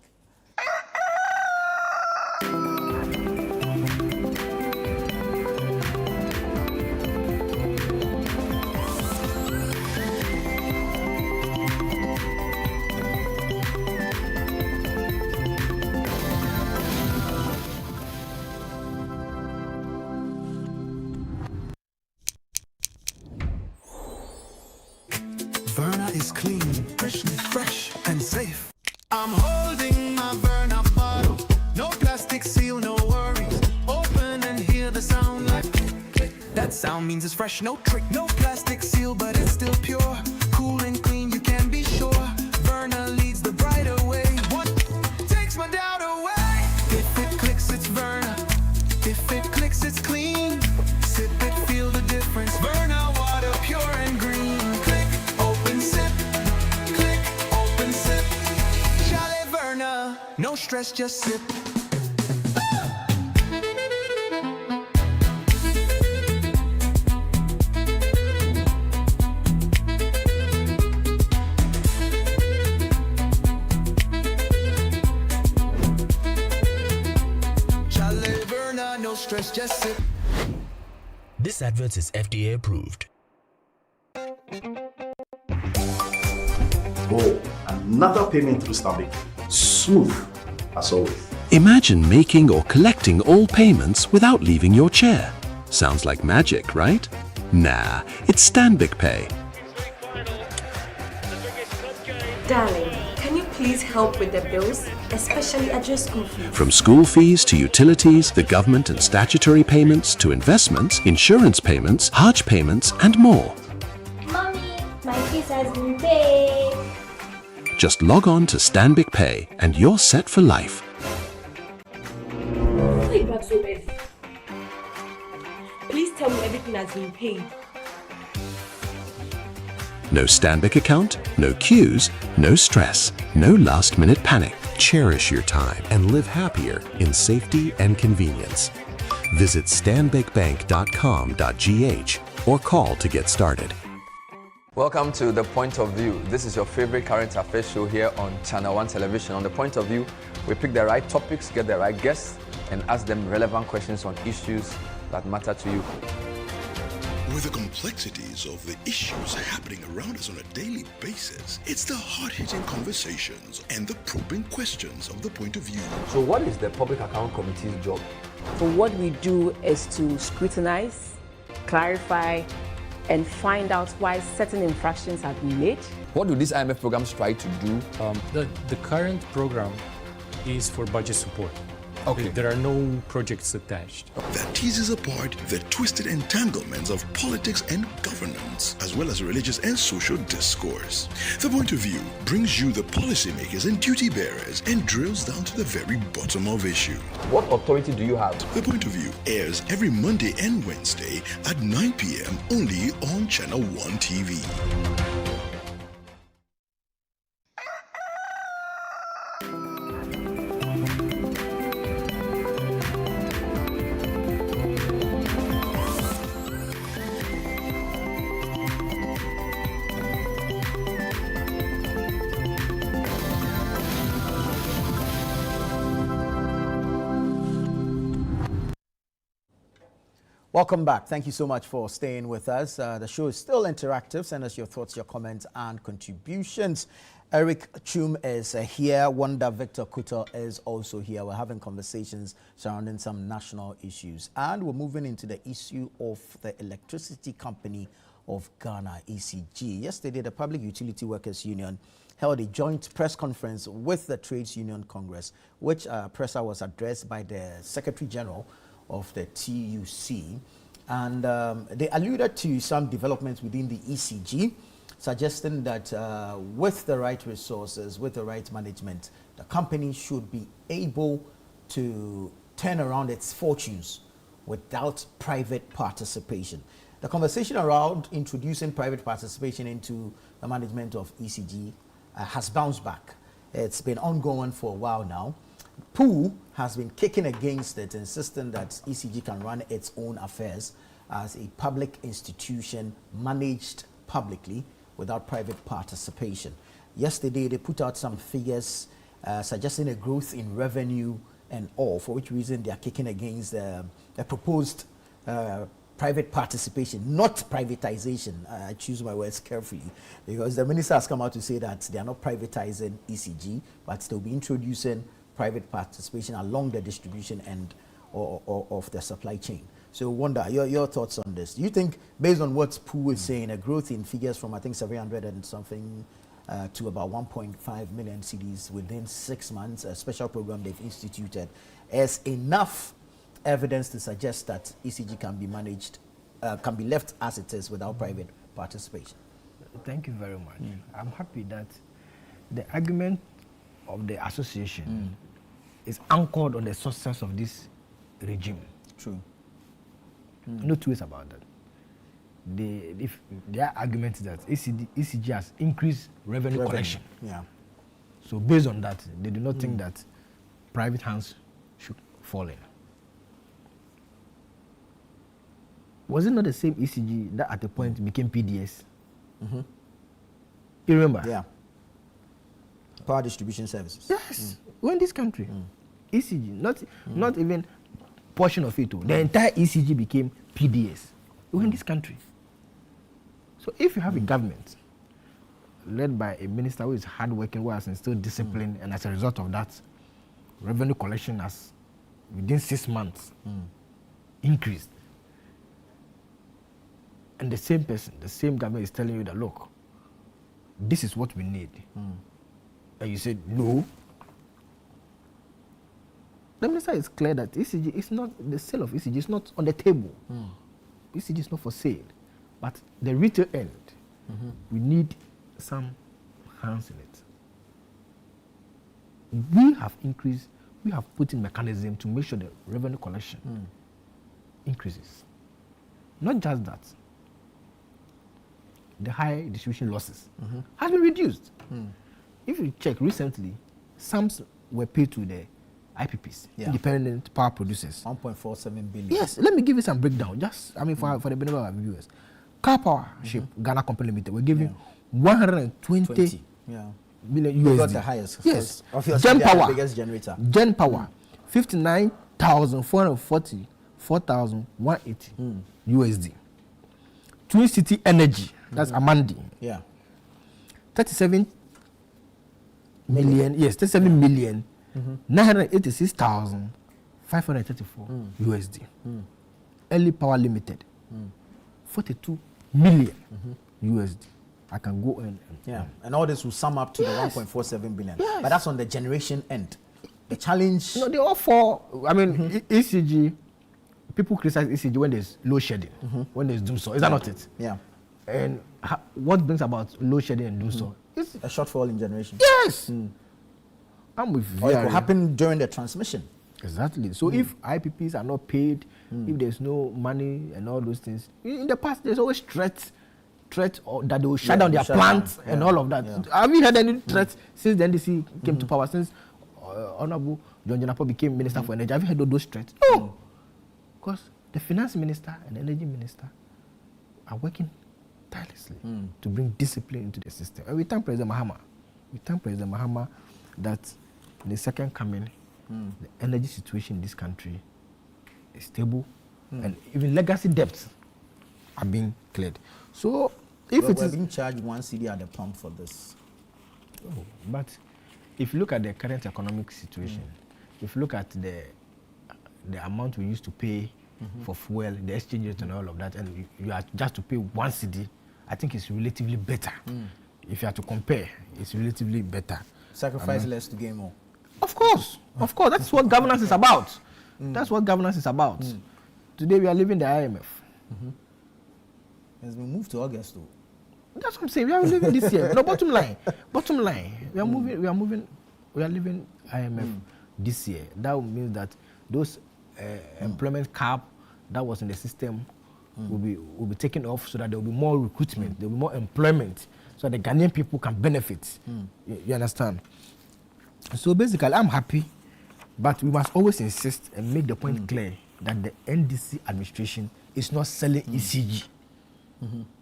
Verna is clean, fresh and safe. I'm holding my Verna bottle. No plastic seal, no worries. Open and hear the sound like click. That sound means it's fresh, no trick. No plastic seal, but it's still pure. Cool and clean, you can be sure. Verna leads the brighter way. What takes my doubt away? If it clicks, it's Verna. If it clicks, it's clean. Sip it, feel the difference. Verna water, pure and green. No stress, just sip. Chale Verna, no stress, just sip. This advert is FDA approved. Oh, another payment through Stanbic. Smooth as always. Imagine making or collecting all payments without leaving your chair. Sounds like magic, right? Nah, it's Stanbic Pay. Darling, can you please help with the bills, especially at your school fees? From school fees to utilities, the government and statutory payments to investments, insurance payments, Hajj payments, and more. Mommy, my fees has been paid. Just log on to Stanbic Pay and you're set for life. Please tell me everything has been paid. No Stanbic account, no queues, no stress, no last-minute panic. Cherish your time and live happier in safety and convenience. Visit stanbicbank.com.gh or call to get started. Welcome to The Point of View. This is your favorite current affairs show here on Channel 1 Television. On The Point of View, we pick the right topics, get the right guests, and ask them relevant questions on issues that matter to you. With the complexities of the issues happening around us on a daily basis, it's the hard-hitting conversations and the probing questions of The Point of View. So what is the Public Account Committee's job? So what we do is to scrutinize, clarify, and find out why certain infractions have been made. What do these IMF programs try to do? The current program is for budget support. Okay. There are no projects attached. That teases apart the twisted entanglements of politics and governance, as well as religious and social discourse. The Point of View brings you the policymakers and duty bearers and drills down to the very bottom of issue. What authority do you have? The Point of View airs every Monday and Wednesday at 9 p.m. only on Channel 1 TV. Welcome back. Thank you so much for staying with us. The show is still interactive. Send us your thoughts, your comments, and contributions. Eric Chum is here. Wanda Victor Kuto is also here. We're having conversations surrounding some national issues. And we're moving into the issue of the Electricity Company of Ghana, ECG. Yesterday, the Public Utility Workers Union held a joint press conference with the Trades Union Congress, which presser was addressed by the Secretary General of the TUC. And they alluded to some developments within the ECG, suggesting that with the right resources, with the right management, the company should be able to turn around its fortunes without private participation. The conversation around introducing private participation into the management of ECG has bounced back. It's been ongoing for a while now. POO has been kicking against it, insisting that ECG can run its own affairs as a public institution managed publicly without private participation. Yesterday, they put out some figures suggesting a growth in revenue and all, for which reason they are kicking against the proposed private participation, not privatization. I choose my words carefully, because the minister has come out to say that they are not privatizing ECG, but they'll be introducing private participation along the distribution end of the supply chain. So, Wanda, your thoughts on this? Do you think, based on what POO is saying, a growth in figures from, I think, 700 and something to about 1.5 million cedis within 6 months, a special program they've instituted, is enough evidence to suggest that ECG can be managed, can be left as it is without private participation? Thank you very much. I'm happy that the argument of the association is anchored on the success of this regime. True. No two ways about that. Their argument is that ECG has increased revenue collection. Yeah. So based on that, they do not think that private hands should fall in. Was it not the same ECG that at a point became PDS? You remember? Yeah. Power distribution services. Yes. We're in this country. ECG, not even portion of it. The entire ECG became PDS. We're in this country. So if you have a government led by a minister who is hardworking, who has instilled discipline, and as a result of that, revenue collection has, within 6 months, increased. And the same person, the same government is telling you that, look, this is what we need. And you said, no. The minister is clear that ECG is not, the sale of ECG is not on the table. ECG is not for sale. But the retail end, we need some hands in it. We have increased, we have put in mechanism to make sure the revenue collection increases. Not just that, the high distribution losses has been reduced. If you check recently, sums were paid to the IPPs, independent power producers. 1.47 billion. Yes, let me give you some breakdown. Just, I mean, for the benefit of our viewers. Car Power Ship, Ghana Company Limited, we're giving 120 million USD. Got the highest. Yes. Gen Power, the biggest generator. Gen Power, 59,440, 4,180 USD. Twin City Energy, that's Amandi. 37 million, yes, 37 million, 986,534 USD. Early Power Limited, 42 million USD. I can go in. And all this will sum up to the 1.47 billion. But that's on the generation end. The challenge. No, they all fall. I mean, ECG, people criticize ECG when there's load shedding, when there's doom saw. Is that not it? Yeah. And what brings about load shedding and doom saw? It's a shortfall in generation. Yes. I'm with or it will happen during the transmission. Exactly. So if IPPs are not paid, if there's no money and all those things, in the past there's always threats or that they will shut down their plants and all of that. Have you heard any threats since the NDC came to power, since Honorable John Jonapo became Minister for Energy? Have you heard of those threats? No. Because the Finance Minister and the Energy Minister are working tirelessly to bring discipline into the system. And we thank President Mahama. That in the second coming, the energy situation in this country is stable and even legacy debts are being cleared. So if we're it being charged 1 cedi at the pump for this. Oh, but if you look at the current economic situation, if you look at the amount we used to pay for fuel, the exchange rate and all of that, and you are just to pay 1 cedi, I think it's relatively better. If you have to compare, it's relatively better. Sacrifice less to gain more. Of course. That's what governance is about. That's what governance is about. Today we are leaving the IMF. It's been moved to August though. That's what I'm saying. We are leaving this year. No, bottom line. We are leaving IMF this year. That means that those employment cap that was in the system will be taken off, so that there will be more recruitment, there will be more employment, so that the Ghanaian people can benefit. You understand? So basically, I'm happy, but we must always insist and make the point clear that the NDC administration is not selling ECG.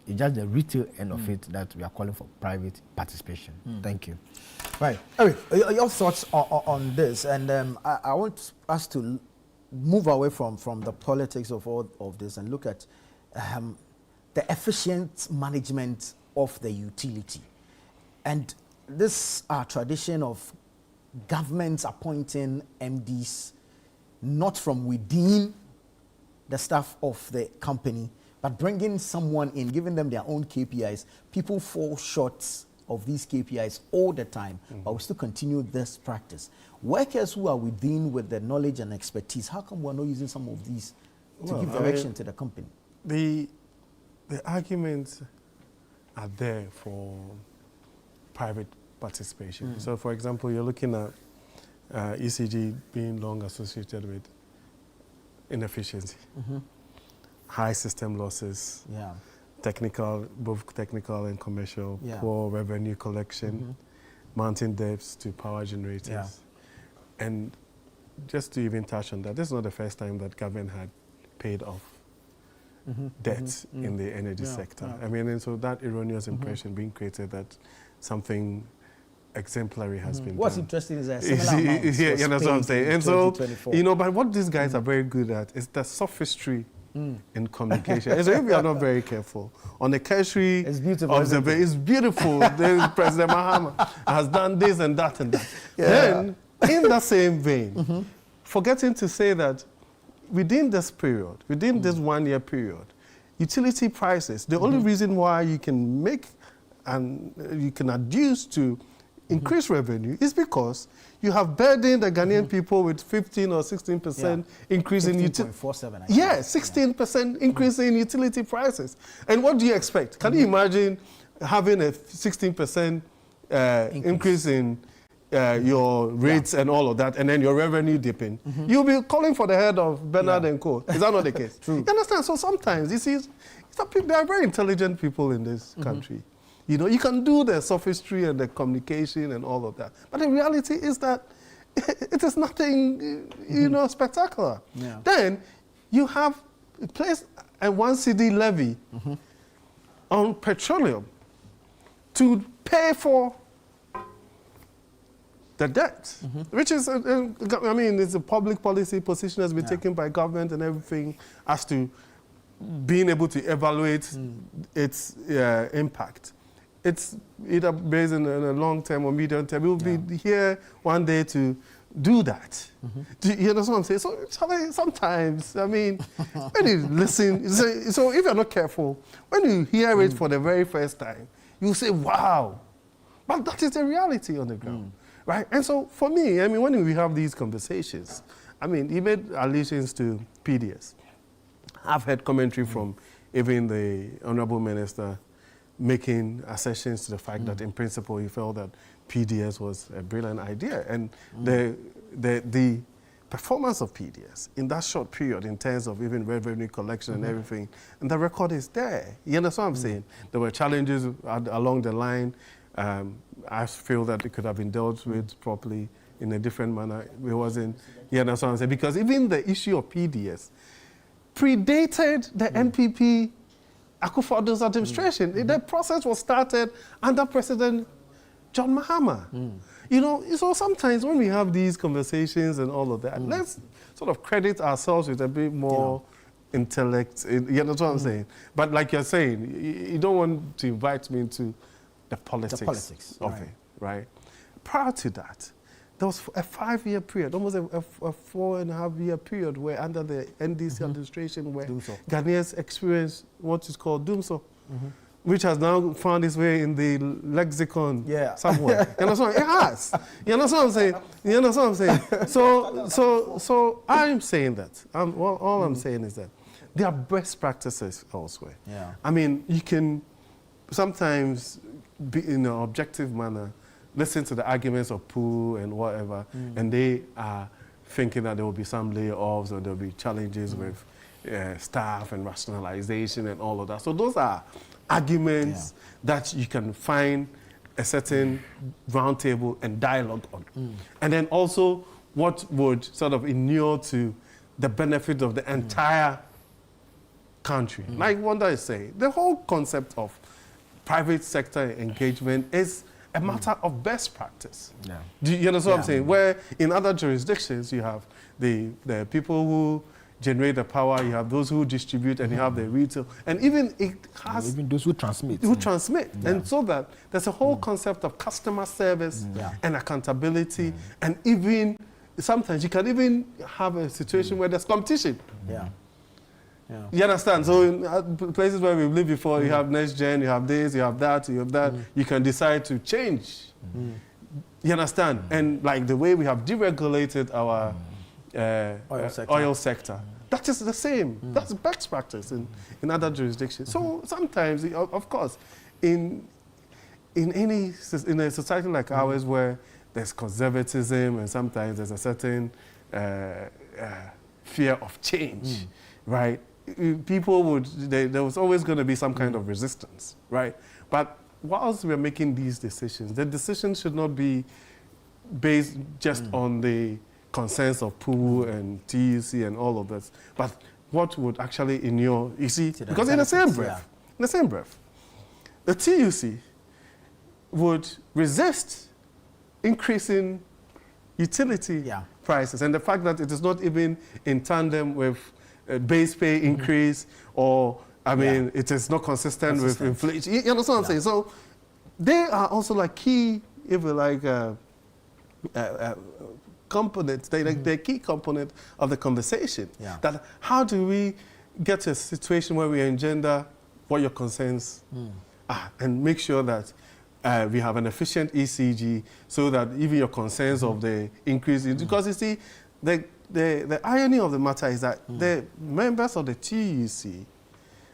It's just the retail end of it that we are calling for private participation. Thank you. Right. Your thoughts on this, and I want us to move away from the politics of all of this and look at the efficient management of the utility. And this tradition of governments appointing MDs not from within the staff of the company, but bringing someone in, giving them their own KPIs. People fall short of these KPIs all the time, but we still continue this practice. Workers who are within with the knowledge and expertise, how come we're not using some of these to give direction to the company? The arguments are there for private participation. So, for example, you're looking at ECG being long associated with inefficiency, high system losses, both technical and commercial, poor revenue collection, mounting debts to power generators. And just to even touch on that, this is not the first time that government had paid off debt in the energy sector. I mean, and so that erroneous impression being created that something exemplary has been What's done. interesting is that similar amounts yeah, was that's what I'm paid saying. in And so, 2024. but what these guys are very good at is the sophistry in communication. And so if we are not very careful, on the cursory it's beautiful. It's beautiful. Then President Mahama has done this and that and that. Then, in the same vein, forgetting to say that within this period, within this 1 year period, utility prices, the only reason why you can make and you can adduce to increase revenue is because you have burdened the Ghanaian people with 15 or 16% increase in utility. 15.47. 16% increase in utility prices. And what do you expect? Can you imagine having a 16% increase in your rates and all of that, and then your revenue dipping? You'll be calling for the head of Bernard and Co. Is that not the case? True. You understand? So sometimes, you see, there are very intelligent people in this country. You know, you can do the sophistry and the communication and all of that. But the reality is that it is nothing, spectacular. Then you have placed a 1 cedi levy on petroleum to pay for the debt, which is, it's a public policy position that's been taken by government and everything as to being able to evaluate its impact. It's either based on a long term or medium term. We'll be here one day to do that. Do you understand what I'm saying? So sometimes, when you listen, so if you're not careful, when you hear it for the very first time, you say, wow. But that is the reality on the ground, right? And so for me, when we have these conversations, he made allusions to PDS. I've heard commentary from even the Honorable Minister making assertions to the fact that in principle he felt that PDS was a brilliant idea. And the performance of PDS in that short period in terms of even revenue collection and everything, and the record is there. You understand what I'm saying? There were challenges along the line. I feel that it could have been dealt with properly in a different manner. It wasn't, you understand what I'm saying? Because even the issue of PDS predated the NPP Akufo-Addo's administration. The process was started under President John Mahama. So sometimes when we have these conversations and all of that, let's sort of credit ourselves with a bit more intellect. You know what I'm saying? But like you're saying, you don't want to invite me into the politics of right. it, right? Prior to that, there was a 5-year period, almost a 4.5-year period where under the NDC administration where Ghanaians experienced what is called doomsday, which has now found its way in the lexicon somewhere. You know what I'm saying? It has. You know what I'm saying? You know what I'm saying? So I'm saying that. All I'm saying is that there are best practices elsewhere. Yeah. I mean, you can sometimes be in an objective manner, listen to the arguments of Pooh and whatever, and they are thinking that there will be some layoffs or there will be challenges with staff and rationalization and all of that. So those are arguments that you can find a certain roundtable and dialogue on. And then also what would sort of inure to the benefit of the entire country. Like what I say, the whole concept of private sector engagement is a matter of best practice. Yeah. Do you understand what I'm saying? Where in other jurisdictions you have the people who generate the power, you have those who distribute, and you have the retail, and even it has even those who transmit. And so that there's a whole concept of customer service and accountability, and even sometimes you can even have a situation where there's competition. Yeah. You understand? So in places where we've lived before, you have next gen, you have this, you have that, you have that. You can decide to change. You understand? And like the way we have deregulated our oil sector, that is the same. That's best practice in other jurisdictions. So sometimes, of course, in a society like ours where there's conservatism and sometimes there's a certain fear of change, right? People there was always going to be some kind of resistance, right? But whilst we're making these decisions, the decisions should not be based just on the concerns of Pooh and TUC and all of this, but what would actually inure, you see, because in the same breath, the TUC would resist increasing utility prices, and the fact that it is not even in tandem with base pay increase, or I mean, it is not consistent with inflation. You understand what I'm saying? So they are also like key, if you like, components. They're key component of the conversation. That how do we get to a situation where we engender what your concerns are, and make sure that we have an efficient ECG, so that even your concerns of the increase, because you see, the irony of the matter is that the members of the TUC,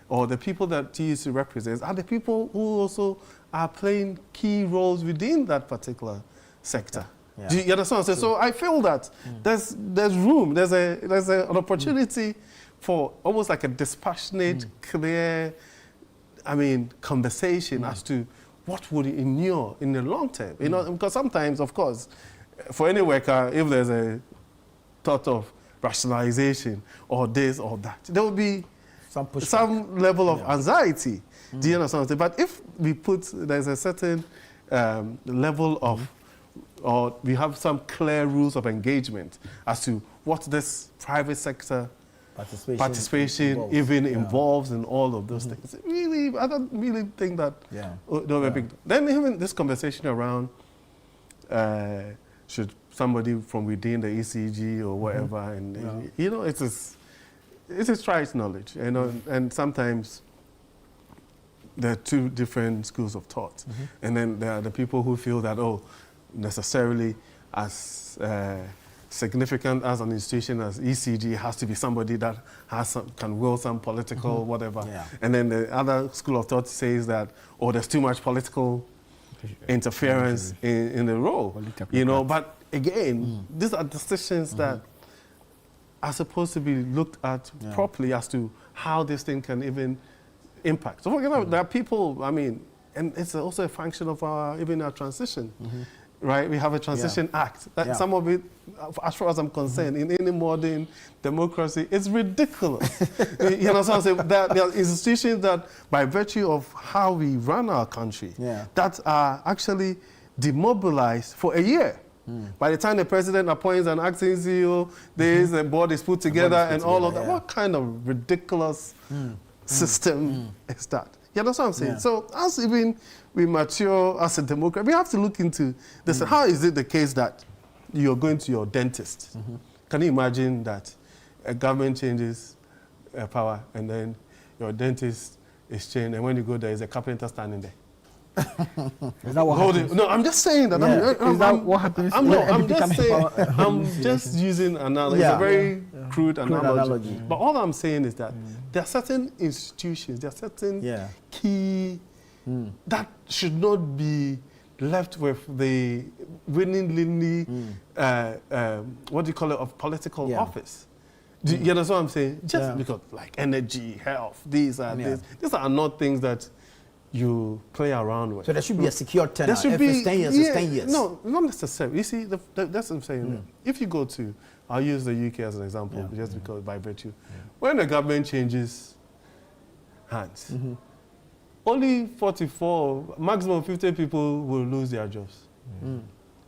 or the people that TUC represents, are the people who also are playing key roles within that particular sector. Do you understand? So I feel that there's room, there's an opportunity for almost like a dispassionate, clear, conversation as to what would inure in the long term. You know, because sometimes, of course, for any worker, if there's a thought of rationalization or this or that, there will be some level of anxiety. Do you understand? But if we there's a certain level of, or we have some clear rules of engagement as to what this private sector participation involves in all of those things. Really, I don't really think that. Then even this conversation around should somebody from within the ECG or whatever, and you know, it is trite knowledge, you know, and sometimes there are two different schools of thought, and then there are the people who feel that necessarily as significant as an institution as ECG has to be somebody that can wield some political whatever, and then the other school of thought says that there's too much political interference in the role, you know. But again, these are decisions that are supposed to be looked at properly as to how this thing can even impact. So, you know, there are people, and it's also a function of our transition, right? We have a transition act. That some of it, as far as I'm concerned, in any modern democracy, it's ridiculous. You know what I'm saying? There are institutions that, by virtue of how we run our country, that are actually demobilized for a year. By the time the president appoints an acting CEO, the board is put together and all of that. What kind of ridiculous system is that? Yeah, that's what I'm saying. So as even we mature as a democrat, we have to look into this. How is it the case that you're going to your dentist? Can you imagine that a government changes power and then your dentist is changed, and when you go there, there's a carpenter standing there? Is that what happens? No, I'm just saying that. Is that what happens? I'm just saying. I'm just using analogy. It's a very crude analogy. But all I'm saying is that there are certain institutions, there are certain key that should not be left with the willingly, what do you call it, of political office. You understand what I'm saying? Just because, like, energy, health, these are not things that you play around with. So there should be a secure tenure. If it's 10 years, it's 10 years. No, not necessarily. You see, that's what I'm saying. If you go to, I'll use the UK as an example, just because by virtue. When the government changes hands, only 44, maximum 50 people will lose their jobs.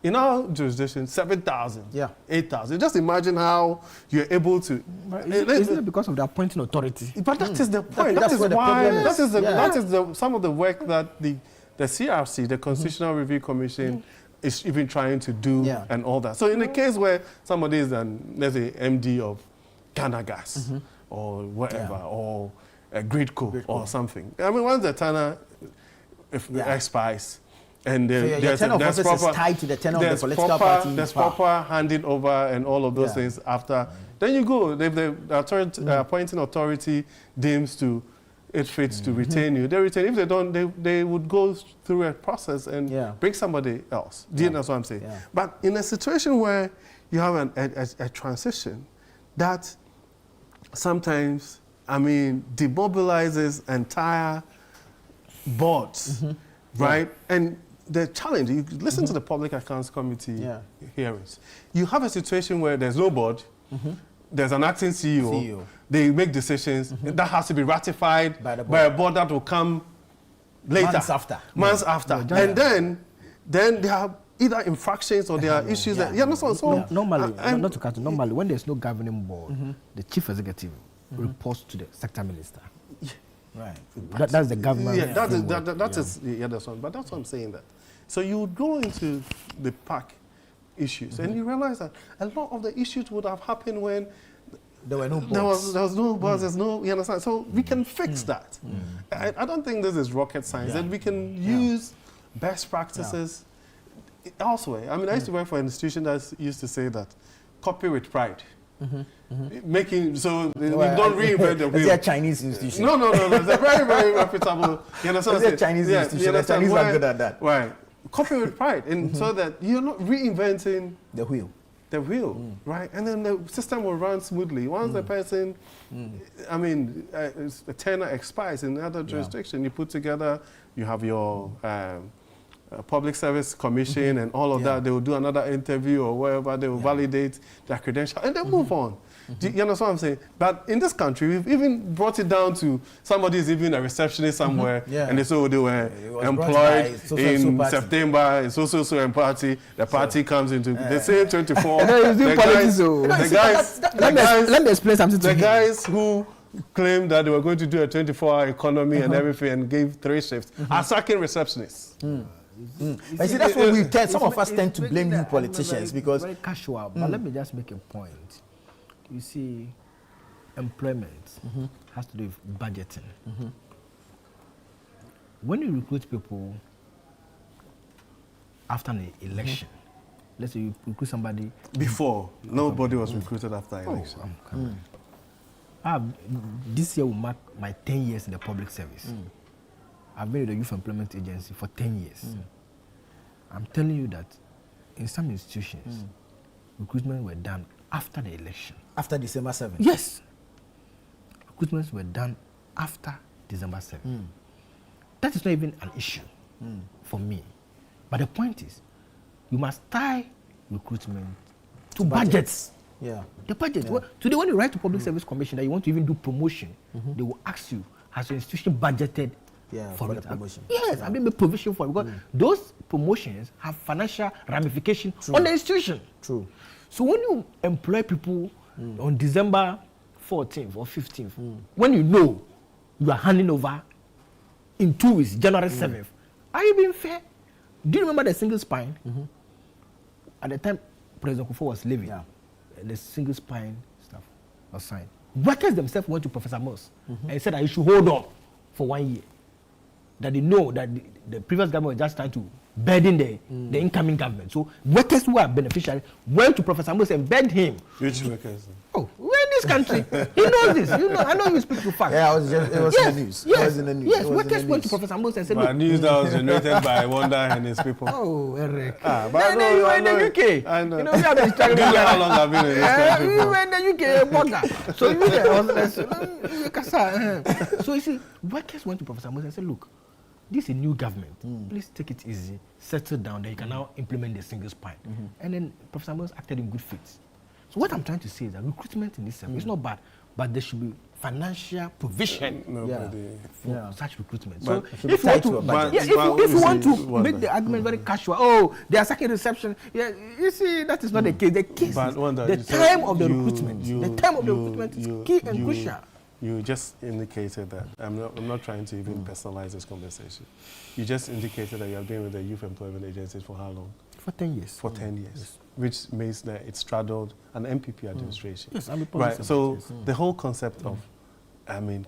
In our jurisdiction, 7,000, 8,000. Just imagine how you're able to. Isn't it because of the appointing authority? But that is the point. That is why. That is some of the work that the CRC, the Constitutional Review Commission, is even trying to do and all that. So in a case where somebody is let's say MD of Ghana Gas or whatever, or a Gridco or something. I mean, once the tenure expires. And your tenure of office is tied to the tenure of the political party. There's proper handing over and all of those things after. Then you go. If the appointing authority deems it fits to retain you, they retain. If they don't, they would go through a process and bring somebody else. Do you know what I'm saying? But in a situation where you have a transition that sometimes, demobilizes entire boards, right? And the challenge, you listen to the Public Accounts Committee hearings. You have a situation where there's no board, there's an acting CEO, they make decisions, and that has to be ratified by a board that will come later. Months after. And then there are either infractions or there are issues that... Normally, when there's no governing board, the chief executive reports to the sector minister. Right. That's the government. That's one. But that's what I'm saying. That. So you would go into the PAC issues and you realize that a lot of the issues would have happened when there were no boards. There was no boards. There's no. You understand? So we can fix that. I don't think this is rocket science. And we can use best practices elsewhere. I used to work for an institution that used to say that copy with pride. Making so we don't reinvent the wheel. It's a Chinese institution. No. It's a very, very reputable. You understand? It's a Chinese institution. The Chinese are good at that. Right. Copy with pride, and so that you're not reinventing the wheel. Right? And then the system will run smoothly. Once the person, the tenure expires in another jurisdiction, you put together, you have your Public Service Commission and all of that. They will do another interview or whatever. They will validate their credentials and they move on. Do you understand what I'm saying? But in this country, we've even brought it down to somebody is even a receptionist somewhere, and they were employed in September in so and party. The party comes into the same 24. Let me explain something to you. The guys who claimed that they were going to do a 24-hour economy and everything and gave 3 shifts are sacking receptionists. I see, that's what we tend. Some of us tend to blame you politicians because very casual. But let me just make a point. You see, employment has to do with budgeting. When you recruit people after an election, let's say you recruit somebody before. Nobody was recruited after election. This year will mark my 10 years in the public service. I've been with the Youth Employment Agency for 10 years. I'm telling you that in some institutions, recruitment were done after the election. After December 7th? Yes. Recruitments were done after December 7th. That is not even an issue for me. But the point is, you must tie recruitment to budgets. The budget. Today, when you write to Public Service Commission that you want to even do promotion, they will ask you, has your institution budgeted for the promotion. Yes, I mean, make provision for it because those promotions have financial ramification on the institution. True. So when you employ people on December 14th or 15th, when you know you are handing over in 2 weeks, January 7th, are you being fair? Do you remember the single spine? At the time President Kufuor was leaving, the single spine stuff was signed. Workers themselves went to Professor Mills and said that you should hold on for 1 year. That they know that the previous government was just trying to burden the incoming government. So workers who are beneficiaries went to Professor Mills and begged him. Which workers? Oh, we're in this country. He knows this. You know, I know you speak to facts. Yeah, it was in the news. Yes, It was in the news. Yes, It was in workers the went to news. Professor Mills and said, But news that was generated by Wanda and his people. Oh, Eric. But Then you were in the UK. I know. You know, we have been struggling. Do you know how long I've been in this country? You were in the UK, Bogger. So you there. So you see, workers went to Professor Mills and said, look, this is a new government. Please take it easy, settle down, then you can now implement the single spine. And then Professor Mills acted in good faith. So what I'm trying to say is that recruitment in this sector is not bad, but there should be financial provision for such recruitment. So if you want to make the argument very casual, oh, they are second reception. Yeah, you see, that is not the case. The case is the time of the recruitment. The time of the recruitment is key and crucial. You just indicated that. I'm not trying to even personalize this conversation. You just indicated that you have been with the Youth Employment Agencies for how long? For 10 years. For 10 years, which means that it straddled an MPP administration. Yes, I'm a right. So the whole concept of,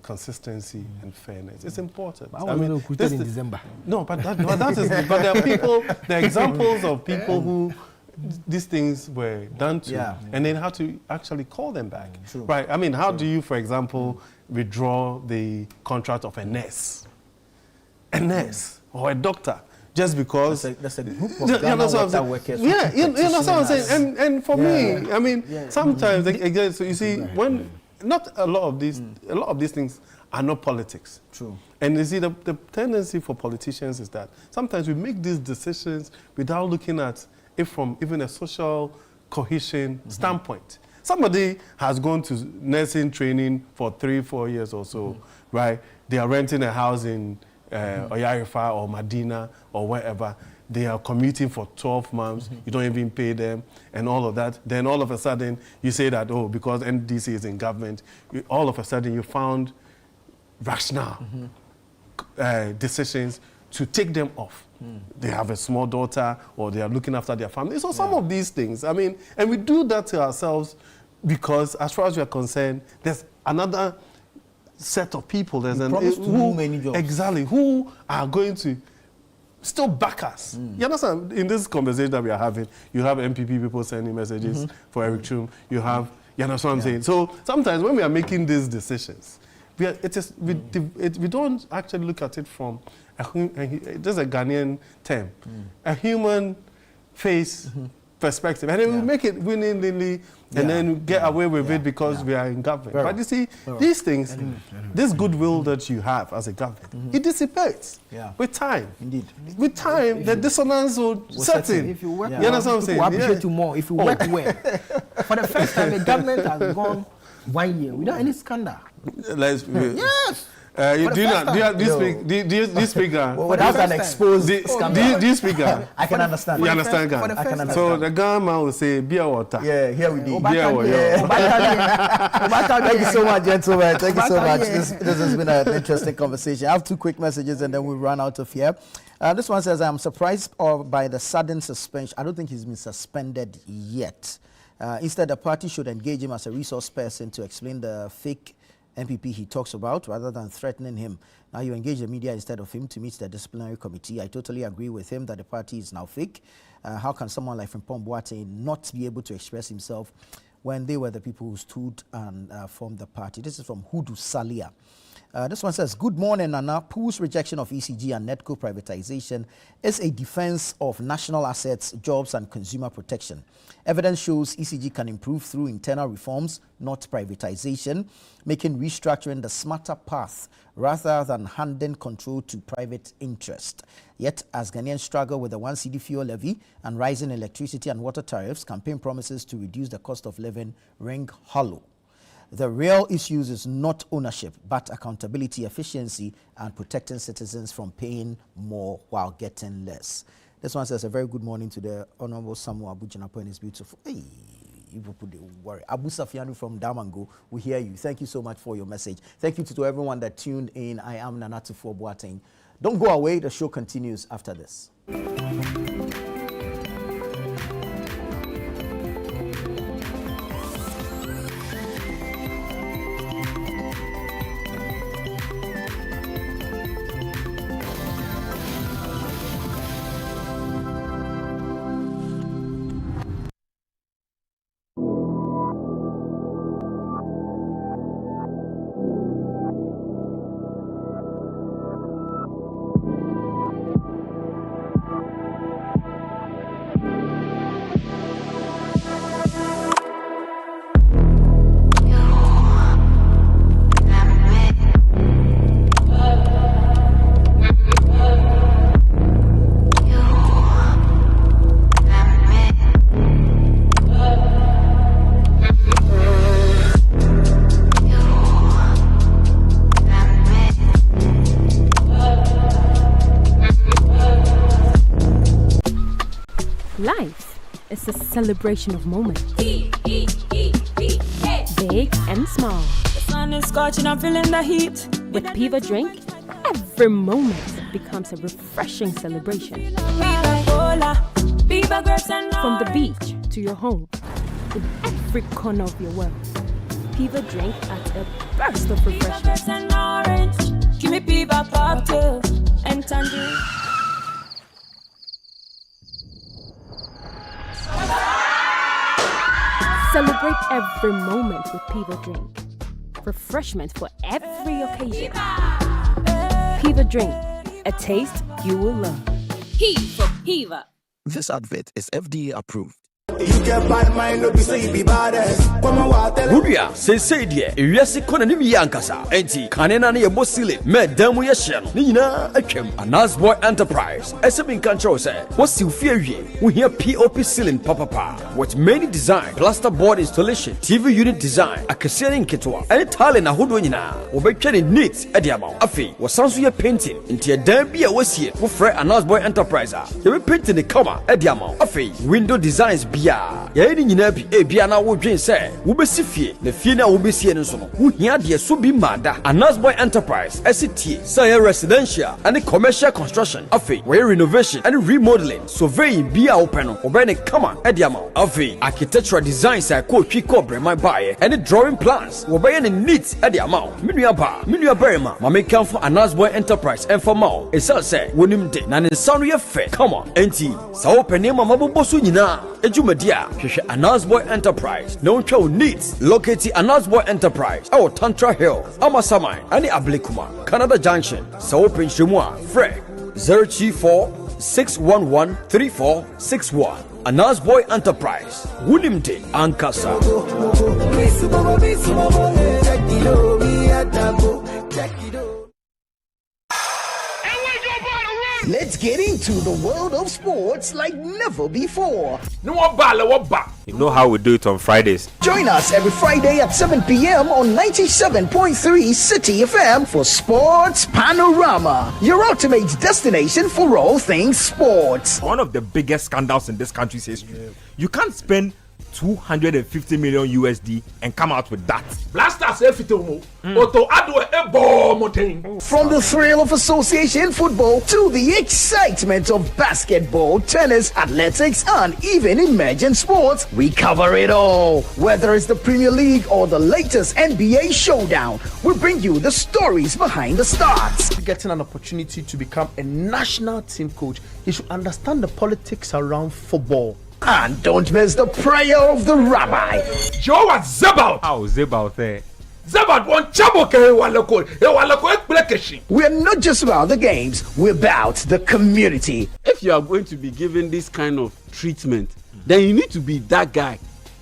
consistency and fairness is important. I was recruited in December. No, but that is. But there are people. There are examples of people who these things were done to, and then how to actually call them back. Right. I mean, how do you, for example, withdraw the contract of a nurse or a doctor? Just because there's a group of Ghana workers. Yeah, you know what I'm saying. And for me, I mean, sometimes again, so you see, when not a lot of these things are not politics. True. And you see, the tendency for politicians is that sometimes we make these decisions without looking at it from even a social cohesion standpoint. Somebody has gone to nursing training for 3-4 years or so, right? They are renting a house in Oyarifa or Medina or wherever. They are commuting for 12 months. You don't even pay them and all of that. Then all of a sudden you say that, oh, because NDC is in government, all of a sudden you found rational decisions to take them off. They have a small daughter or they are looking after their family. So some of these things, I mean, and we do that to ourselves because as far as we are concerned, there's another set of people. There's many jobs. Exactly. Who are going to still back us. You understand? In this conversation that we are having, you have MPP people sending messages for Eric Chum. You have, you understand what I'm saying? So sometimes when we are making these decisions, we don't actually look at it from, this is a Ghanaian term, a human face perspective. And then we make it willingly and then get away with it because we are in government. But you see, these things, this goodwill that you have as a government, it dissipates with time. Indeed. With time, the dissonance will set in. If you work you understand what I'm saying? People appreciate you more if you work well. For the first time, the government has gone 1 year without any scandal. Yes. Do you speak? Without an exposed scandal. Do you speak? I can understand. You understand? I can understand. So the Ghana man will say beer water. Yeah, here we do. Beer water. Thank you so much, gentlemen. Thank you so much. This has been an interesting conversation. I have 2 quick messages and then we'll run out of here. This one says, I'm surprised by the sudden suspension. I don't think he's been suspended yet. Instead, the party should engage him as a resource person to explain the fake MPP he talks about rather than threatening him. Now you engage the media instead of him to meet the disciplinary committee. I totally agree with him that the party is now fake. How can someone like Frimpong Boateng not be able to express himself when they were the people who stood and formed the party? This is from Hudu Salia. This one says, good morning, Nana. POO's rejection of ECG and NEDCO privatization is a defense of national assets, jobs, and consumer protection. Evidence shows ECG can improve through internal reforms, not privatization, making restructuring the smarter path rather than handing control to private interest. Yet, as Ghanaians struggle with the 1 cedi fuel levy and rising electricity and water tariffs, campaign promises to reduce the cost of living ring hollow. The real issues is not ownership, but accountability, efficiency, and protecting citizens from paying more while getting less. This one says a very good morning to the Honorable Samuel Abu-Jinapo and his beautiful. Hey, you put the worry. Abu Safianu from Damango, we hear you. Thank you so much for your message. Thank you to everyone that tuned in. I am Nanatu Boateng. Don't go away. The show continues after this. Life is a celebration of moments. Big and small. The sun is scorching, I'm feeling the heat. With Piva Drink, every moment becomes a refreshing celebration. From the beach to your home, in every corner of your world. Piva Drink at a burst of refreshment. Give me Piva cocktail and tangerine. Celebrate every moment with Piva Drink. Refreshment for every occasion. Piva Drink, a taste you will love. P for Piva. This advert is FDA approved. Budia, say dear, Yasi Konanim Yankasa, Enti, Kanena Bosili, Madame Yashem, Nina, Akem, Anas Boy Enterprise, SMN Control say, what's you fear ye? We hear POP ceiling Papa, with many design, plasterboard installation, TV unit design, a Cassian Kitwa, and Italian Ahudwina, Obekeni needs Ediamo, Afi, was Sansuya painting, into a Dambia was here, for Fred Anas Boy Enterprise. You will paint in the comma, Ediamo, Afi, window designs bia. Ya ni nyina bi e bia na wo dwen se wo besi fie na fie na wo besi en so no wo hia de so bi mada Anas Boy Enterprise ST say residential and commercial construction afi we renovation and remodeling surveying bia open no obe ne kama e de ama afi architectural design say ko twi ko brema bae and drawing plans wo be ne neat e de ama menua berema ma me kan for Anas Boy Enterprise and for ma e say wonim de na ne nsa no ye fe come on enti sa open ne ma mabobo so nyina Ejumadia, Anas Boy Enterprise, no show needs, located Anas Boy Enterprise, our Tantra Hill, Amasamai, Ani Ablikuma, Canada Junction, Saopin Shimwa, Fred, 034 611 3461. Anas Boy Enterprise, Willimte, Ankasa. Let's get into the world of sports like never before. You know how we do it on Fridays. Join us every Friday at 7 p.m. on 97.3 City FM for Sports Panorama, your ultimate destination for all things sports. One of the biggest scandals in this country's history. Yeah. You can't spend 250 million USD and come out with that. From the thrill of association football to the excitement of basketball, tennis, athletics, and even emerging sports, we cover it all. Whether it's the Premier League or the latest NBA showdown, we bring you the stories behind the stars. Getting an opportunity to become a national team coach, he should understand the politics around football. And don't miss the prayer of the rabbi. Joe was Zebaut. How Zebaut there? Zebaut won Chaboke. We're not just about the games, we're about the community. If you are going to be given this kind of treatment, then you need to be that guy.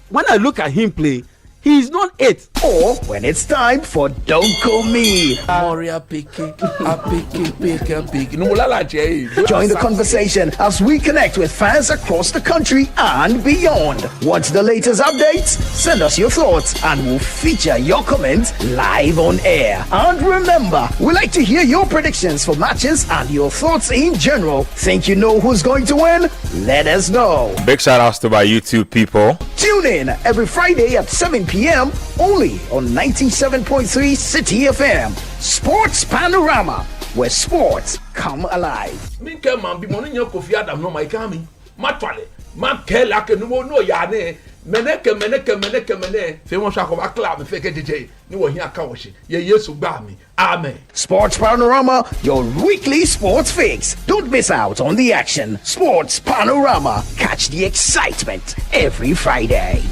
When I look at him play, He's not it. Or when it's time for Don't Call Me. Moria picky, picky. No, Join the conversation as we connect with fans across the country and beyond. Want the latest updates? Send us your thoughts and we'll feature your comments live on air. And remember, we like to hear your predictions for matches and your thoughts in general. Think you know who's going to win? Let us know. Big shout outs to my YouTube people. Tune in every Friday at 7 p.m. only on 97.3 City FM. Sports Panorama, where sports come alive. Me can man be money your Kofi Adam no my coming. Matwale, man ke like no yane. Meneke. Fe won shako ba club fe ke DJ. Ni wo hia ka wo she. Ye Yesu gba mi. Amen. Sports Panorama, your weekly sports fix. Don't miss out on the action. Sports Panorama. Catch the excitement every Friday.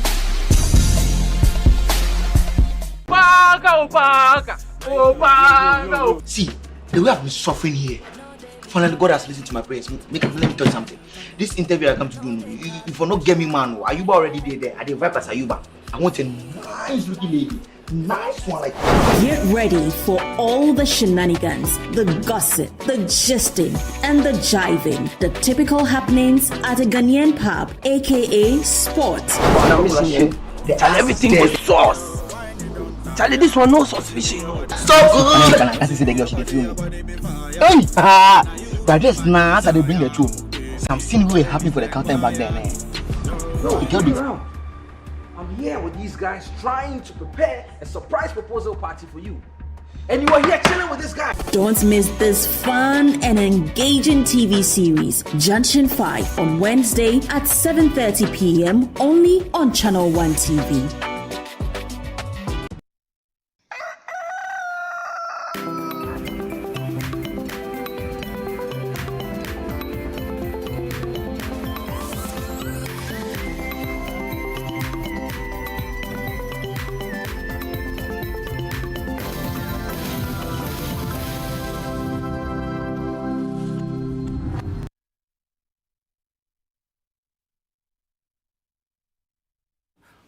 See, the way I've been suffering here. Finally, God has listened to my prayers. Let me tell you something. This interview I come to do, if you not get me, man, Ayuba already there. I did vipers Ayuba. I want a nice looking lady. Nice one like that. Get ready for all the shenanigans, the gossip, the gisting, and the jiving. The typical happenings at a Ghanaian pub, aka Sport. Everything was sauce. Charlie, this one no sauce fishing. So good. I see the girl she dey feel me. Hey, but just now as they bring the truth. Some scene really happy for the counter back there, man. No, the girl I'm here with these guys trying to prepare a surprise proposal party for you. And you are here chilling with this guy. Don't miss this fun and engaging TV series, Junction 5, on Wednesday at 7:30 p.m. only on Channel 1 TV.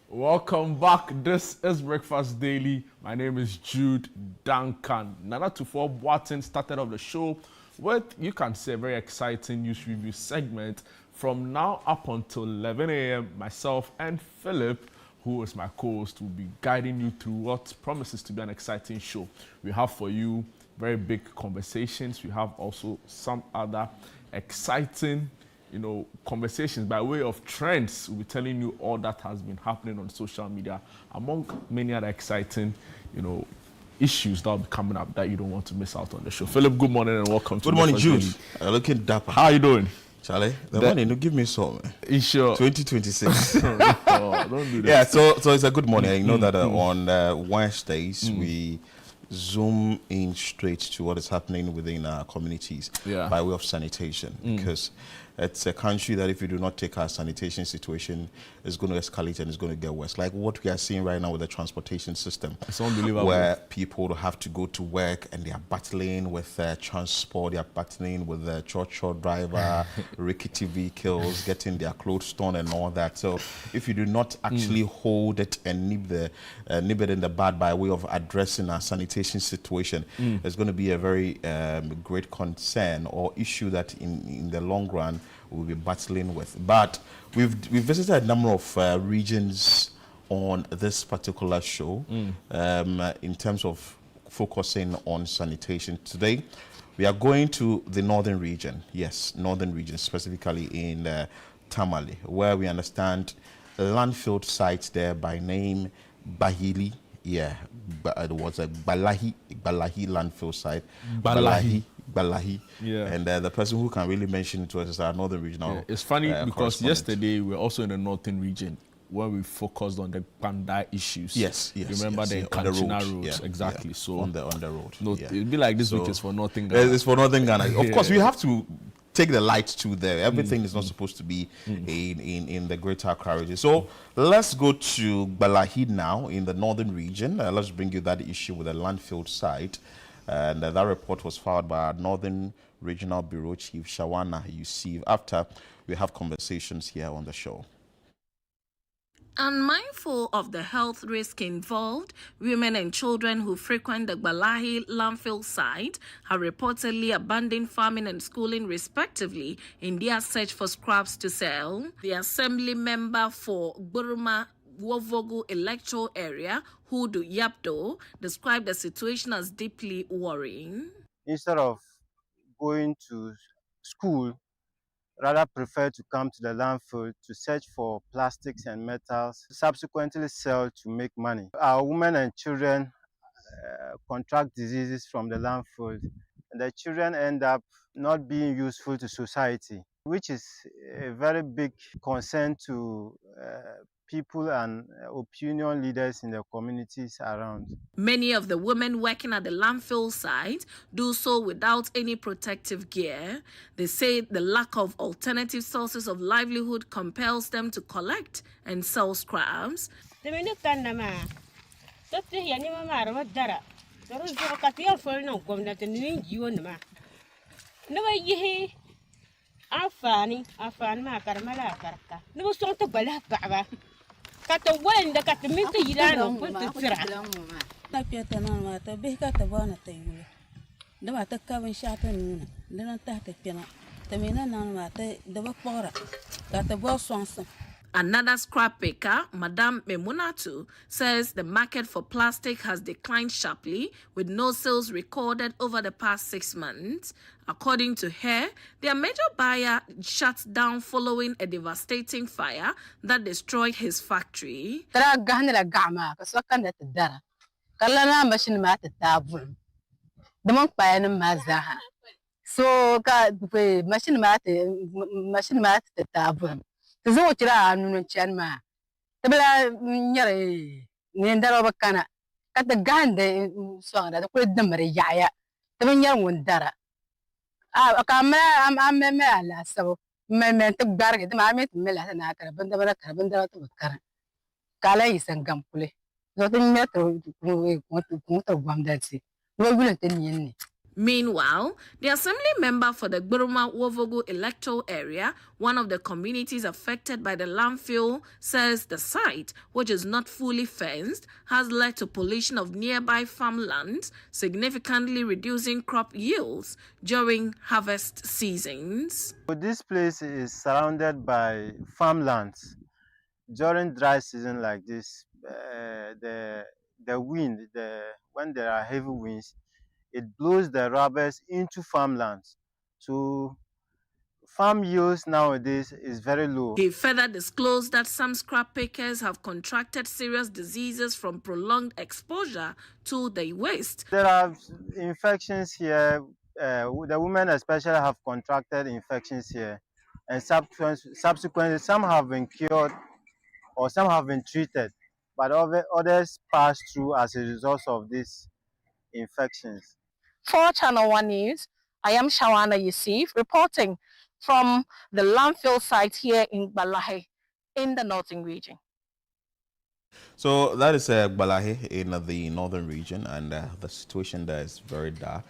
Welcome back. This is Breakfast Daily. My name is Jude Duncan. Nana Tufo Boateng started off the show with, you can say, a very exciting news review segment. From now up until 11 a.m., myself and Philip, who is my co-host, will be guiding you through what promises to be an exciting show. We have for you very big conversations. We have also some other exciting conversations by way of trends. We'll be telling you all that has been happening on social media, among many other exciting, issues that will be coming up that you don't want to miss out on the show. Philip, good morning and welcome to Good morning, Jude. Looking dapper. How are you doing? Charlie, the money, no, give me some. You sure? 2026. Don't do that. Yeah, so it's a good morning. You know that on Wednesdays, we zoom in straight to what is happening within our communities by way of sanitation, because it's a country that if you do not take our sanitation situation, it's going to escalate and it's going to get worse. Like what we are seeing right now with the transportation system. It's unbelievable. Where people have to go to work and they are battling with transport, they are battling with the cho-cho driver, rickety vehicles, getting their clothes torn and all that. So if you do not actually hold it and nib it in the bud by way of addressing our sanitation situation, it's going to be a very great concern or issue that in the long run we'll be battling with. But we've visited a number of regions on this particular show in terms of focusing on sanitation. Today, we are going to the northern region. Yes, northern region, specifically in Tamale, where we understand a landfill site there by name Bahili. Yeah, it was a Balahi landfill site. Balahi. Yeah. And the person who can really mention it to us is our northern regional. Yeah. It's funny because yesterday we were also in the northern region where we focused on the Bandai issues. Yes. Remember the Kanchina roads. Yeah, exactly. Yeah. So on the road. No, it'd be like this week is for Northern Ghana. It's for Northern Ghana. Of course, we have to take the light to there. Everything is not supposed to be in the greater Accra region. So let's go to Balahi now in the northern region. Let's bring you that issue with the landfill site. And that report was filed by our Northern Regional Bureau Chief, Shawana Yusuf, after we have conversations here on the show. Unmindful of the health risk involved, women and children who frequent the Gbalahe landfill site have reportedly abandoned farming and schooling respectively in their search for scraps to sell. The assembly member for Gburuma Wovogu electoral area, Hudu Yapdo, described the situation as deeply worrying. Instead of going to school, rather prefer to come to the landfill to search for plastics and metals, subsequently sell to make money. Our women and children contract diseases from the landfill, and the children end up not being useful to society, which is a very big concern to people and opinion leaders in the communities around. Many of the women working at the landfill site do so without any protective gear. They say the lack of alternative sources of livelihood compels them to collect and sell scraps. Another scrap picker, Madame Memunatu, says the market for plastic has declined sharply, with no sales recorded over the past 6 months. According to her, their major buyer shut down following a devastating fire that destroyed his factory. So machine Zo chira anu chanma. Tabla nyare nendaro bakana. Kata gande swanga da kulit damare yaya. Tabla nyar wundara. Kamera am me ala so me tuk garge ma me mela na kara banda to bakara. Kala isangam kule. Zo tin metro ko gwamdatsi. Wo gulen tin yinni. Meanwhile, the assembly member for the Gburuma Wovogu electoral area, one of the communities affected by the landfill, says the site, which is not fully fenced, has led to pollution of nearby farmlands, significantly reducing crop yields during harvest seasons. This place is surrounded by farmlands. During dry season like this, the wind, when there are heavy winds, it blows the rubbers into farmlands. So farm yields nowadays is very low. He further disclosed that some scrap pickers have contracted serious diseases from prolonged exposure to the waste. There are infections here. The women especially have contracted infections here, and subsequently some have been cured or some have been treated, but others pass through as a result of these infections. For Channel One News, I am Shawana Yusuf reporting from the landfill site here in Gbalahe in the northern region. So that is Gbalahe in the northern region, and the situation there is very dire.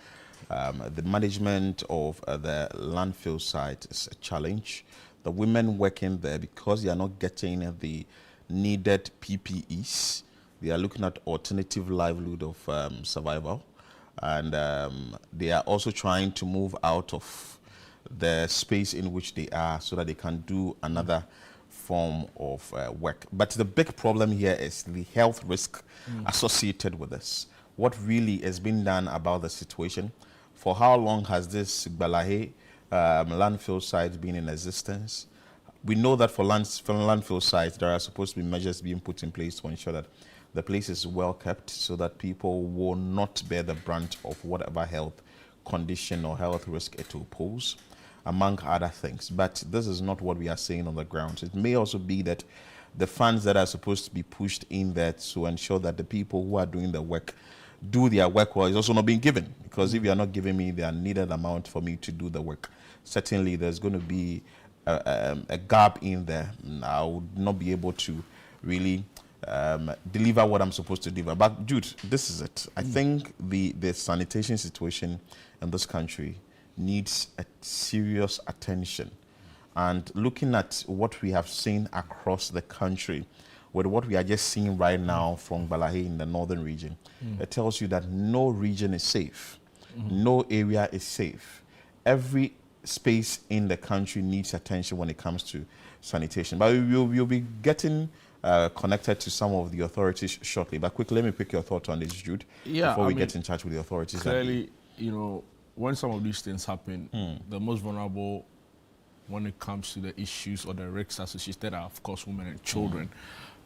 The management of the landfill site is a challenge. The women working there, because they are not getting the needed PPEs, they are looking at alternative livelihood of survival. And they are also trying to move out of the space in which they are so that they can do another form of work. But the big problem here is the health risk associated with this. What really has been done about the situation? For how long has this Gbalahe landfill site been in existence? We know that for landfill sites, there are supposed to be measures being put in place to ensure that the place is well kept so that people will not bear the brunt of whatever health condition or health risk it will pose, among other things. But this is not what we are seeing on the ground. It may also be that the funds that are supposed to be pushed in there to ensure that the people who are doing the work do their work well is also not being given. Because if you are not giving me the needed amount for me to do the work, certainly there's going to be a gap in there. I would not be able to really deliver what I'm supposed to deliver. But Jude, this is it. I think the sanitation situation in this country needs a serious attention. And looking at what we have seen across the country with what we are just seeing right now from Balahi in the northern region, it tells you that no region is safe. No area is safe. Every space in the country needs attention when it comes to sanitation. But we'll be getting connected to some of the authorities shortly. But quickly, let me pick your thoughts on this, Jude, before we get in touch with the authorities. Clearly, you know, when some of these things happen, the most vulnerable when it comes to the issues or the risks associated are, of course, women and children.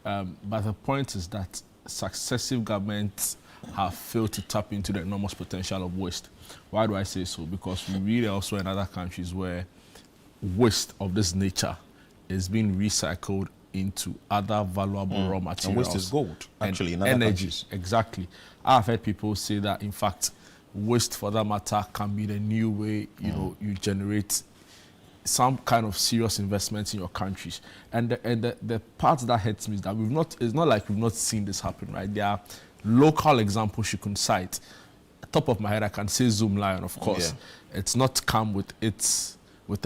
But the point is that successive governments have failed to tap into the enormous potential of waste. Why do I say so? Because we really also in other countries where waste of this nature is being recycled into other valuable raw materials. And waste is gold, actually, in other energy. countries. Exactly. I've heard people say that, in fact, waste, for that matter, can be the new way, you know, you generate some kind of serious investments in your countries. And the part that hurts me is that it's not like we've not seen this happen, right? There are local examples you can cite. Top of my head, I can say Zoom Lion, of course. Yeah. It's not come with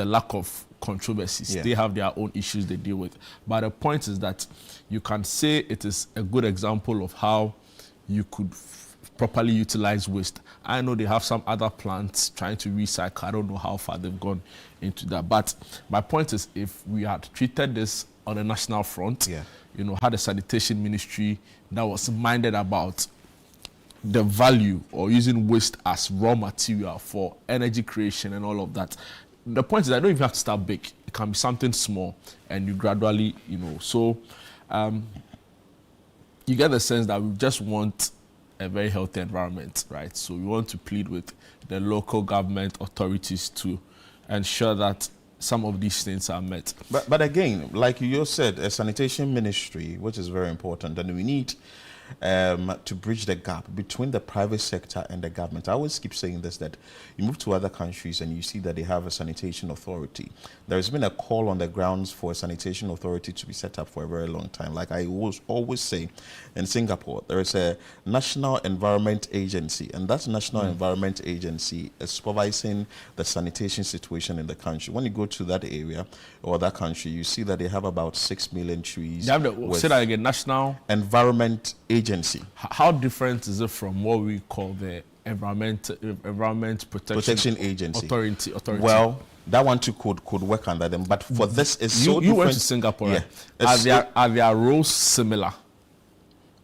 a lack of controversies. Yeah. They have their own issues they deal with. But the point is that you can say it is a good example of how you could properly utilize waste. I know they have some other plants trying to recycle. I don't know how far they've gone into that. But my point is, if we had treated this on a national front, you know, had a sanitation ministry that was minded about the value or using waste as raw material for energy creation and all of that. The point is, I don't even have to start big. It can be something small, and you gradually, you know. So you get the sense that we just want a very healthy environment, right? So we want to plead with the local government authorities to ensure that some of these things are met. But again, like you said, a sanitation ministry, which is very important, and we need to bridge the gap between the private sector and the government. I always keep saying this, that you move to other countries and you see that they have a sanitation authority. There has been a call on the grounds for a sanitation authority to be set up for a very long time. Like I always say, in Singapore, there is a National Environment Agency, and that National Environment Agency is supervising the sanitation situation in the country. When you go to that area or that country, you see that they have about 6 million trees. They have say that again, National Environment Agency. How different is it from what we call the Environment Protection Agency? Authority. Well, that one too could work under them, but for this is so different. You went to Singapore, right? Are their roles similar?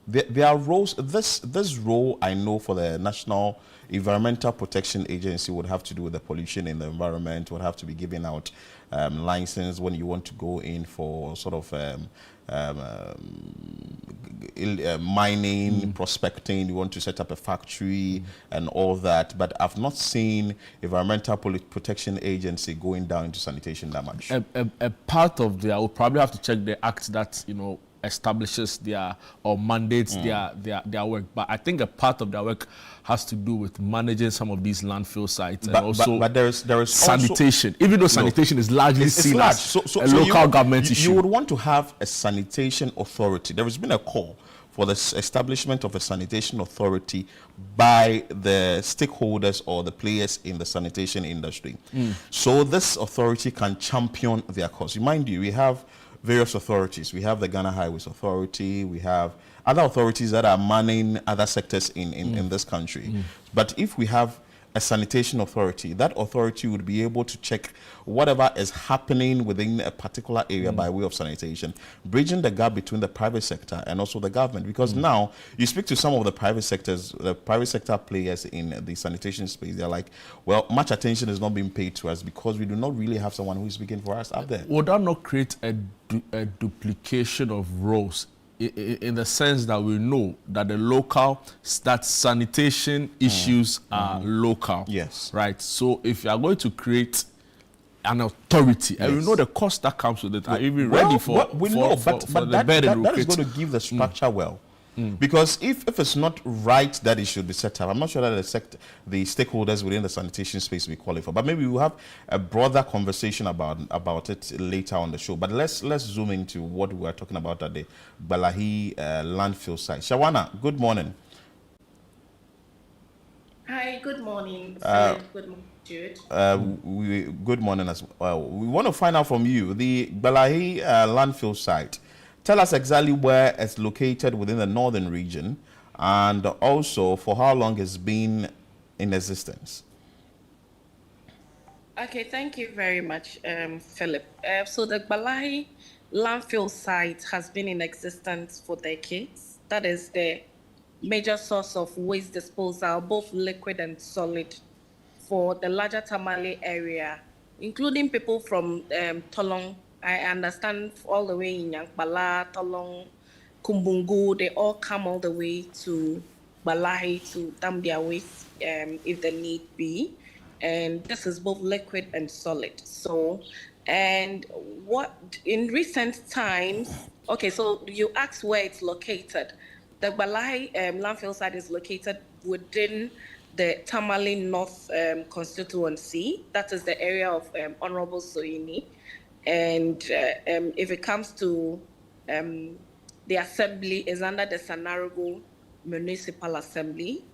Their roles, this role I know for the National Environmental Protection Agency would have to do with the pollution in the environment, would have to be giving out license when you want to go in for sort of mining, prospecting, you want to set up a factory and all that. But I've not seen Environmental Protection Agency going down into sanitation that much. A part of their, will probably have to check the act that, you know, establishes their or mandates their work. But I think a part of their work has to do with managing some of these landfill sites and also but there is sanitation. Also, even though sanitation is largely seen as a local government issue. You would want to have a sanitation authority. There has been a call for the establishment of a sanitation authority by the stakeholders or the players in the sanitation industry. So this authority can champion their cause. Mind you, we have various authorities. We have the Ghana Highways Authority. We have other authorities that are manning other sectors in this country. But if we have a sanitation authority, that authority would be able to check whatever is happening within a particular area by way of sanitation, bridging the gap between the private sector and also the government. Because now you speak to some of the private sector players in the sanitation space, they're like, well, much attention is not being paid to us because we do not really have someone who is speaking for us out there. Would that not create a duplication of roles? In the sense that we know that that sanitation issues are local. Yes. Right. So if you are going to create an authority, and we know the cost that comes with it, are even ready for we know, but the burden that is going to give the structure well. Because if it's not right that it should be set up, I'm not sure that the stakeholders within the sanitation space will qualify. But maybe we'll have a broader conversation about it later on the show. But let's zoom into what we are talking about at the Balahi landfill site. Shawana, good morning. Hi, good morning. Good morning, Jude. Good morning as well. We want to find out from you, the Balahi landfill site. Tell us exactly where it's located within the northern region, and also for how long it's been in existence. Okay, thank you very much, Philip. So the Gbalahi landfill site has been in existence for decades. That is the major source of waste disposal, both liquid and solid, for the larger Tamale area, including people from Tolong. I understand all the way in Yankbala, Tolong, Kumbungu, they all come all the way to Gbalahi to dump their waste if the need be. And this is both liquid and solid. So, and what in recent times, okay, so you asked where it's located. The Gbalahi landfill site is located within the Tamale North constituency. That is the area of Honorable Soini. And if it comes to the assembly, is under the Sanarigu Municipal Assembly.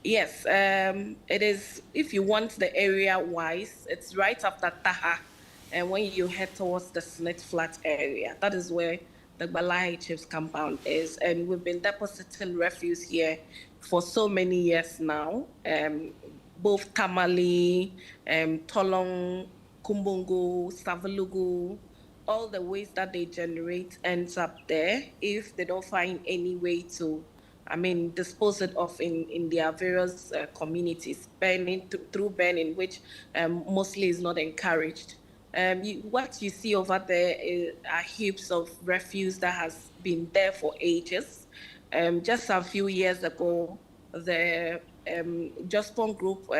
Yes, it is. If you want the area-wise, it's right after Taha, and when you head towards the Snit Flat area, that is where the Gbalahi Chiefs compound is. And we've been depositing refuse here for so many years now. Both Tamale, Tolong, Kumbungu, Savalugu, all the waste that they generate ends up there if they don't find any way to, dispose it off in their various communities, burning through burning, which mostly is not encouraged. What you see over there are heaps of refuse that has been there for ages. Just a few years ago, the Jospon Group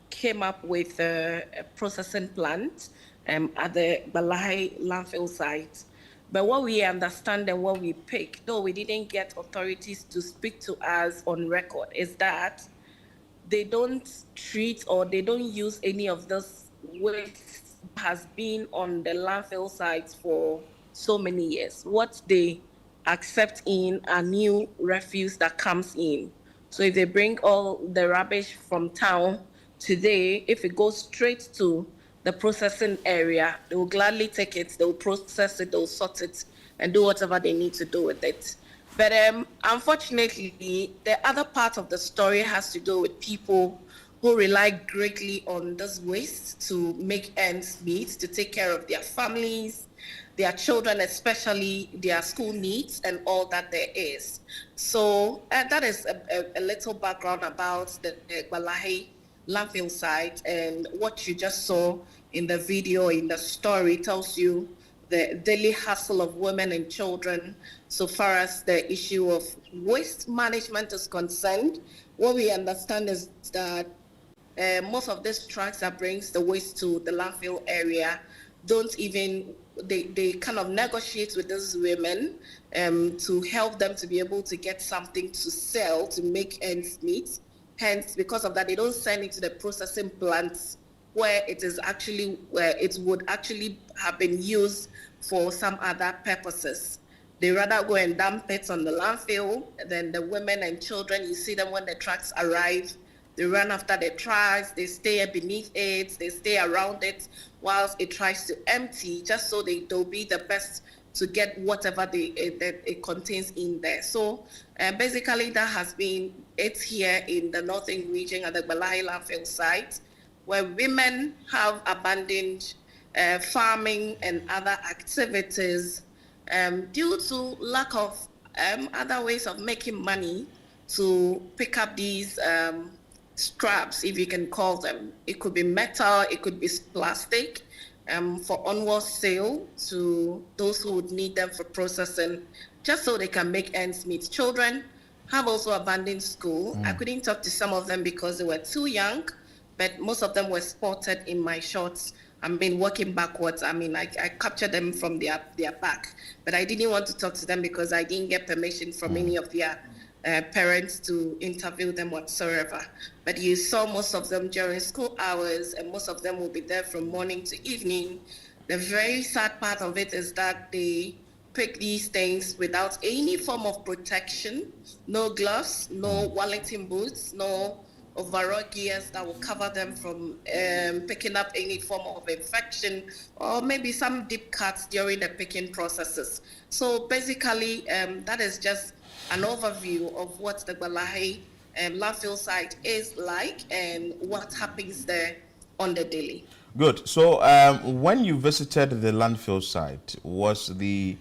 came up with a processing plant at the Gbalahi landfill site. But what we understand and what we pick, though we didn't get authorities to speak to us on record, is that they don't treat or they don't use any of this waste that has been on the landfill sites for so many years. What they accept in are new refuse that comes in. So if they bring all the rubbish from town today, if it goes straight to the processing area, they will gladly take it, they will process it, they will sort it, and do whatever they need to do with it. But unfortunately, the other part of the story has to do with people who rely greatly on this waste to make ends meet, to take care of their families, their children, especially their school needs and all that there is. So that is a little background about the Gbalahi landfill site, and what you just saw in the video, in the story, tells you the daily hustle of women and children so far as the issue of waste management is concerned. What we understand is that most of these trucks that brings the waste to the landfill area don't even, they kind of negotiate with these women to help them to be able to get something to sell to make ends meet. Hence, because of that, they don't send it to the processing plants where it is actually, where it would actually have been used for some other purposes. They rather go and dump it on the landfill. Then the women and children, you see them when the trucks arrive, they run after the trucks, they stay beneath it, they stay around it whilst it tries to empty, just so they'll be the best to get whatever it contains in there. So basically that has been it here in the northern region at the Gbalahi landfill site, where women have abandoned farming and other activities due to lack of other ways of making money to pick up these scraps, if you can call them. It could be metal, it could be plastic, for onward sale to those who would need them for processing, just so they can make ends meet. Children have also abandoned school. I couldn't talk to some of them because they were too young, but most of them were spotted in my shots. I've been working backwards. I captured them from their back, but I didn't want to talk to them because I didn't get permission from any of their parents to interview them whatsoever. But you saw most of them during school hours, and most of them will be there from morning to evening. The very sad part of it is that they pick these things without any form of protection, no gloves, no Wellington boots, no overall gears that will cover them from picking up any form of infection or maybe some deep cuts during the picking processes. So basically, that is just an overview of what the Gbalahe landfill site is like and what happens there on the daily. Good. So when you visited the landfill site, was the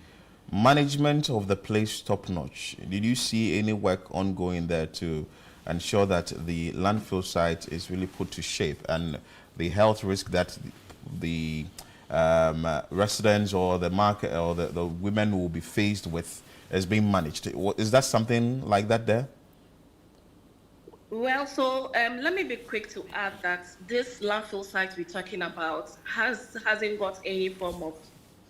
management of the place top-notch? Did you see any work ongoing there to ensure that the landfill site is really put to shape and the health risk that the residents or the market or the women will be faced with is being managed? Is that something like that there? Well, so let me be quick to add that this landfill site we're talking about hasn't got any form of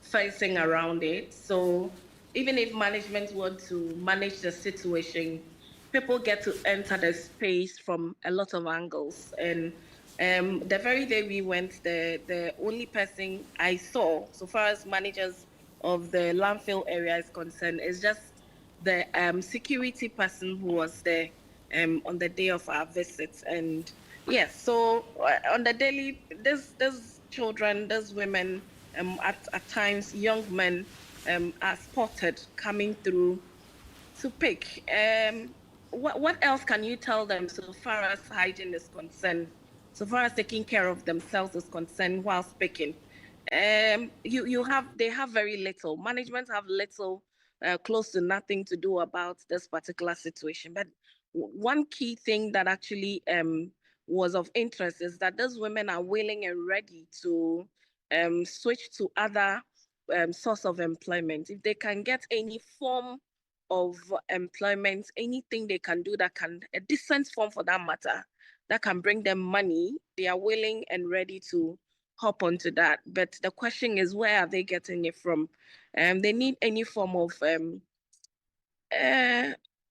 fencing around it. So even if management want to manage the situation, people get to enter the space from a lot of angles. And the very day we went, the only person I saw, so far as managers of the landfill area is concerned, is just the security person who was there on the day of our visit. And yes, so on the daily, there's children, there's women, at times young men are spotted coming through to pick. What else can you tell them so far as hygiene is concerned, so far as taking care of themselves is concerned whilst picking? They have very little. Management have little, close to nothing to do about this particular situation. But one key thing that actually was of interest is that those women are willing and ready to switch to other source of employment. If they can get any form of employment, anything they can do that can, a decent form for that matter, that can bring them money, they are willing and ready to hop onto that. But the question is, where are they getting it from? They need any form of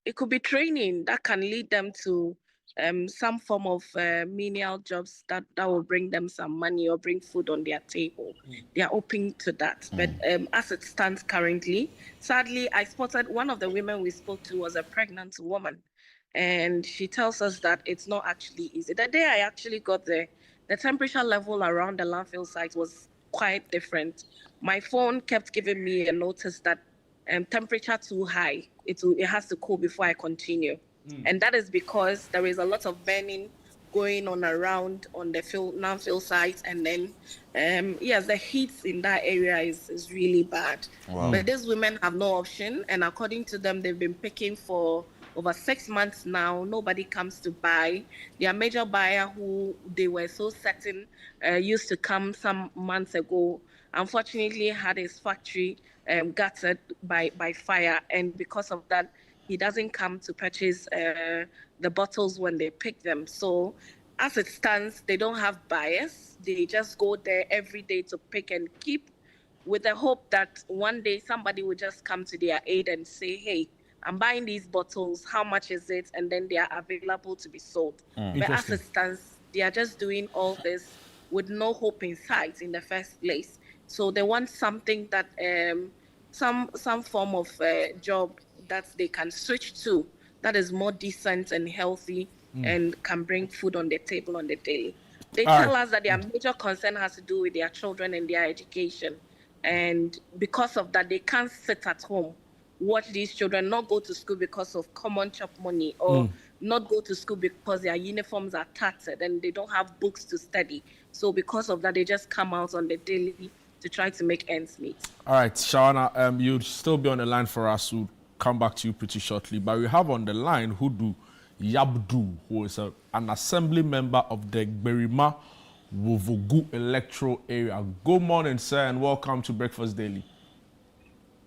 it could be training that can lead them to some form of menial jobs that will bring them some money or bring food on their table. They are open to that. But as it stands currently, sadly, I spotted one of the women we spoke to was a pregnant woman. And she tells us that it's not actually easy. The day I actually got there, the temperature level around the landfill site was quite different. My phone kept giving me a notice that temperature too high, it has to cool before I continue. And that is because there is a lot of burning going on around on the landfill site. And then, yes, the heat in that area is really bad. Wow. But these women have no option. And according to them, they've been picking for over 6 months now. Nobody comes to buy. Their major buyer, who they were so certain used to come some months ago, unfortunately had his factory gutted by fire. And because of that, he doesn't come to purchase the bottles when they pick them. So as it stands, they don't have buyers. They just go there every day to pick and keep, with the hope that one day somebody will just come to their aid and say, hey, I'm buying these bottles, how much is it? And then they are available to be sold. But as it stands, they are just doing all this with no hope in sight in the first place. So they want something that, some form of job that they can switch to that is more decent and healthy and can bring food on the table on the daily. They tell us that their major concern has to do with their children and their education. And because of that, they can't sit at home, watch these children not go to school because of common chop money, or not go to school because their uniforms are tattered and they don't have books to study. So because of that, they just come out on the daily to try to make ends meet. All right, Shawana, you'll still be on the line for us. We'll come back to you pretty shortly. But we have on the line Hudu Yabdu, who is an assembly member of the Gberima Wovogu electoral area. Good morning, sir, and welcome to Breakfast Daily.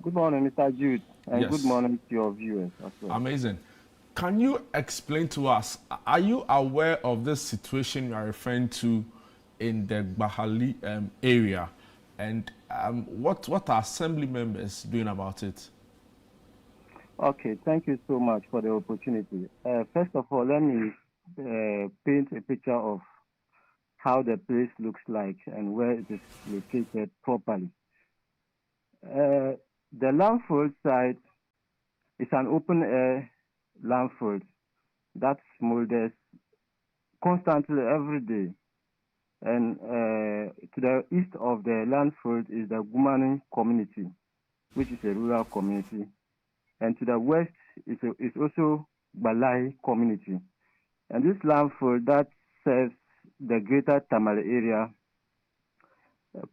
Good morning, Mr. Jude, and Yes. good morning to your viewers as well. Amazing. Can you explain to us, are you aware of this situation you are referring to in the Bahali area? And what are assembly members doing about it? Okay, thank you so much for the opportunity. First of all, let me paint a picture of how the place looks like and where it is located properly. The landfill site is an open-air landfill that smolders constantly every day. And to the east of the landfill is the Gumani community, which is a rural community. And to the west is also Balai community. And this landfill that serves the greater Tamale area,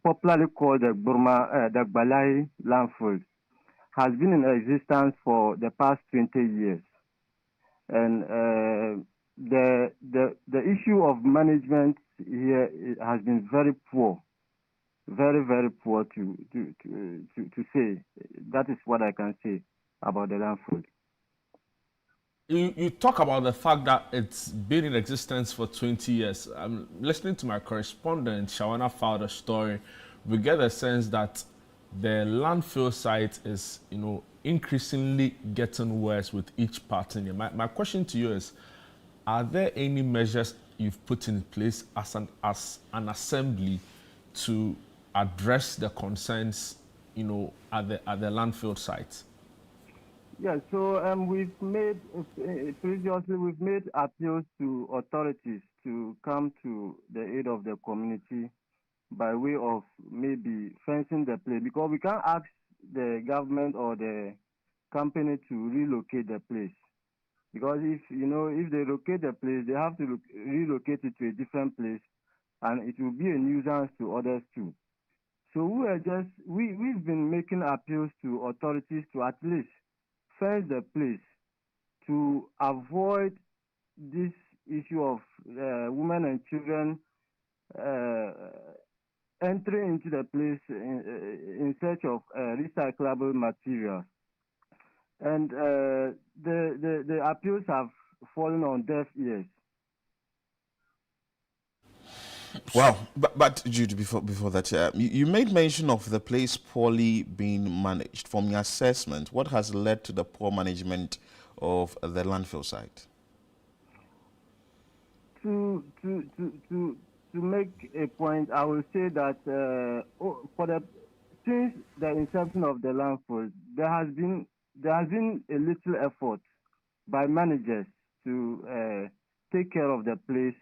popularly called the Balai landfill, has been in existence for the past 20 years. And the issue of management here has been very poor, very, very poor to say. That is what I can say about the landfill. You talk about the fact that it's been in existence for 20 years. I'm listening to my correspondent, Shawana filed a story. We get a sense that the landfill site is, increasingly getting worse with each passing year. My question to you is, are there any measures you've put in place as an assembly to address the concerns, at the landfill site? Yeah, so we've made appeals to authorities to come to the aid of the community by way of maybe fencing the place, because we can't ask the government or the company to relocate the place, because if they locate the place, they have to relocate it to a different place, and it will be a nuisance to others too. So we've been making appeals to authorities to at least fence the place to avoid this issue of women and children entering into the place in search of recyclable materials. And the appeals have fallen on deaf ears. Wow, but Jude, before that, you made mention of the place poorly being managed. From your assessment, what has led to the poor management of the landfill site? To make a point, I will say that since the inception of the landfill, there has been a little effort by managers to take care of the place,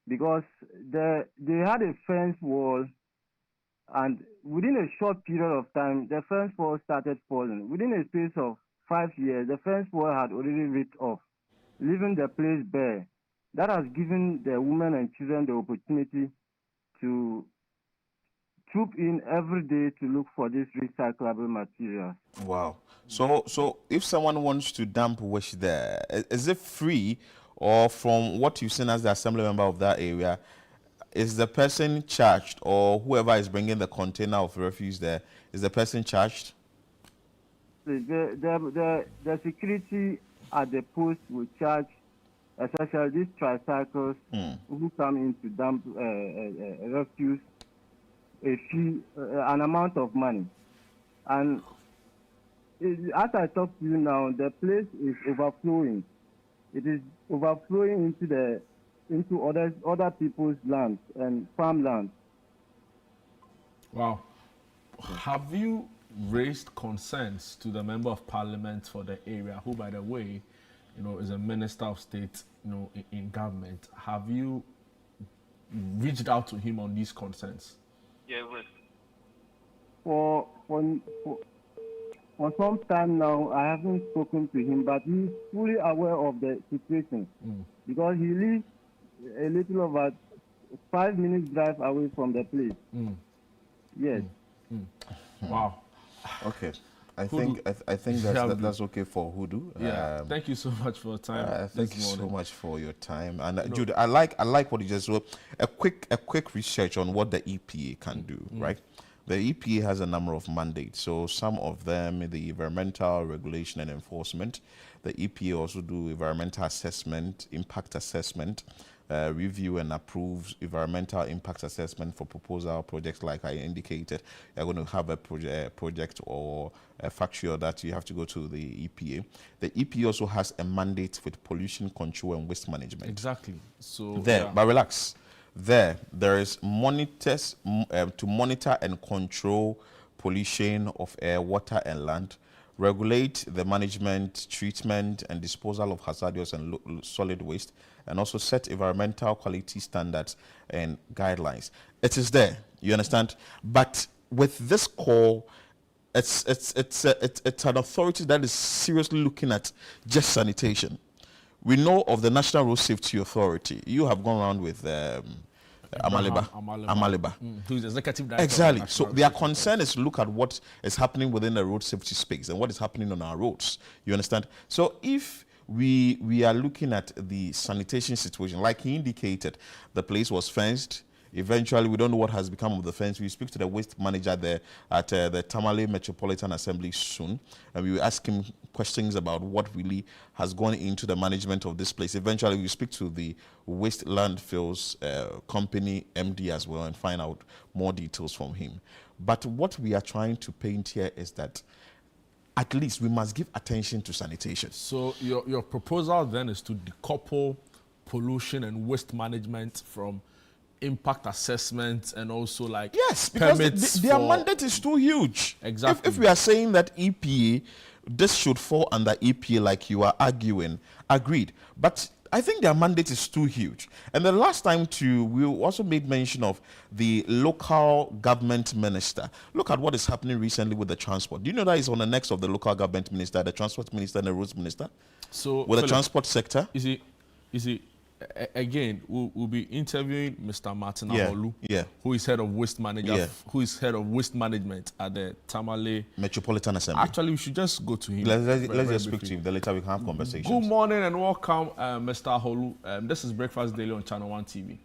because they had a fence wall, and within a short period of time, the fence wall started falling. Within a space of 5 years, the fence wall had already ripped off, leaving the place bare. That has given the women and children the opportunity to troop in every day to look for this recyclable material. Wow. So if someone wants to dump waste there, is it free? Or from what you've seen as the assembly member of that area, is the person charged, or whoever is bringing the container of refuse there, is the person charged? The security at the post will charge, especially these tricycles who come in to dump refuse, a fee, an amount of money. And as I talk to you now, the place is overflowing. It is overflowing into other people's lands and farmlands. Wow. Have you raised concerns to the member of parliament for the area, who, by the way, is a minister of state, in government? Have you reached out to him on these concerns? Yeah, For some time now, I haven't spoken to him, but he's fully aware of the situation because he lives a little over 5 minutes drive away from the place. Yes. Wow. Okay. I think that's okay for Hudu. Yeah. Thank you so much for your time. Thank you so much for your time. And Jude, I like what you just wrote. A quick research on what the EPA can do, right? The EPA has a number of mandates. So some of them, the environmental regulation and enforcement. The EPA also do environmental assessment, impact assessment, review and approves environmental impact assessment for proposal projects. Like I indicated, you're going to have a project or a factory that you have to go to the EPA. The EPA also has a mandate with pollution control and waste management. Exactly. So but relax. There is monitors to monitor and control pollution of air, water, and land, regulate the management, treatment, and disposal of hazardous and solid waste, and also set environmental quality standards and guidelines. It is there, you understand? But with this call, it's an authority that is seriously looking at just sanitation. We know of the National Road Safety Authority. You have gone around with Amaliba. Who's the executive director? Exactly. So their concern is to look at what is happening within the road safety space and what is happening on our roads. You understand? So if we are looking at the sanitation situation, like he indicated, the place was fenced. Eventually, we don't know what has become of the fence. We speak to the waste manager there at the Tamale Metropolitan Assembly soon, and we will ask him questions about what really has gone into the management of this place. Eventually, we speak to the Waste Landfills Company MD as well and find out more details from him. But what we are trying to paint here is that at least we must give attention to sanitation. So your proposal then is to decouple pollution and waste management from impact assessment and also like yes, because their mandate is too huge. Exactly. If we are saying that EPA, this should fall under EPA like you are arguing, agreed. But I think their mandate is too huge. And the last time too, we also made mention of the local government minister. Look at what is happening recently with the transport. Do you know that is on the next of the local government minister, the transport minister and the roads minister? So with the transport sector? You see, again, we'll be interviewing Mr. Martin Aholu, who is head of waste management at the Tamale Metropolitan Assembly. Actually, we should just go to him. Let's just speak to him. Then later we can have conversations. Good morning and welcome, Mr. Aholu. This is Breakfast Daily on Channel One TV.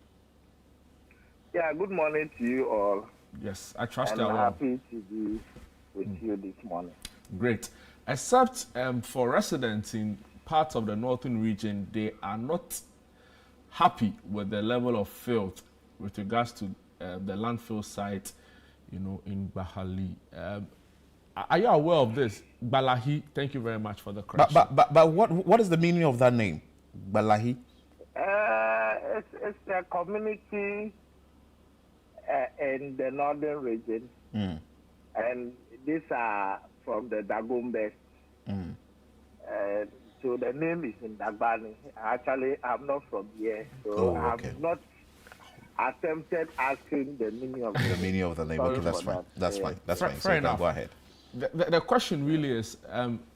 Yeah, good morning to you all. Yes, I trust you. I'm happy to be with you this morning. Great. Except for residents in parts of the northern region, they are not happy with the level of filth with regards to the landfill site, in Bahali. Are you aware of this? Balahi, thank you very much for the question. But what is the meaning of that name, Balahi? It's a community in the northern region, and these are from the Dagombe. So the name is in Dagbani. Actually, I'm not from here, so I've not attempted asking the meaning of the meaning of the name. Okay, that's fine. That's fine. That's fine. Fair enough. Go ahead. The question really is,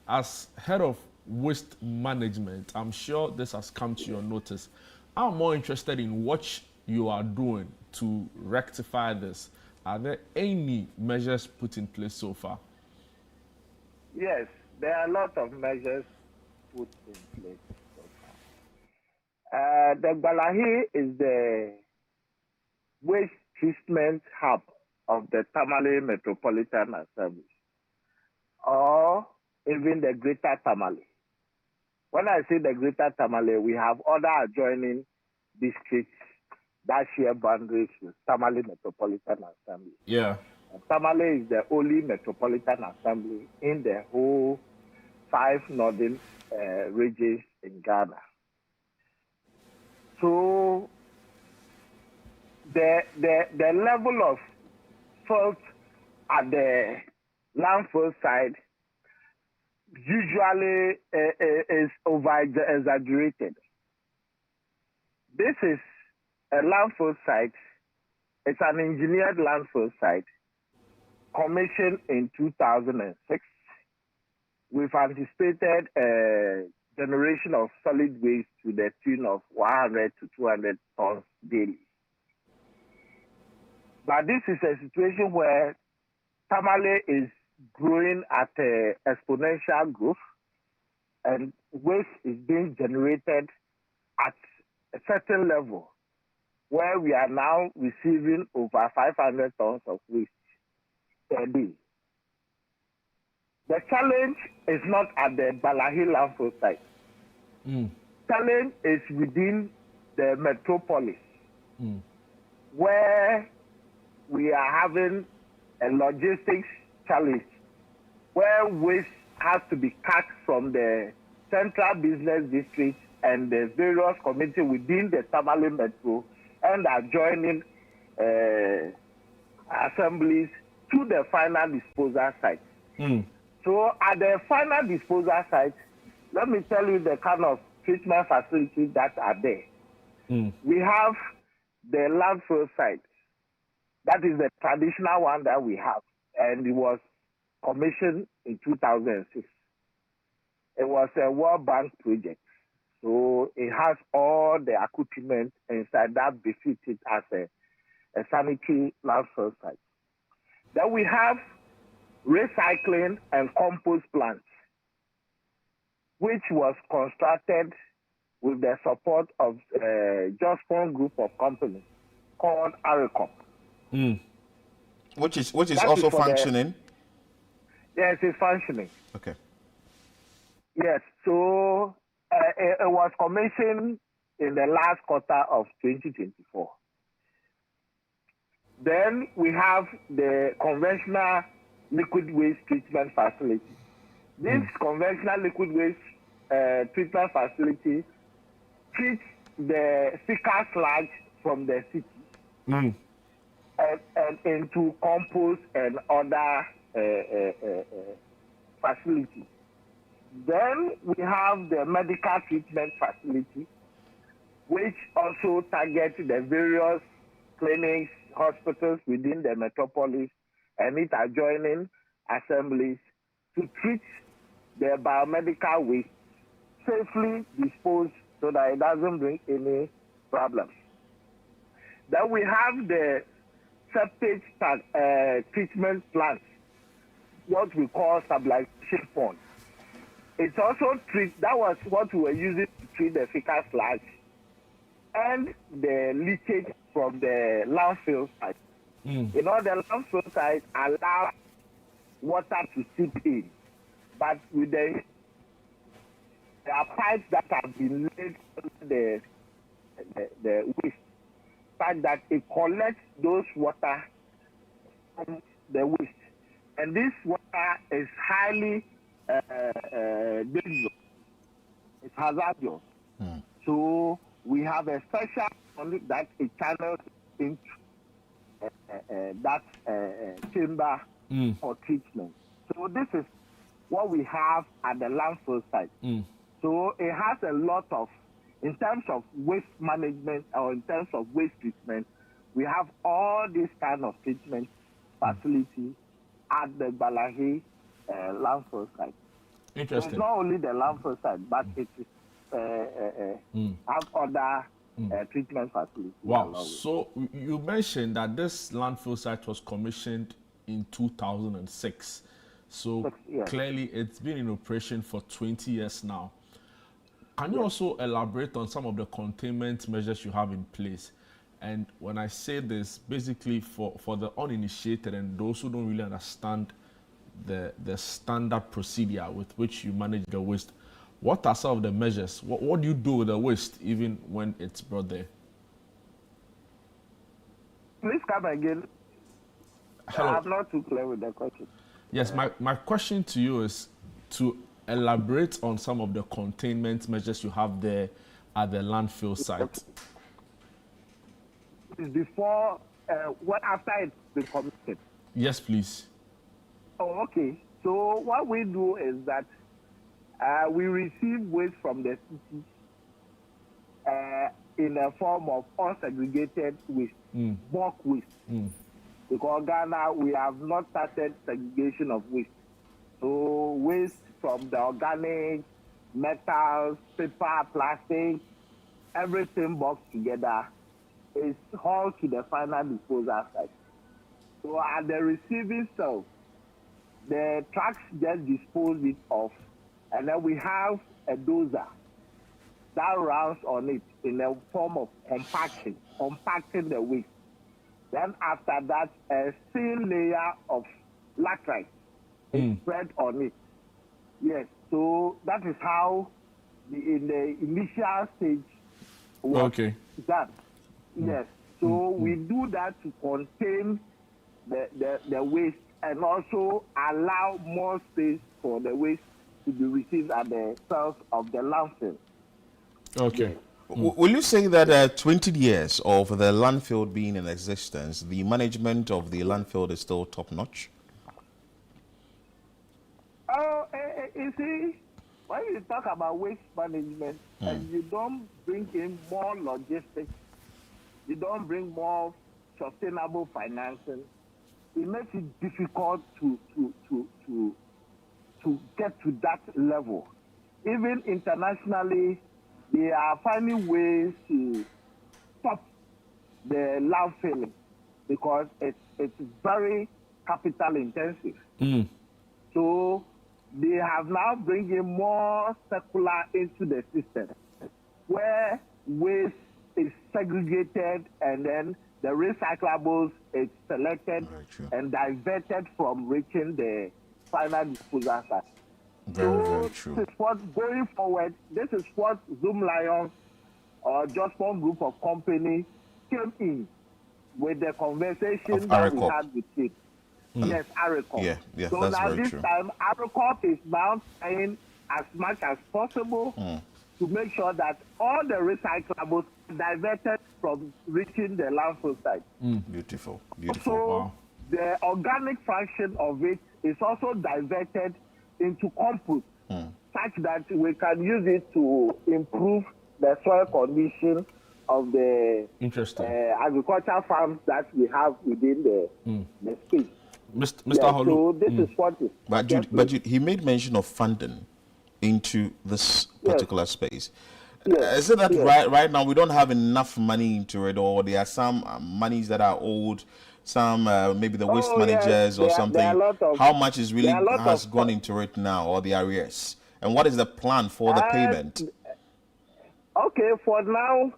as head of waste management, I'm sure this has come to your notice. I'm more interested in what you are doing to rectify this. Are there any measures put in place so far? Yes, there are a lot of measures put in place so far. The Balahi is the waste treatment hub of the Tamale Metropolitan Assembly, or even the Greater Tamale. When I say the Greater Tamale, we have other adjoining districts that share boundaries with Tamale Metropolitan Assembly. Yeah. Tamale is the only Metropolitan Assembly in the whole 5 northern regions in Ghana. So the level of salt at the landfill side usually is over-exaggerated. This is a landfill site. It's an engineered landfill site commissioned in 2006. We've anticipated a generation of solid waste to the tune of 100 to 200 tons daily. But this is a situation where Tamale is growing at an exponential growth, and waste is being generated at a certain level where we are now receiving over 500 tons of waste per day. The challenge is not at the Balahi landfill site. Challenge is within the metropolis, where we are having a logistics challenge, where waste has to be cut from the central business district and the various communities within the Tamale Metro and adjoining assemblies to the final disposal site. So at the final disposal site, let me tell you the kind of treatment facilities that are there. We have the landfill site. That is the traditional one that we have, and it was commissioned in 2006. It was a World Bank project, so it has all the accoutrement inside that befits it as a sanitary landfill site. Then we have recycling and compost plants, which was constructed with the support of just one group of companies called Aricop. Which is also functioning? Yes, it's functioning. Okay. Yes, so it was commissioned in the last quarter of 2024. Then we have the conventional liquid waste treatment facility. This conventional liquid waste treatment facility treats the fecal sludge from the city and into compost and other facilities. Then we have the medical treatment facility, which also targets the various clinics, hospitals within the metropolis and its adjoining assemblies to treat the biomedical waste, safely disposed so that it doesn't bring any problems. Then we have the septic treatment plants, what we call stabilization ponds. It's also that was what we were using to treat the fecal sludge and the leakage from the landfill site. You know, the landfill site allows water to seep in, but with there are pipes that have been laid under the waste, such that it collects those water from the waste. And this water is highly dangerous. It's hazardous. So we have a special unit that it channels into that chamber for treatment. So this is what we have at the landfill site. So it has a lot of, in terms of waste management or in terms of waste treatment, we have all these kind of treatment facilities at the Gbalahe landfill site. Interesting. So it's not only the landfill site, but it is have other treatment facilities. Wow. So you mentioned that this landfill site was commissioned in 2006. So clearly it's been in operation for 20 years now. Can you also elaborate on some of the containment measures you have in place? And when I say this, basically for the uninitiated and those who don't really understand the standard procedure with which you manage the waste, what are some of the measures? What do you do with the waste even when it's brought there? Please come again. Hello. I'm not too clear with the question. Yes, my question to you is to elaborate on some of the containment measures you have there at the landfill site. Before, after it's been committed? Yes, please. Oh, okay. So what we do is that we receive waste from the city in a form of unsegregated waste, bulk waste. Because Ghana, we have not started segregation of waste. So waste from the organic, metals, paper, plastic, everything boxed together is hauled to the final disposal site. So at the receiving cell, the trucks just dispose it off, and then we have a dozer that runs on it in a form of compacting the waste. Then after that, a thin layer of laterite is spread on it. Yes, so that is how in the initial stage was done. Yes, so we do that to contain the waste and also allow more space for the waste to be received at the cells of the landfill. Okay. Will you say that 20 years of the landfill being in existence, the management of the landfill is still top-notch? You see, when you talk about waste management and you don't bring in more logistics, you don't bring more sustainable financing, it makes it difficult to get to that level. Even internationally, they are finding ways to stop the landfilling because it's very capital intensive. So they have now bringing more circular into the system, where waste is segregated and then the recyclables is selected and diverted from reaching the final disposal site. Very true. This is what, going forward, this is what Zoom Lions or just one group of companies came in with the conversation that we had with it. Yes, ARICOP. Yeah, so that's now very this true. time, ARICOP is now trying as much as possible to make sure that all the recyclables are diverted from reaching the landfill site. Beautiful. So the organic fraction of it is also diverted into compost, such that we can use it to improve the soil condition of the agricultural farms that we have within the space. Mr. Holu. So this is what is. But he made mention of funding into this particular space. Is it that right now we don't have enough money into it, or there are some monies that are owed, some maybe the waste managers or something? How much is really has gone into it now, or the arrears? And what is the plan for the payment? Okay, for now,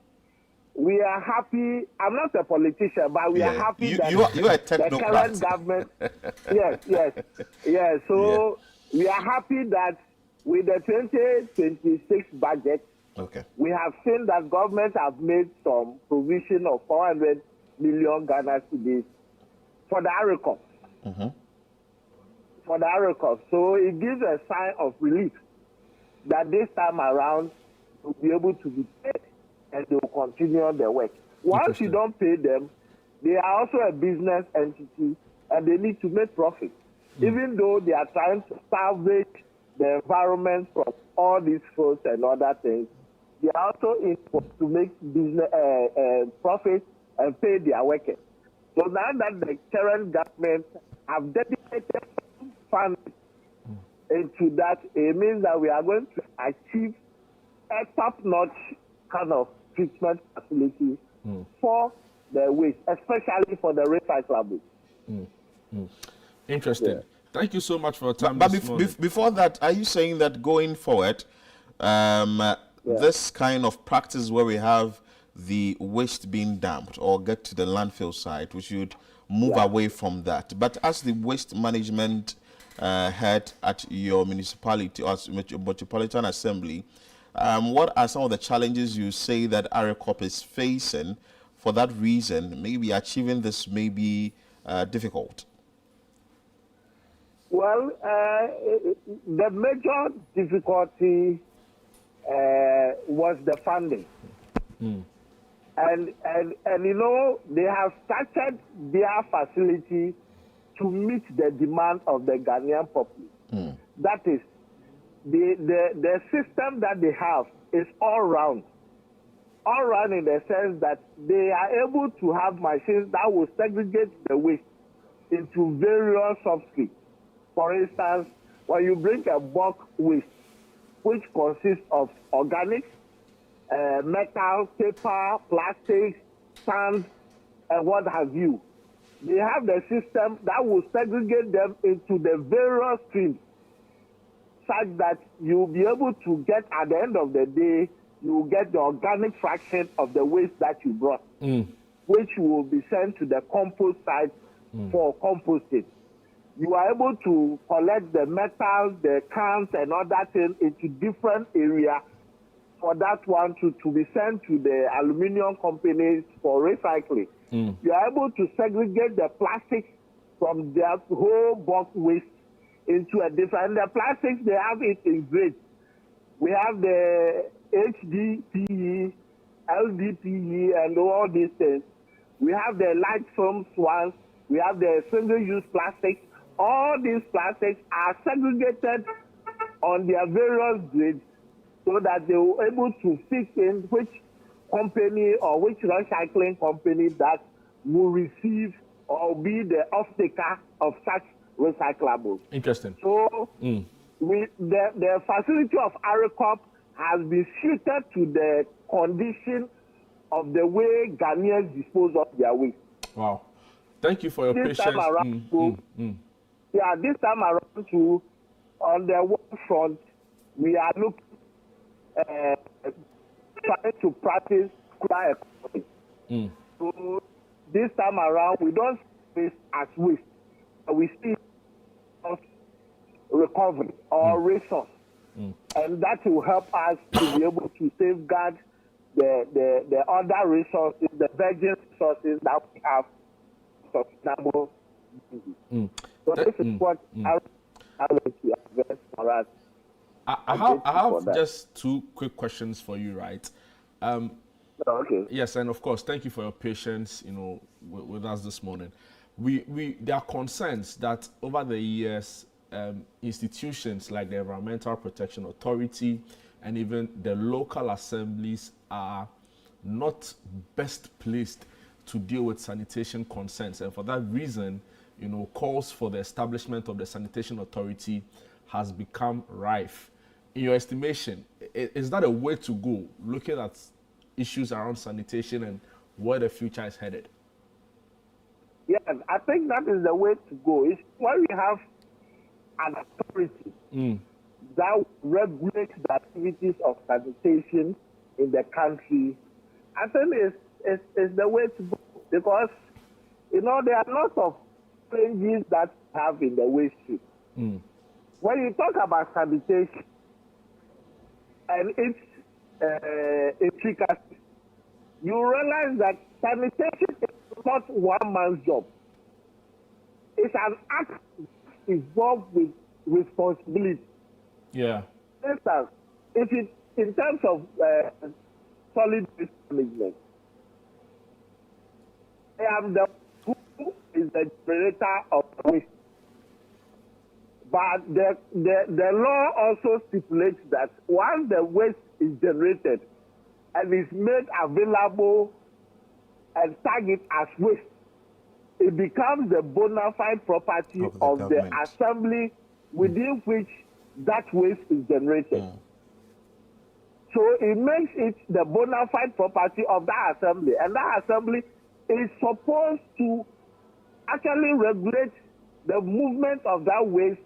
we are happy. I'm not a politician, but we are happy that you are a the technocrat. current government. yes. So we are happy that with the 2026 budget, we have seen that government have made some provision of 400 million Ghana cedis for the ARICOP. For the ARICOP. So it gives a sign of relief that this time around we'll be able to be paid and they will continue their work. Once you don't pay them, they are also a business entity and they need to make profit. Even though they are trying to salvage the environment from all these fruits and other things, they are also in to make business profit and pay their workers. So now that the current government have dedicated funds into that, it means that we are going to achieve a top-notch kind of treatment facility for the waste, especially for the recyclables. Interesting. Thank you so much for your time. But before that, are you saying that going forward, this kind of practice where we have the waste being dumped or get to the landfill site, we should move away from that? But as the waste management head at your municipality or metropolitan assembly, what are some of the challenges you say that ARICOP is facing? For that reason, maybe achieving this may be difficult. Well, the major difficulty was the funding. And you know, they have started their facility to meet the demand of the Ghanaian populace. That is, the system that they have is all round. All round in the sense that they are able to have machines that will segregate the waste into various substrates. For instance, when you bring a bulk waste, which consists of organics, metal, paper, plastics, sand, and what have you, they have the system that will segregate them into the various streams, such that you'll be able to get, at the end of the day, you will get the organic fraction of the waste that you brought, which will be sent to the compost site for composting. You are able to collect the metals, the cans, and other things into different areas for that one to be sent to the aluminium companies for recycling. You are able to segregate the plastics from their whole bulk waste into a different. The plastics, they have it in grades. We have the HDPE, LDPE, and all these things. We have the light film ones. We have the single-use plastics. All these plastics are segregated on their various grades so that they were able to fix in which company or which recycling company that will receive or be the off-taker of such recyclables. Interesting. So the facility of ARICOP has been suited to the condition of the way Ghanaians dispose of their waste. Wow. Thank you for your This patience. time around, Yeah, this time around too, on the one front, we are looking trying to practice circular economy. So this time around, we don't see waste as waste, but we see recovery or resource, and that will help us to be able to safeguard the other resources, the virgin resources that we have sustainable. So this is what I want to address for us. I have just two quick questions for you, right? Okay. Yes, and of course, thank you for your patience, with us this morning. There are concerns that over the years, institutions like the Environmental Protection Authority and even the local assemblies are not best placed to deal with sanitation concerns, and for that reason, calls for the establishment of the Sanitation Authority has become rife. In your estimation, is that a way to go, looking at issues around sanitation and where the future is headed? Yes, I think that is the way to go. It's when we have an authority that regulates the activities of sanitation in the country, I think it's the way to go, because there are lots of changes that we have in the waste stream. When you talk about sanitation and its intricacies, you realize that sanitation is not one man's job. It's an act involved with responsibility. Yeah. For instance, if it in terms of solid waste management, I am the who is the generator of waste. But the law also stipulates that once the waste is generated and is made available and tagged as waste, it becomes the bona fide property of the assembly within which that waste is generated. So it makes it the bona fide property of that assembly, and that assembly is supposed to actually regulate the movement of that waste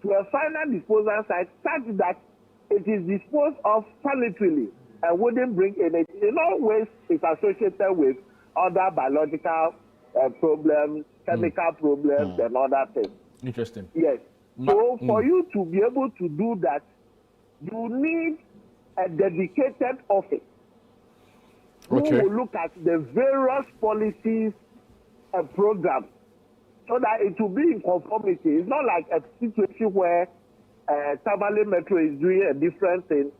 to a final disposal site such that it is disposed of sanitarily and wouldn't bring anything. Waste is associated with other biological problems, chemical problems, and other things. Interesting. Yes. So for you to be able to do that, you need a dedicated office who will look at the various policies and programs so that it will be in conformity. It's not like a situation where Tamale Metro is doing a different thing,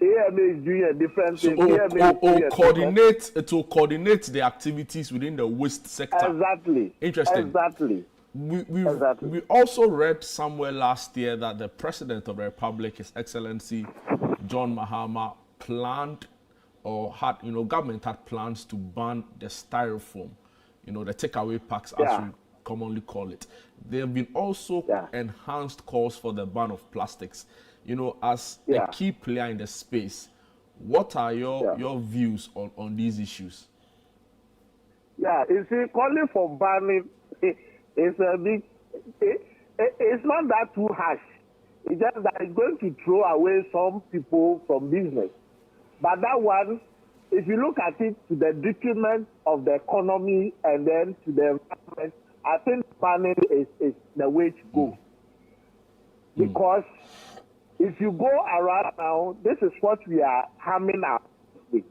AMA is doing a different thing. It will coordinate the activities within the waste sector. Exactly. Interesting. Exactly. We also read somewhere last year that the President of the Republic, His Excellency John Mahama, planned or had, government had plans to ban the styrofoam, the takeaway packs as we commonly call it. There have been also enhanced calls for the ban of plastics. As a key player in the space, what are your views on these issues? Yeah, you see, calling for banning is a bit, it's not that too harsh. It's just that it's going to throw away some people from business. But that one, if you look at it to the detriment of the economy and then to the environment, I think banning is the way to go. Because if you go around now, this is what we are harming our with.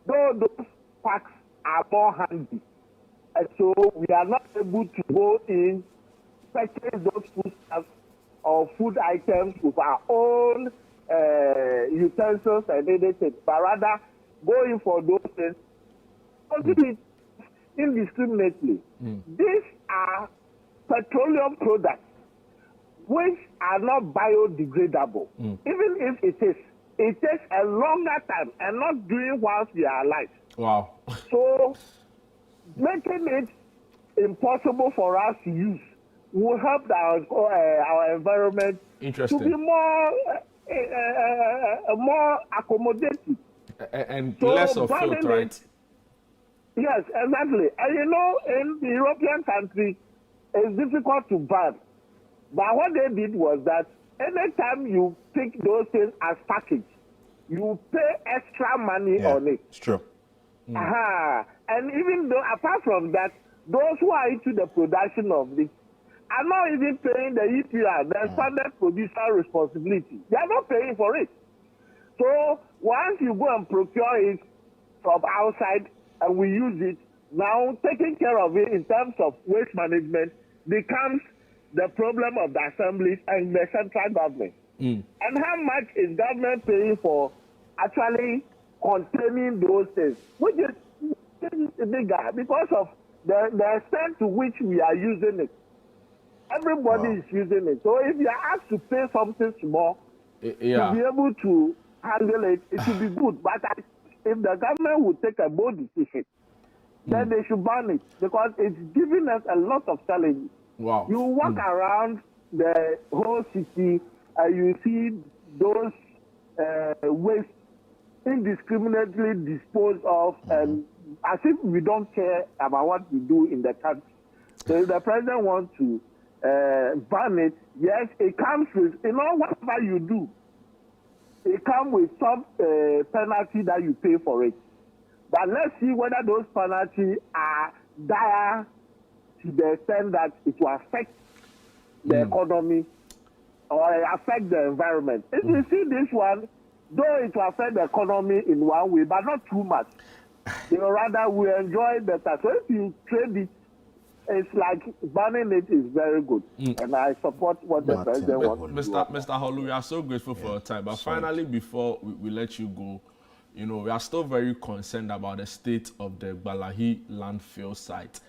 Though those packs are more handy, and so we are not able to go in, purchase those foodstuffs or food items with our own utensils and anything, but rather going for those things, do it indiscriminately. These are petroleum products. which are not biodegradable. Even if it takes a longer time and not doing whilst we are alive. Wow. So making it impossible for us to use will help our environment to be more accommodating. And so less of filth, right? Yes, exactly. And you know, in the European countries, it's difficult to ban. But what they did was that anytime you pick those things as package, you pay extra money on it. It's true. And even though, apart from that, those who are into the production of this are not even paying the EPR, the Expanded Producer Responsibility. They are not paying for it. So once you go and procure it from outside and we use it, now taking care of it in terms of waste management becomes the problem of the assemblies and the central government. And how much is government paying for actually containing those things, which is bigger because of the extent to which we are using it. Everybody is using it. So if you are asked to pay something small to be able to handle it, it will be good. But if the government would take a bold decision, then they should ban it because it's giving us a lot of challenges. Wow. You walk around the whole city and you see those waste indiscriminately disposed of, and as if we don't care about what we do in the country. So if the president wants to ban it, yes, it comes with, whatever you do, it comes with some penalty that you pay for it. But let's see whether those penalties are dire to the extent that it will affect the economy or affect the environment. If you see this one, though it will affect the economy in one way, but not too much, rather we enjoy better. So if you trade it, it's like banning it is very good. And I support what the president wants to do. Mr. Holu, we are so grateful for your time. But finally, before we let you go, we are still very concerned about the state of the Gbalahi landfill site.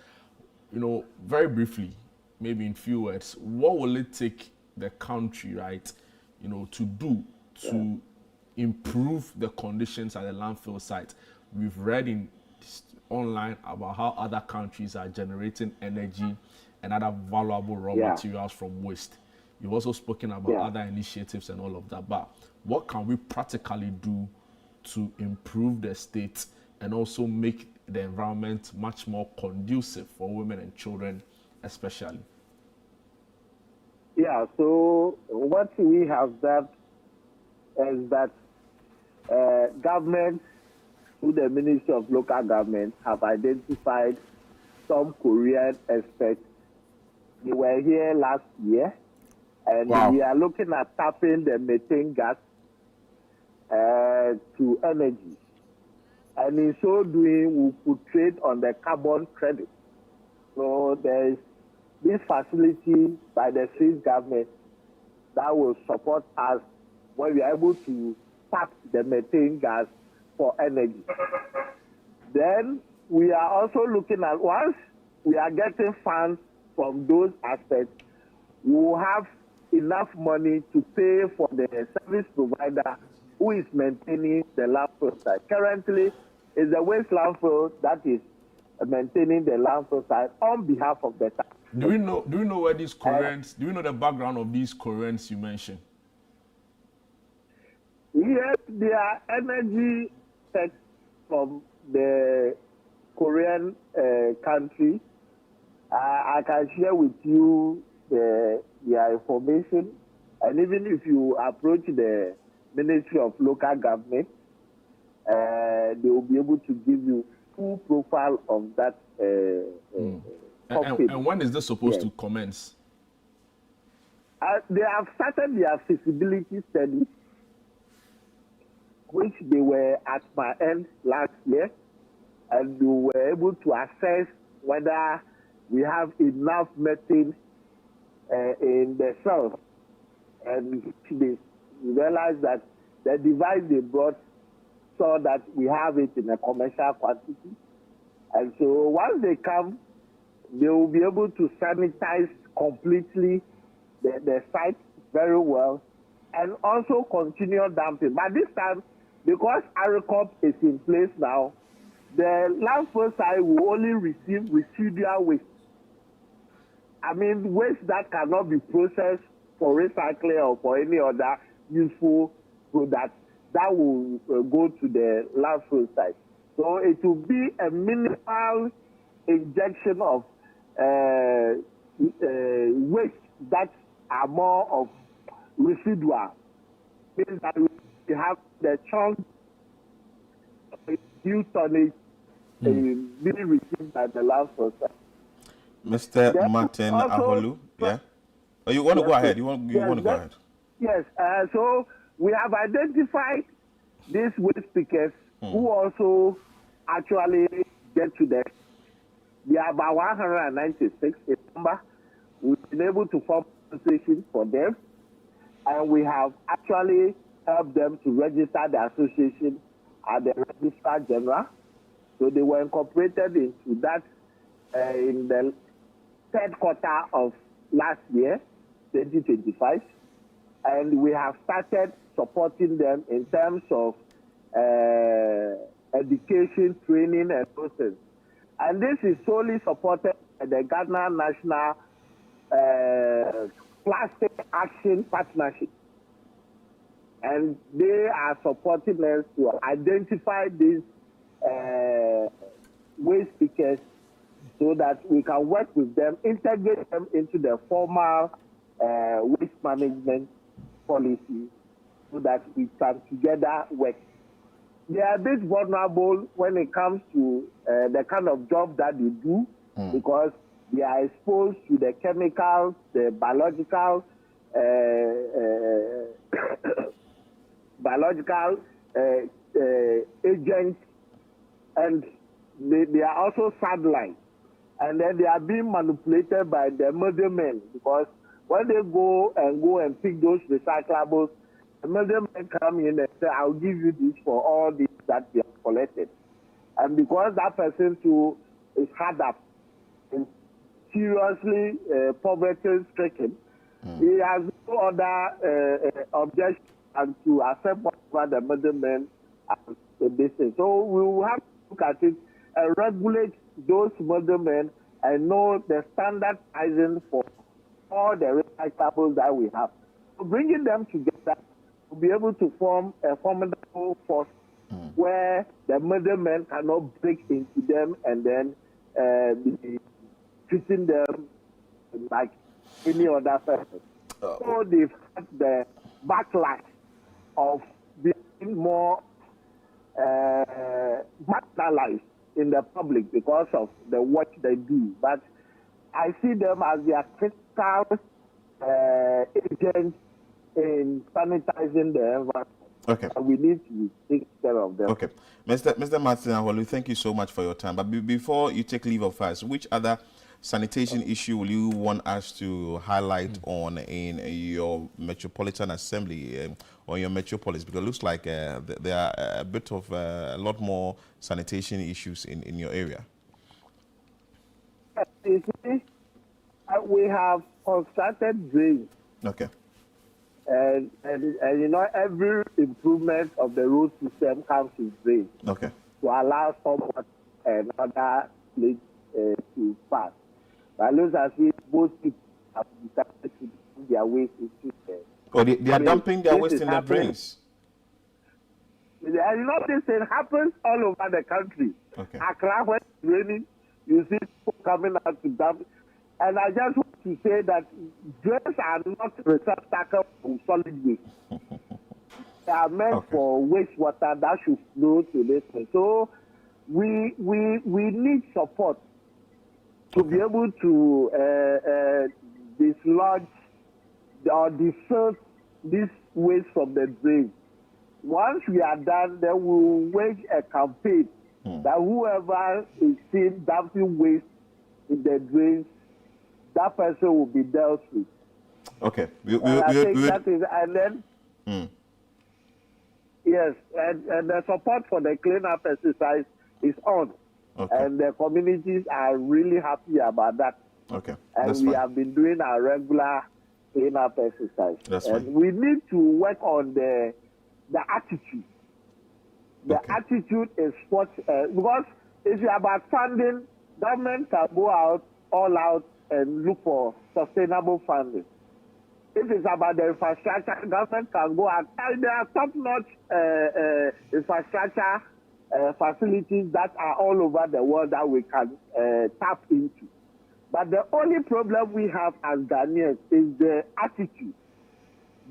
Very briefly, maybe in few words, what will it take the country, right, to do to improve the conditions at the landfill site? We've read online about how other countries are generating energy and other valuable raw materials from waste. You've also spoken about other initiatives and all of that. But what can we practically do to improve the state and also make the environment much more conducive for women and children especially? Yeah, so what we have done is that government, through the Ministry of Local Government, have identified some Korean experts. They were here last year, and we are looking at tapping the methane gas to energy. And in so doing, we could trade on the carbon credit. So there is this facility by the Swiss government that will support us when we are able to tap the methane gas for energy. Then we are also looking at, once we are getting funds from those aspects, we will have enough money to pay for the service provider who is maintaining the landfill site. Currently, it's the waste landfill that is maintaining the landfill site on behalf of the tax. Do we know where these Koreans, do we know the background of these Koreans you mentioned? Yes, they are energy tech from the Korean country. I can share with you their information, and even if you approach the Ministry of Local Government, they will be able to give you full profile of that. And when is this supposed to commence? They have started their feasibility study, which they were at my end last year, and we were able to assess whether we have enough methane in the cells. And they realized that the device they brought saw that we have it in a commercial quantity. And so once they come, they will be able to sanitize completely the site very well and also continue dumping. But this time, because ARICOP is in place now, the landfill site will only receive residual waste. I mean, waste that cannot be processed for recycling or for any other useful product, that will go to the landfill site. So it will be a minimal injection of waste that are more of residual. Means that we have the chance of new tonnage being received by the landfill site. Mr. Then Martin also- Aholu, yeah? Oh, you want to go ahead? You want to go ahead? Yes, so we have identified these waste pickers who also actually get to the. We are about 196 in number. We've been able to form associations for them, and we have actually helped them to register the association at the Registrar General. So they were incorporated into that in the third quarter of last year, 2025. And we have started supporting them in terms of education, training, and process. And this is solely supported by the Ghana National Plastic Action Partnership. And they are supporting us to identify these waste pickers so that we can work with them, integrate them into the formal waste management policy so that we can together work. They are a bit vulnerable when it comes to the kind of job that they do because they are exposed to the chemicals, the biological agents, and they are also sidelined. And then they are being manipulated by the middlemen because when they go and pick those recyclables, the middlemen come in and say, I'll give you this for all this that we have collected. And because that person too is hard up and seriously poverty-stricken, he has no other objection than to accept whatever the middlemen are saying. So we will have to look at it and regulate those middlemen and know the standard pricing for all the recyclables that we have. So bringing them together to be able to form a formidable force where the middlemen cannot break into them and then be treating them like any other person. So they've had the backlash of being more marginalized in the public because of the work they do. But I see them as their critical agents in sanitizing the environment. Okay. And we need to take care of them. Okay. Mr. Martin Aholu, thank you so much for your time. But before you take leave of us, which other sanitation issue will you want us to highlight on in your Metropolitan Assembly or your Metropolis? Because it looks like there are a bit of a lot more sanitation issues in your area. You see, we have constructed drains. Okay. And you know, every improvement of the road system comes with drains. Okay. To allow someone and other place to pass. But it looks as if most people have decided to dump their waste into the. Oh, they are dumping their waste in the drains. And you know, this thing happens all over the country. Okay. Accra, when it's raining, you see people coming out to dump. And I just want to say that drains are not receptacles for solid waste. They are meant for wastewater that should flow to this thing. So we need support to be able to dislodge or dislodge this waste from the drain. Once we are done, then we will wage a campaign that whoever is seen dumping waste in the drains, that person will be dealt with. Okay. And then, yes, and the support for the cleanup exercise is on. Okay. And the communities are really happy about that. Okay. And we have been doing our regular cleanup exercise. That's and fine. we need to work on the attitude. The attitude is what, because if you're about funding, government can go out, all out, and look for sustainable funding. If it's about the infrastructure, government can go out. And there are top-notch infrastructure facilities that are all over the world that we can tap into. But the only problem we have as Ghanaians is the attitude,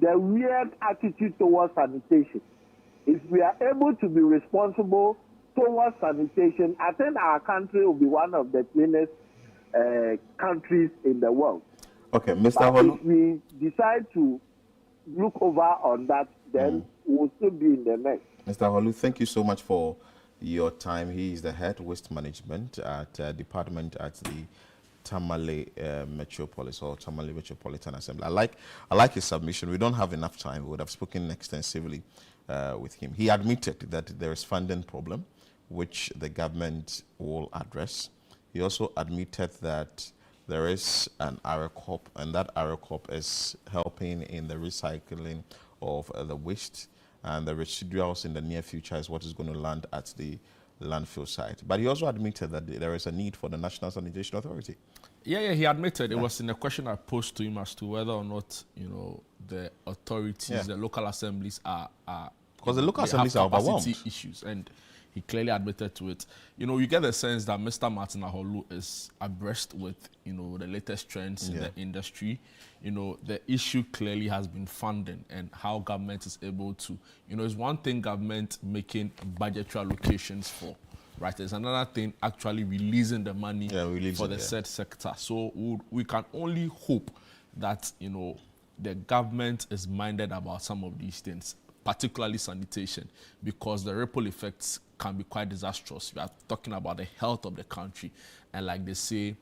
the weird attitude towards sanitation. If we are able to be responsible towards sanitation, I think our country will be one of the cleanest countries in the world. Okay, Mr. But Holu. if we decide to look over on that, then we'll still be in the mess. Mr. Holu, thank you so much for your time. He is the head waste management at department at the Tamale Metropolis or Tamale Metropolitan Assembly. I like his submission. We don't have enough time. We would have spoken extensively with him. He admitted that there is funding problem, which the government will address. He also admitted that there is an ARECOP, and that ARECOP is helping in the recycling of the waste, and the residuals in the near future is what is going to land at the landfill site. But he also admitted that there is a need for the National Sanitation Authority. Yeah, he admitted. It was in a question I posed to him as to whether or not, the authorities, the local assemblies are because the local assemblies are overwhelmed. Issues, and he clearly admitted to it. You get the sense that Mr. Martin Aholu is abreast with, the latest trends in the industry. The issue clearly has been funding and how government is able to, it's one thing government making budgetary allocations for, right? There's another thing actually releasing the money for the said sector. So we can only hope that, the government is minded about some of these things, particularly sanitation, because the ripple effects can be quite disastrous. We are talking about the health of the country, and like they say,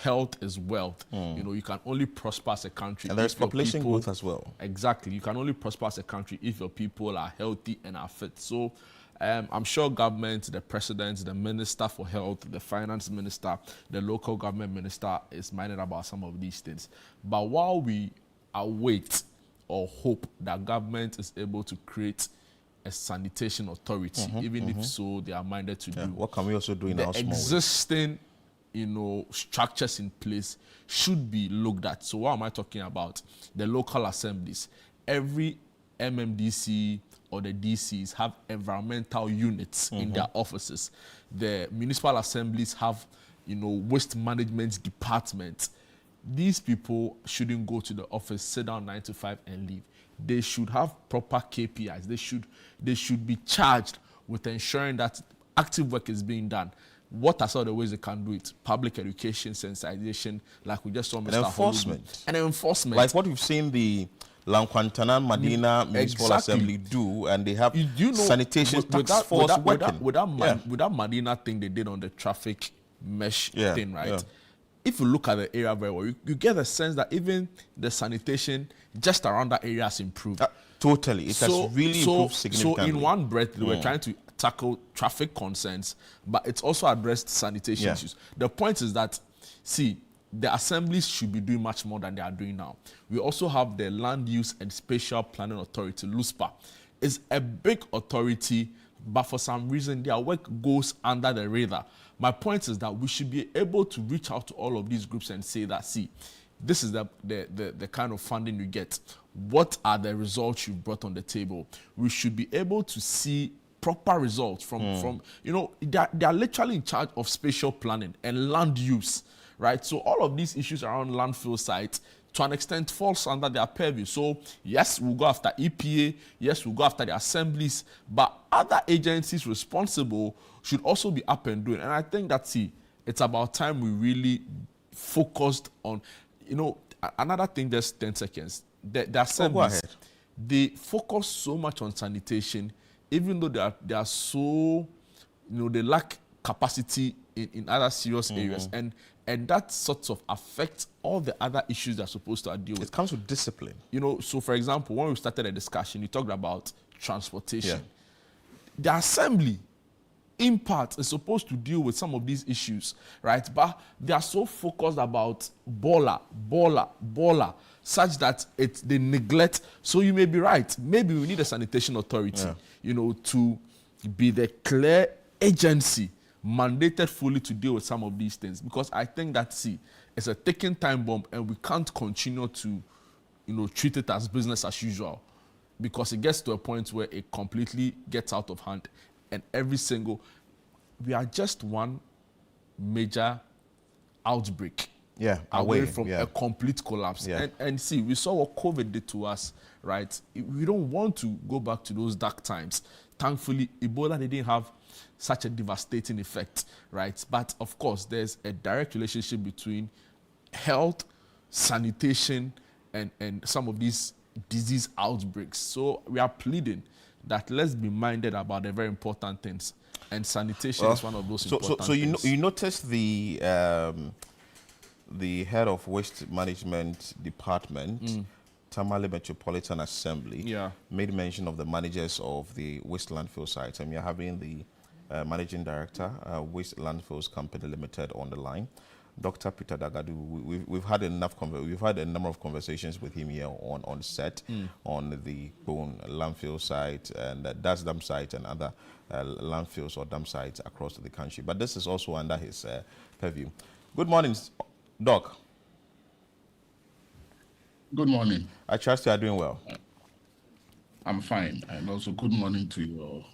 health is wealth. You can only prosper as a country. And there's population growth as well. Exactly. You can only prosper as a country if your people are healthy and are fit. So I'm sure government, the president, the minister for health, the finance minister, the local government minister is minded about some of these things. But while we await or hope that government is able to create a sanitation authority, even if so they are minded to do. What can we also do in our small way? Existing, structures in place should be looked at. So what am I talking about? The local assemblies. Every MMDC or the DCs have environmental units in their offices. The municipal assemblies have, waste management departments. These people shouldn't go to the office, sit down 9 to 5 and leave. They should have proper KPIs. They should be charged with ensuring that active work is being done. What are some of the ways they can do it? Public education, sensitization, like we just saw Mr. Enforcement. And enforcement. Like what we've seen the Lankwantanan Madina Municipal Assembly do, and they have sanitation task force working. With that Madina thing they did on the traffic mesh thing, right? Yeah. If you look at the area very well, you get the sense that even the sanitation just around that area has improved. Totally. It has really improved significantly. So in one breath, they were trying to tackle traffic concerns, but it's also addressed sanitation issues. The point is that, the assemblies should be doing much more than they are doing now. We also have the Land Use and Spatial Planning Authority, LUSPA. It's a big authority, but for some reason, their work goes under the radar. My point is that we should be able to reach out to all of these groups and say that, this is the kind of funding you get. What are the results you brought on the table? We should be able to see proper results from they are literally in charge of spatial planning and land use, right? So all of these issues around landfill sites, to an extent, falls under their purview. So yes, we'll go after EPA, yes, we'll go after the assemblies, but other agencies responsible should also be up and doing. And I think that, it's about time we really focused on, another thing, just 10 seconds. The assemblies, they focus so much on sanitation, even though they are so, they lack capacity in other serious areas. And that sort of affects all the other issues they're supposed to deal with. It comes with discipline. So for example, when we started a discussion, you talked about transportation. The assembly in part, is supposed to deal with some of these issues, right? But they are so focused about baller, such that they neglect. So you may be right. Maybe we need a sanitation authority, to be the clear agency mandated fully to deal with some of these things. Because I think that, it's a ticking time bomb, and we can't continue to, treat it as business as usual, because it gets to a point where it completely gets out of hand. And we are just one major outbreak away from a complete collapse. And see, we saw what COVID did to us, right? We don't want to go back to those dark times. Thankfully, Ebola didn't have such a devastating effect, right? But of course, there's a direct relationship between health, sanitation, and some of these disease outbreaks. So we are pleading that let's be minded about the very important things, and sanitation is one of those important things. So you noticed the head of Waste Management Department, Tamale Metropolitan Assembly, made mention of the managers of the waste landfill sites, and we are having the managing director, Waste Landfills Company Limited, on the line. Dr. Peter Dagadu, we've had a number of conversations with him here on set, on the Bone landfill site and Dasdam site and other landfills or dam sites across the country. But this is also under his purview. Good morning, Doc. Good morning. I trust you are doing well. I'm fine, and also good morning to your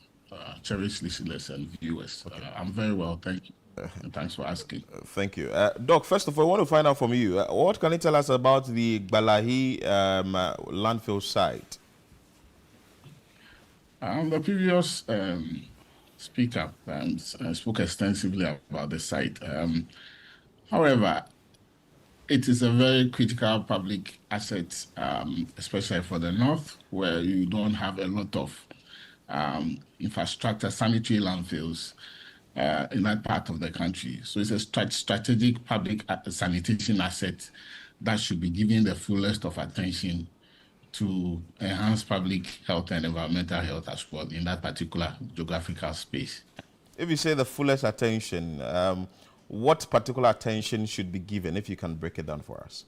cherished listeners and viewers. I'm very well, thank you. And thanks for asking. Thank you. Doc, first of all, I want to find out from you, what can you tell us about the Gbalahi landfill site? The previous speaker spoke extensively about the site. However, it is a very critical public asset, especially for the north, where you don't have a lot of infrastructure, sanitary landfills in that part of the country. So it's a strategic public sanitation asset that should be given the fullest of attention to enhance public health and environmental health as well in that particular geographical space. If you say the fullest attention, what particular attention should be given, if you can break it down for us?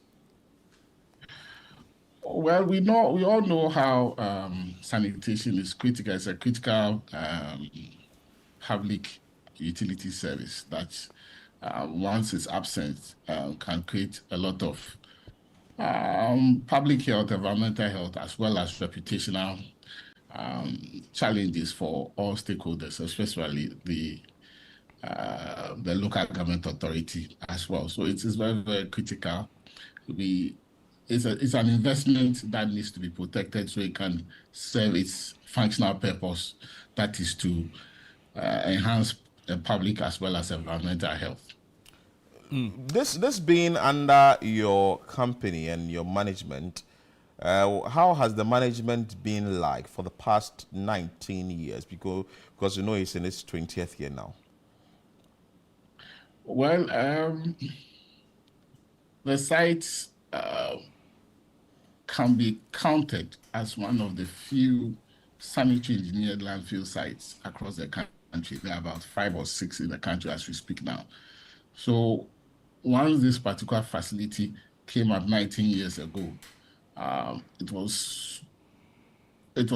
Well, we all know how sanitation is critical. It's a critical public utility service that once it's absent can create a lot of public health, environmental health, as well as reputational challenges for all stakeholders, especially the local government authority as well. So it is very, very critical. It's an investment that needs to be protected so it can serve its functional purpose, that is to enhance the public as well as environmental health. This being under your company and your management, how has the management been like for the past 19 years? Because it's in its 20th year now. Well, the sites can be counted as one of the few sanitary engineered landfill sites across the country. There are about 5 or 6 in the country as we speak now. So once this particular facility came up 19 years ago, it was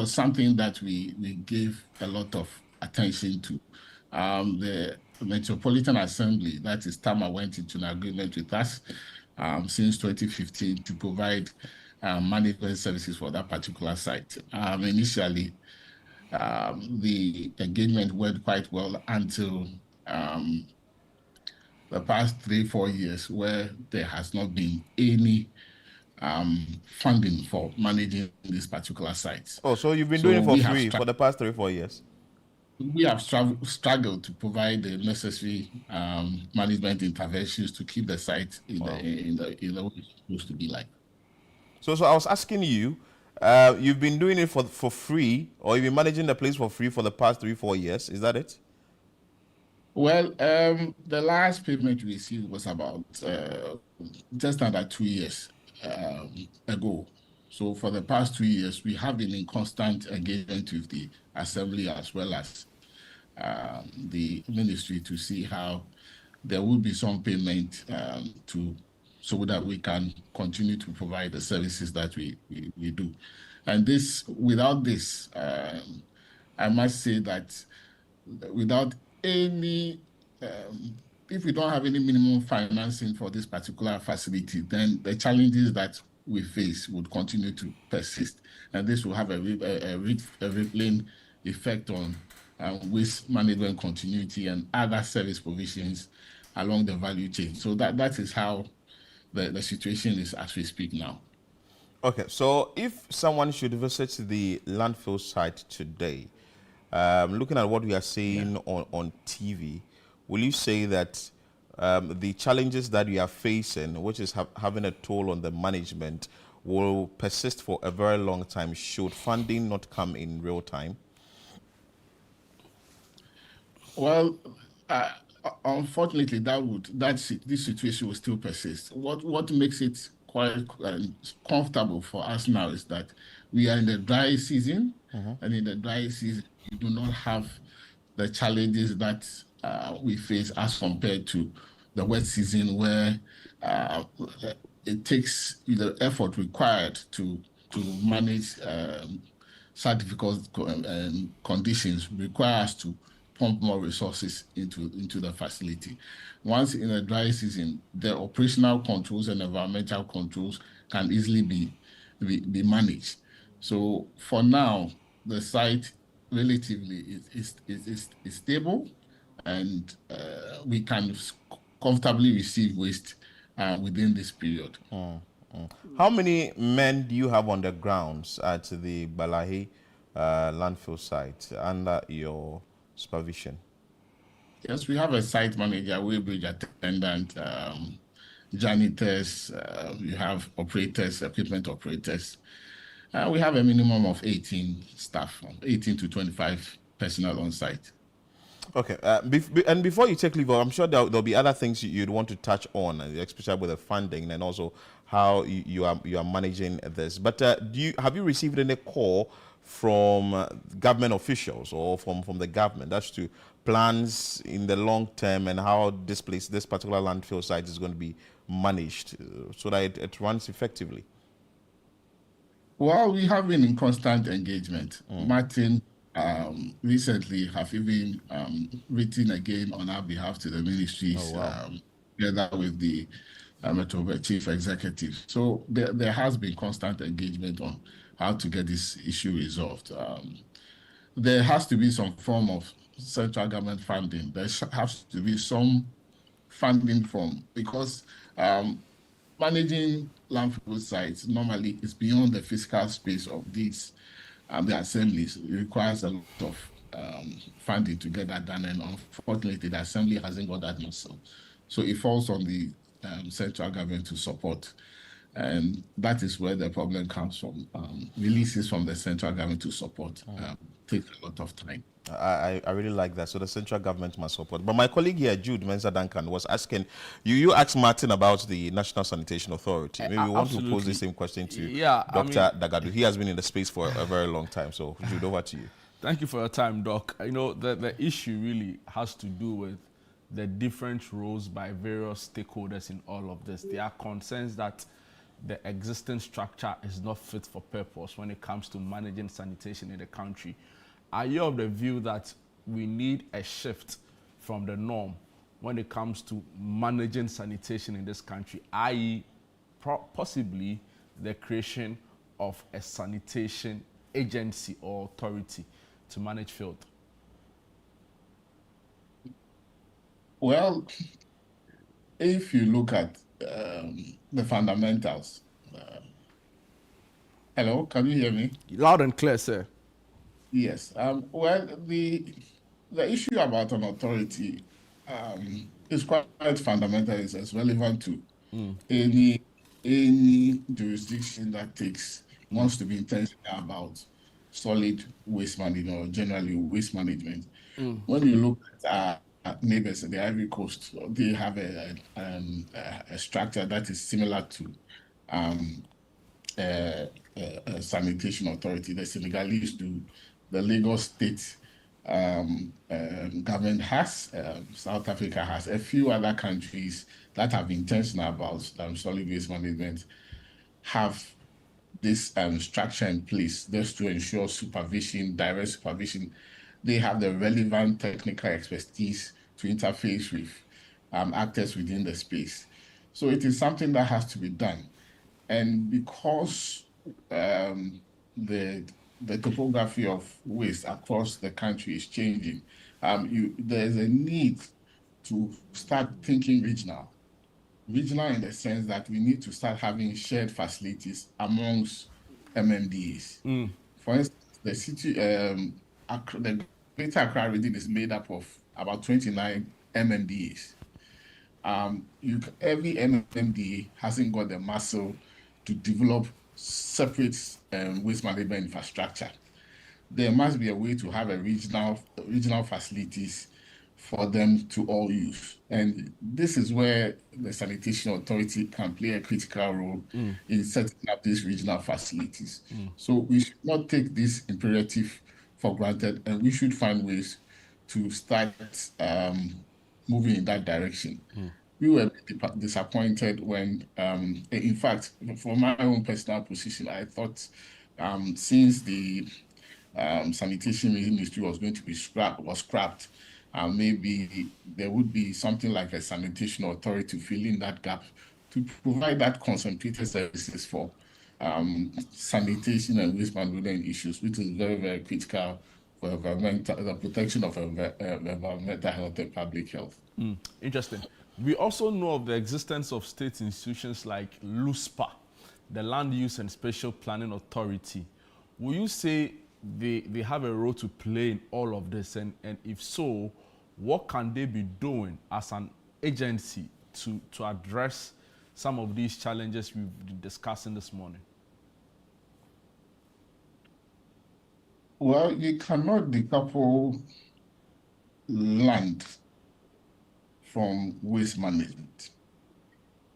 something that we gave a lot of attention to. The Metropolitan Assembly, that is TAMA, went into an agreement with us since 2015 to provide management services for that particular site. Initially, the engagement went quite well until the past 3-4 years, where there has not been any funding for managing these particular sites. Oh, so you've been doing it for free for the past 3-4 years? We have struggled to provide the necessary management interventions to keep the site in the way it's supposed to be like. So I was asking you, you've been doing it for free, or you've been managing the place for free for the past 3-4 years. Is that it? Well, the last payment we received was about just under 2 years ago. So for the past 2 years, we have been in constant engagement with the Assembly as well as the ministry to see how there will be some payment so that we can continue to provide the services that we do. And without this, I must say that without any, if we don't have any minimum financing for this particular facility, then the challenges that we face would continue to persist. And this will have a rippling effect on waste management continuity and other service provisions along the value chain. So that is how the situation is as we speak now. Okay, so if someone should visit the landfill site today, looking at what we are seeing on TV, will you say that the challenges that we are facing, which is having a toll on the management, will persist for a very long time should funding not come in real time? Well, unfortunately, this situation will still persist. What makes it quite comfortable for us now is that we are in the dry season, and in the dry season, we do not have the challenges that we face as compared to the wet season, where it takes the effort required to manage such difficult conditions, require us to pump more resources into the facility. Once in a dry season, the operational controls and environmental controls can easily be managed. So for now, the site relatively is stable, and we can comfortably receive waste within this period. How many men do you have on the grounds at the Gbalahe landfill site under your supervision? Yes, we have a site manager, weighbridge attendant, janitors, we have operators, equipment operators. We have a minimum of 18 staff, 18 to 25 personnel on site. Okay, and before you take leave, I'm sure there'll be other things you'd want to touch on, especially with the funding and also how you are managing this. But have you received any call from government officials or from the government as to plans in the long term and how this particular landfill site is going to be managed so that it runs effectively? Well, we have been in constant engagement. Martin recently have even written again on our behalf to the ministries, together with the Metro Chief Executive. So there has been constant engagement on how to get this issue resolved. There has to be some form of central government funding. There has to be some funding because managing landfill sites normally is beyond the physical space of these the assemblies. It requires a lot of funding to get that done, and unfortunately the assembly hasn't got that much. So it falls on the central government to support, and that is where the problem comes from. Releases from the central government to support takes a lot of time. I really like that. So the central government must support. But my colleague here, Jude Mensah Duncan, was asking, you asked Martin about the National Sanitation Authority. Maybe we want to pose the same question to Dr. Dagadu. He has been in the space for a very long time. So Jude, over to you. Thank you for your time, Doc. You know, the issue really has to do with the different roles by various stakeholders in all of this. There are concerns that the existing structure is not fit for purpose when it comes to managing sanitation in the country. Are you of the view that we need a shift from the norm when it comes to managing sanitation in this country, i.e. possibly the creation of a sanitation agency or authority to manage filth? Well, if you look at the fundamentals, hello, can you hear me? Loud and clear, sir. Yes. Well, the issue about an authority is quite fundamental. It's relevant to any jurisdiction that wants to be intentional about solid waste management or generally waste management. When you look at our neighbors in the Ivory Coast, they have a structure that is similar to a sanitation authority. The Senegalese do. The Lagos State government has, South Africa has, a few other countries that have intentional about solid waste management have this structure in place just to ensure supervision, direct supervision. They have the relevant technical expertise to interface with actors within the space. So it is something that has to be done. And because the topography of waste across the country is changing, there's a need to start thinking regional. Regional in the sense that we need to start having shared facilities amongst MMDAs. For instance, the city, the Greater Accra region is made up of about 29 MMDAs. Every MMDA hasn't got the muscle to develop separate waste management infrastructure. There must be a way to have a regional facilities for them to all use. And this is where the Sanitation Authority can play a critical role in setting up these regional facilities. So we should not take this imperative for granted, and we should find ways to start moving in that direction. We were disappointed when, in fact, from my own personal position, I thought since the sanitation ministry was going to be scrapped, maybe there would be something like a sanitation authority to fill in that gap to provide that concentrated services for sanitation and waste management issues, which is very, very critical for the protection of environmental health and public health. Interesting. We also know of the existence of state institutions like LUSPA, the Land Use and Spatial Planning Authority. Will you say they have a role to play in all of this? And if so, what can they be doing as an agency to address some of these challenges we've been discussing this morning? Well, you cannot decouple land from waste management.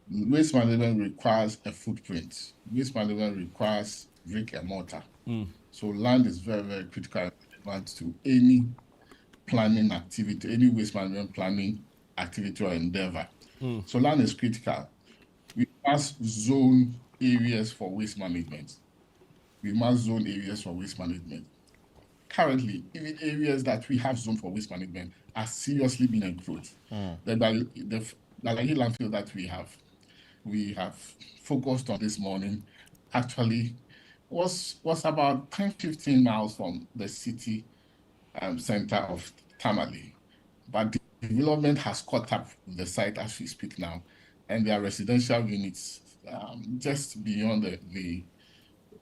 Waste management requires a footprint. Waste management requires brick and mortar. So land is very, very critical to any planning activity, any waste management planning activity or endeavor. So land is critical. We must zone areas for waste management. Currently, even areas that we have zoned for waste management are seriously being encroached. The Gbalahe landfill that we have focused on this morning actually was about 10-15 miles from the city center of Tamale. But the development has caught up with the site as we speak now, and there are residential units just beyond the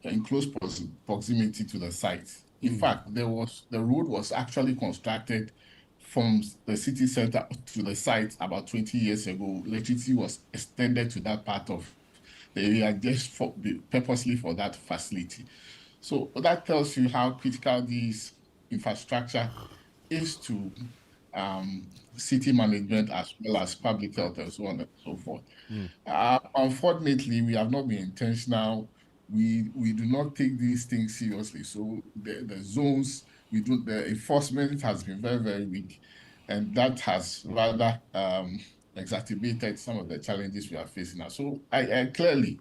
in close proximity to the site. In fact, the road was actually constructed from the city center to the site about 20 years ago. Electricity was extended to that part of the area just purposely for that facility. So that tells you how critical this infrastructure is to city management as well as public health and so on and so forth. Unfortunately, we have not been intentional. We do not take these things seriously. So the zones, the enforcement has been very, very weak. And that has rather exacerbated some of the challenges we are facing now. So I clearly,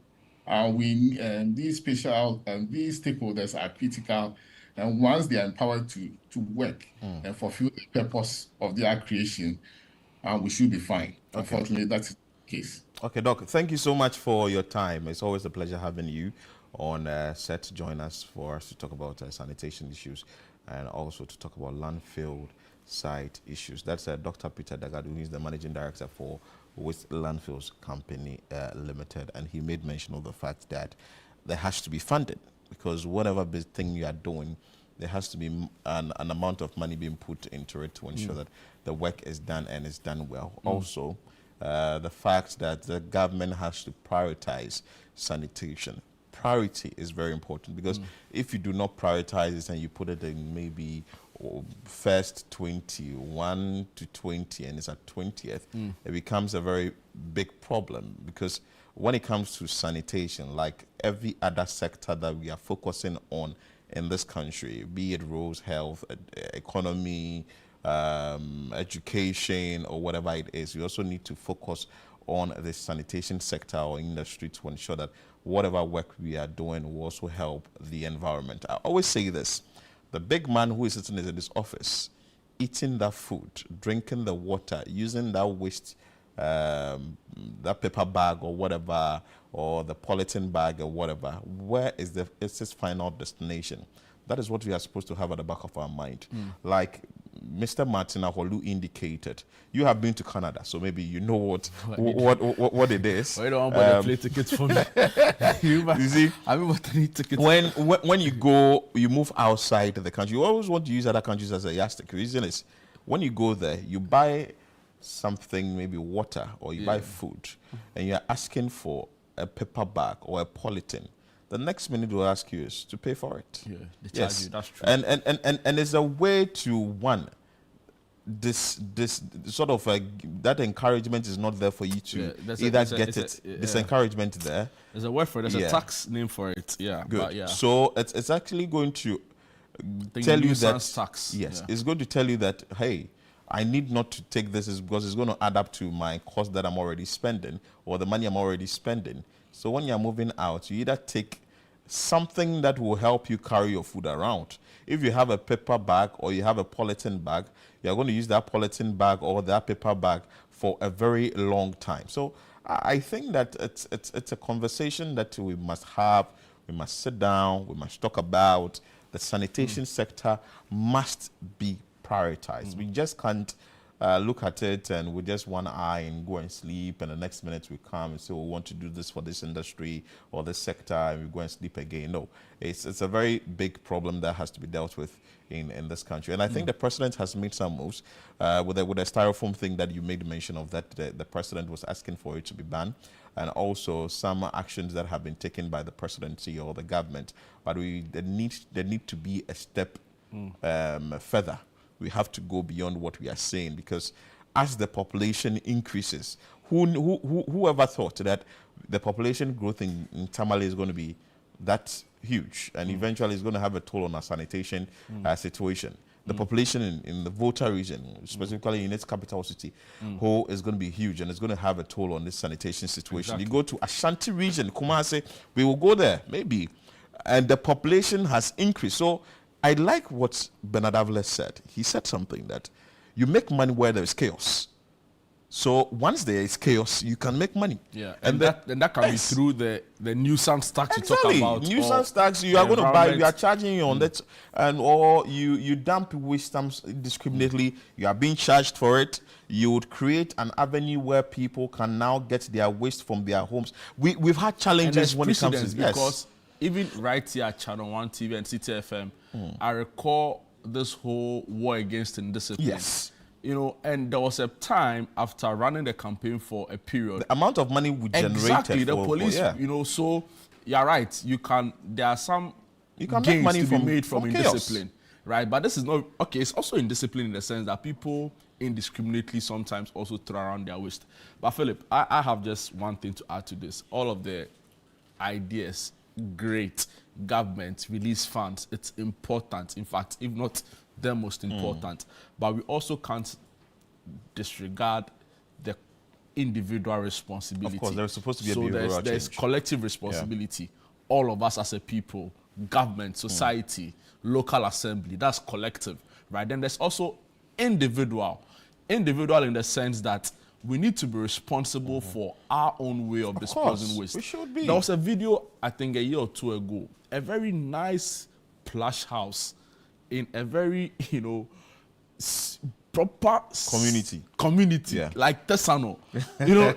these stakeholders are critical. And once they are empowered to work and fulfill the purpose of their creation, we should be fine. Okay. Unfortunately, that's the case. Okay, Doc, thank you so much for your time. It's always a pleasure having you on set to join us for us to talk about sanitation issues and also to talk about landfill site issues. That's Dr. Peter Dagadu, who is the Managing Director for Waste Landfills Company Limited, and he made mention of the fact that there has to be funding, because whatever big thing you are doing, there has to be an amount of money being put into it to ensure that the work is done and it's done well. Also, the fact that the government has to prioritize sanitation. Priority is very important, because if you do not prioritize it and you put it in maybe first 21 to 20 and it's at 20th, it becomes a very big problem, because when it comes to sanitation, like every other sector that we are focusing on in this country, be it roads, health, economy, education, or whatever it is, we also need to focus on the sanitation sector or industry to ensure that whatever work we are doing will also help the environment. I always say this, the big man who is sitting in this office, eating that food, drinking the water, using that waste, that paper bag or whatever, or the polythene bag or whatever, where is its final destination? That is what we are supposed to have at the back of our mind. Like Mr. Martin Aholu indicated, you have been to Canada, so maybe you know what it is. Why don't want to play tickets for me? You see, I mean, what need tickets? When you move outside the country, you always want to use other countries as a yardstick. The reason is, when you go there, you buy something, maybe water, or you buy food, and you're asking for a paper bag or a polythene. The next minute they'll ask you is to pay for it. Yeah, they charge you, that's true. And it's a way to, this sort of that encouragement is not there for you to this encouragement there. There's a word for it. There's a tax name for it. Yeah. Good. But yeah. So it's actually going to tell you that tax. Yes, it's going to tell you that, hey, I need not to take this because it's going to add up to my cost that I'm already spending or the money I'm already spending. So when you're moving out, you either take something that will help you carry your food around. If you have a paper bag or you have a polythene bag, you're going to use that polythene bag or that paper bag for a very long time. So I think that it's a conversation that we must have. We must sit down. We must talk about the sanitation sector must be prioritized. We just can't look at it and with just one eye and go and sleep, and the next minute we come and say, we want to do this for this industry or this sector, and we go and sleep again. No, it's a very big problem that has to be dealt with in this country. And I think the president has made some moves with the styrofoam thing that you made mention of, that the president was asking for it to be banned, and also some actions that have been taken by the presidency or the government. But there need to be a step further. We have to go beyond what we are saying, because as the population increases, whoever thought that the population growth in Tamale is going to be that huge, and eventually it's going to have a toll on our sanitation situation. The population in the Volta region, specifically in its capital city, is going to be huge, and it's going to have a toll on this sanitation situation. Exactly. You go to Ashanti region, Kumasi, we will go there, maybe, and the population has increased. So I like what Bernard Avles said. He said something that you make money where there is chaos. So once there is chaos, you can make money. Yeah, and that can be through the nuisance tax you talk about. Nuisance tax, you are going to buy, you are charging you on that, and or you dump waste indiscriminately, you are being charged for it. You would create an avenue where people can now get their waste from their homes. We've had challenges when it comes to because even right here at Channel 1 TV and City FM, I recall this whole war against indiscipline. Yes. You know, and there was a time after running the campaign for a period. The amount of money we generated. Exactly, the police, you know, so you're right. There are some gains make money to be made from chaos. indiscipline, right? But this is not, okay, it's also indiscipline in the sense that people indiscriminately sometimes also throw around their waste. But Philip, I have just one thing to add to this. All of the ideas, great. Government release funds, it's important. In fact, if not the most important. But we also can't disregard the individual responsibility. Of course, there's supposed to be a behavioral change. There's collective responsibility. All of us as a people, government, society, local assembly, that's collective, right? Then there's also individual in the sense that we need to be responsible for our own way of disposing waste. We should be. There was a video, I think a year or two ago, a very nice plush house in a very, you know, proper community, like Tesano. You know,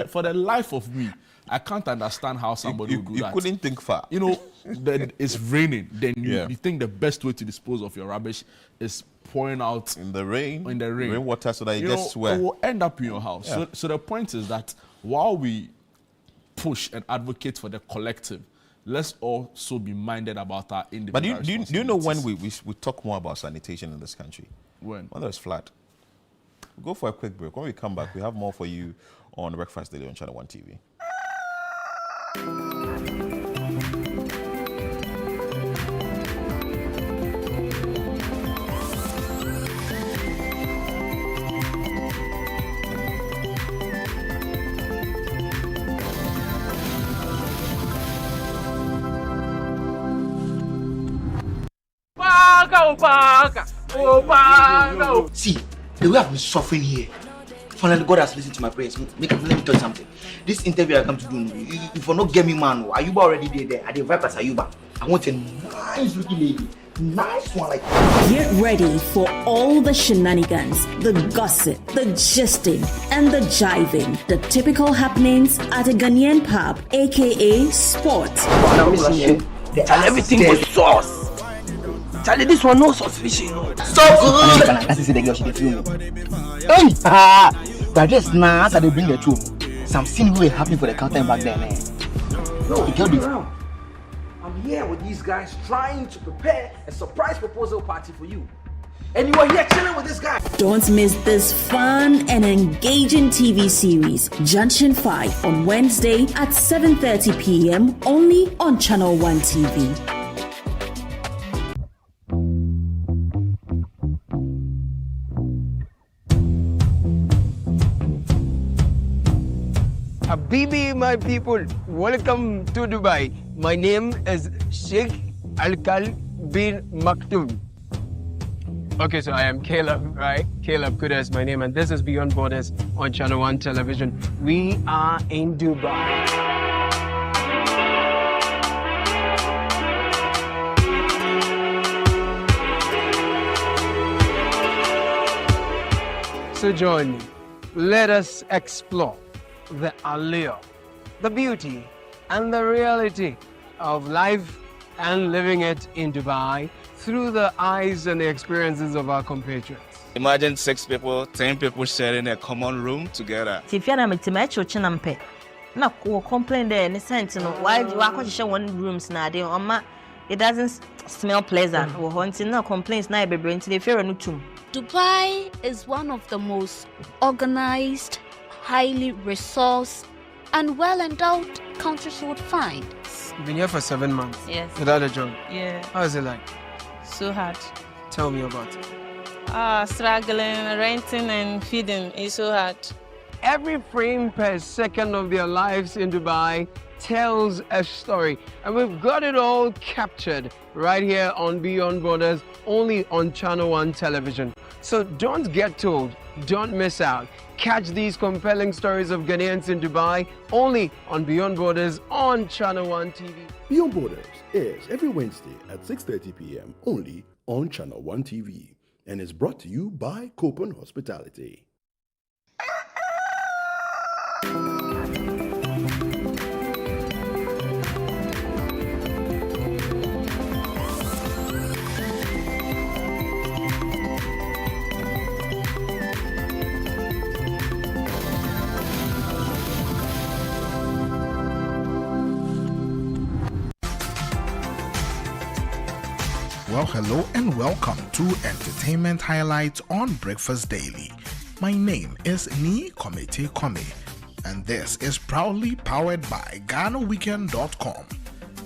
for the life of me, I can't understand how somebody would do that. You couldn't think far. You know, then it's raining. Then you think the best way to dispose of your rubbish is pouring out in the rain. Rainwater, so that it gets wet. It will end up in your house. Yeah. So the point is that while we push and advocate for the collective, let's also be minded about our individual But do you know when we talk more about sanitation in this country? When there's flood. We'll go for a quick break. When we come back, we have more for you on Breakfast Daily on Channel 1 TV. See, the way I've been suffering here. Finally, God has listened to my prayers. Let me tell you something. This interview I come to do, if you not get me, man, Ayuba already there. I did vipers Ayuba. I want a nice looking lady. Nice one like that. Get ready for all the shenanigans, the gossip, the gisting, and the jiving. The typical happenings at a Ghanaian pub, aka Sport. Tell everything was sauce. Charlie, this one no suspicion. So good. That's the girl she gets you. Hey, but just now after they bring the two, some scene will happen for the counter back there, man. No, I'm here with these guys trying to prepare a surprise proposal party for you. And you are here chilling with this guy. Don't miss this fun and engaging TV series, Junction 5, on Wednesday at 7:30 p.m. only on Channel 1 TV. Habibi, my people, welcome to Dubai. My name is Sheikh Alkal bin Maktoum. Okay, so I am Caleb, right? Caleb Kuda is my name, and this is Beyond Borders on Channel 1 Television. We are in Dubai. So join me. Let us explore the allure, the beauty, and the reality of life and living it in Dubai through the eyes and the experiences of our compatriots. Imagine 6 people, 10 people sharing a common room together. If you're not to match your chinampe, no, complain there in the sense, why do I share one rooms now? It doesn't smell pleasant. Or haunting no complaints now, baby, into the fear and Dubai is one of the most organized, highly resourced, and well-endowed countries you would find. You've been here for 7 months. Yes. Without a job. Yeah. How is it like? So hard. Tell me about it. Struggling, renting and feeding is so hard. Every frame per second of their lives in Dubai tells a story, and we've got it all captured right here on Beyond Borders, only on Channel 1 Television. So don't get told, don't miss out. Catch these compelling stories of Ghanaians in Dubai only on Beyond Borders on Channel 1 TV. Beyond Borders airs every Wednesday at 6:30 p.m. only on Channel 1 TV and is brought to you by Copen Hospitality. Well, hello and welcome to Entertainment Highlights on Breakfast Daily. My name is Ni Komete Kome, and this is proudly powered by GhanaWeekend.com.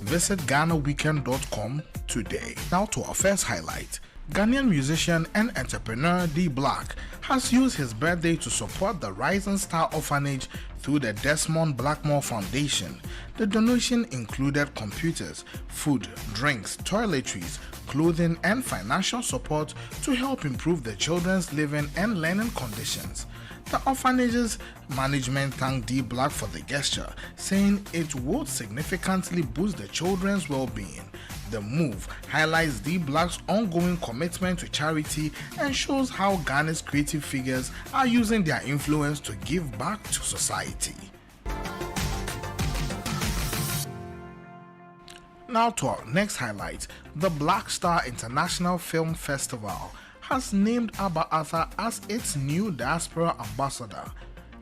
Visit GhanaWeekend.com today. Now to our first highlight. Ghanaian musician and entrepreneur D Black has used his birthday to support the Rising Star Orphanage through the Desmond Blackmore Foundation. The donation included computers, food, drinks, toiletries, clothing, and financial support to help improve the children's living and learning conditions. The orphanage's management thanked D Black for the gesture, saying it would significantly boost the children's well-being. The move highlights D Black's ongoing commitment to charity and shows how Ghana's creative figures are using their influence to give back to society. Now to our next highlight. The Black Star International Film Festival has named Abba Arthur as its new diaspora ambassador,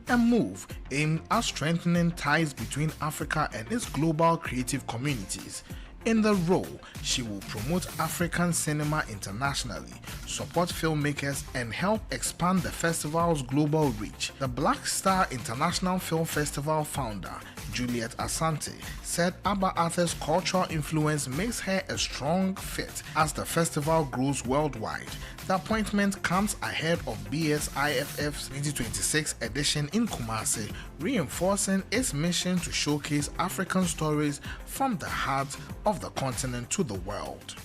a move aimed at strengthening ties between Africa and its global creative communities. In the role, she will promote African cinema internationally, support filmmakers, and help expand the festival's global reach. The Black Star International Film Festival founder, Juliet Asante, said Abba Arthur's cultural influence makes her a strong fit as the festival grows worldwide. The appointment comes ahead of BSIFF's 2026 edition in Kumasi, reinforcing its mission to showcase African stories from the heart of the continent to the world.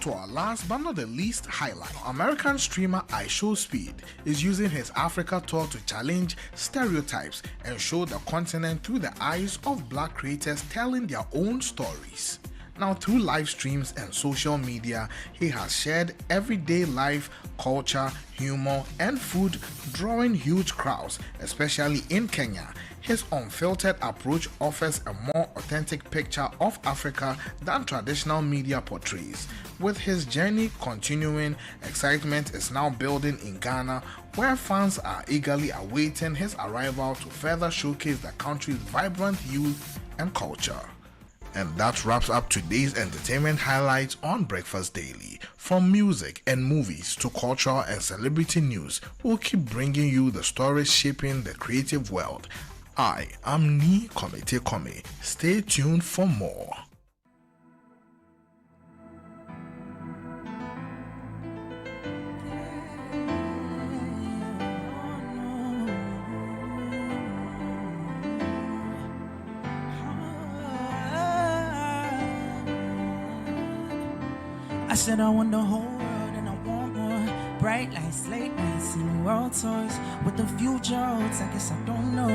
to our last but not the least highlight. American streamer iShowSpeed is using his Africa tour to challenge stereotypes and show the continent through the eyes of black creators telling their own stories. Now, through live streams and social media, he has shared everyday life, culture, humor, and food, drawing huge crowds, especially in Kenya. His unfiltered approach offers a more authentic picture of Africa than traditional media portrays. With his journey continuing, excitement is now building in Ghana, where fans are eagerly awaiting his arrival to further showcase the country's vibrant youth and culture. And that wraps up today's entertainment highlights on Breakfast Daily. From music and movies to cultural and celebrity news, we'll keep bringing you the stories shaping the creative world. I am Ni Komete Kome. Stay tuned for more. I said I want the whole world and I want more. Bright lights, late nights, and world tours. What the future holds, I guess I don't know.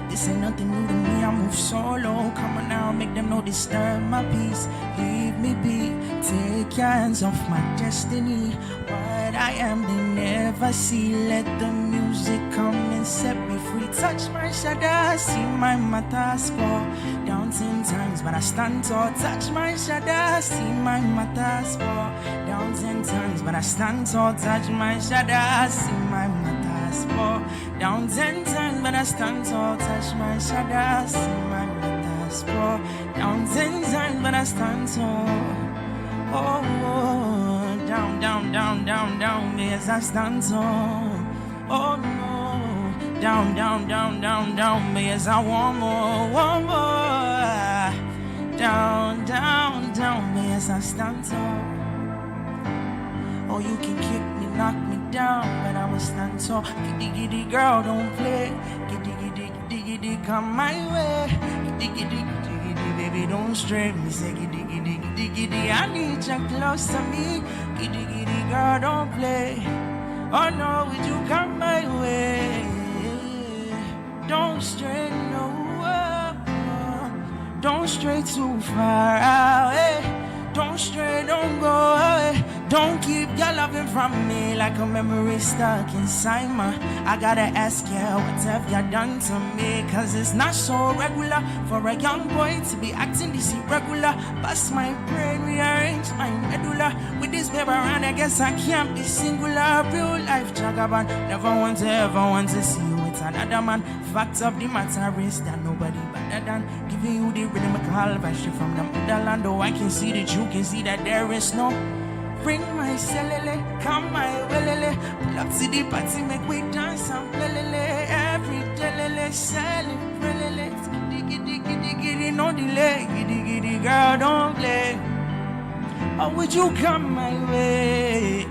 This ain't nothing new to me, I move solo. Come on now, make them know disturb my peace. Leave me be, take your hands off my destiny. What I am, they never see. Let the music come and set me free. Touch my shadow, see my matters fall down 10 times, but I stand tall. Touch my shadow, see my matters fall down 10 times, but I stand tall. Touch my shadow, see my matters fall down 10 times, but I stand tall. Touch my shadow, see my matters fall down 10 times, but I stand tall. Oh, oh, down, down, down, down, down, yes, I stand tall. Oh no, down, down, down, down, down, yes, I want more. Down, down, down, yes, I stand tall. Oh, you can kick me, knock me down, but I will stand tall. Giddy, giddy, girl, don't play. Giddy, giddy, giddy, giddy, come my way. Giddy, giddy, giddy, giddy, baby, don't stray me. Say giddy, giddy, giddy, giddy, I need you close to me. Giddy, giddy, girl, don't play. Oh no, would you come my way? Don't stray, no. Don't stray too far away. Don't stray, don't go away. Don't keep your loving from me like a memory stuck inside my. I gotta ask you, what have you done to me? Cause it's not so regular for a young boy to be acting this irregular. Bust my brain, rearrange my medulla. With this baby around, I guess I can't be singular. Real life jagaban. Never want to ever want to see you with another man. Facts of the matter is that nobody better than giving you the rhythm of call from the motherland. Oh, I can see that you can see that there is no. Bring my celele, come my welele. Pull up to the party, make we dance and plelele. Every delele, celebrate. Giddy, giddy, giddy, giddy, no delay. Giddy, giddy, girl, don't play. Or would you come my way?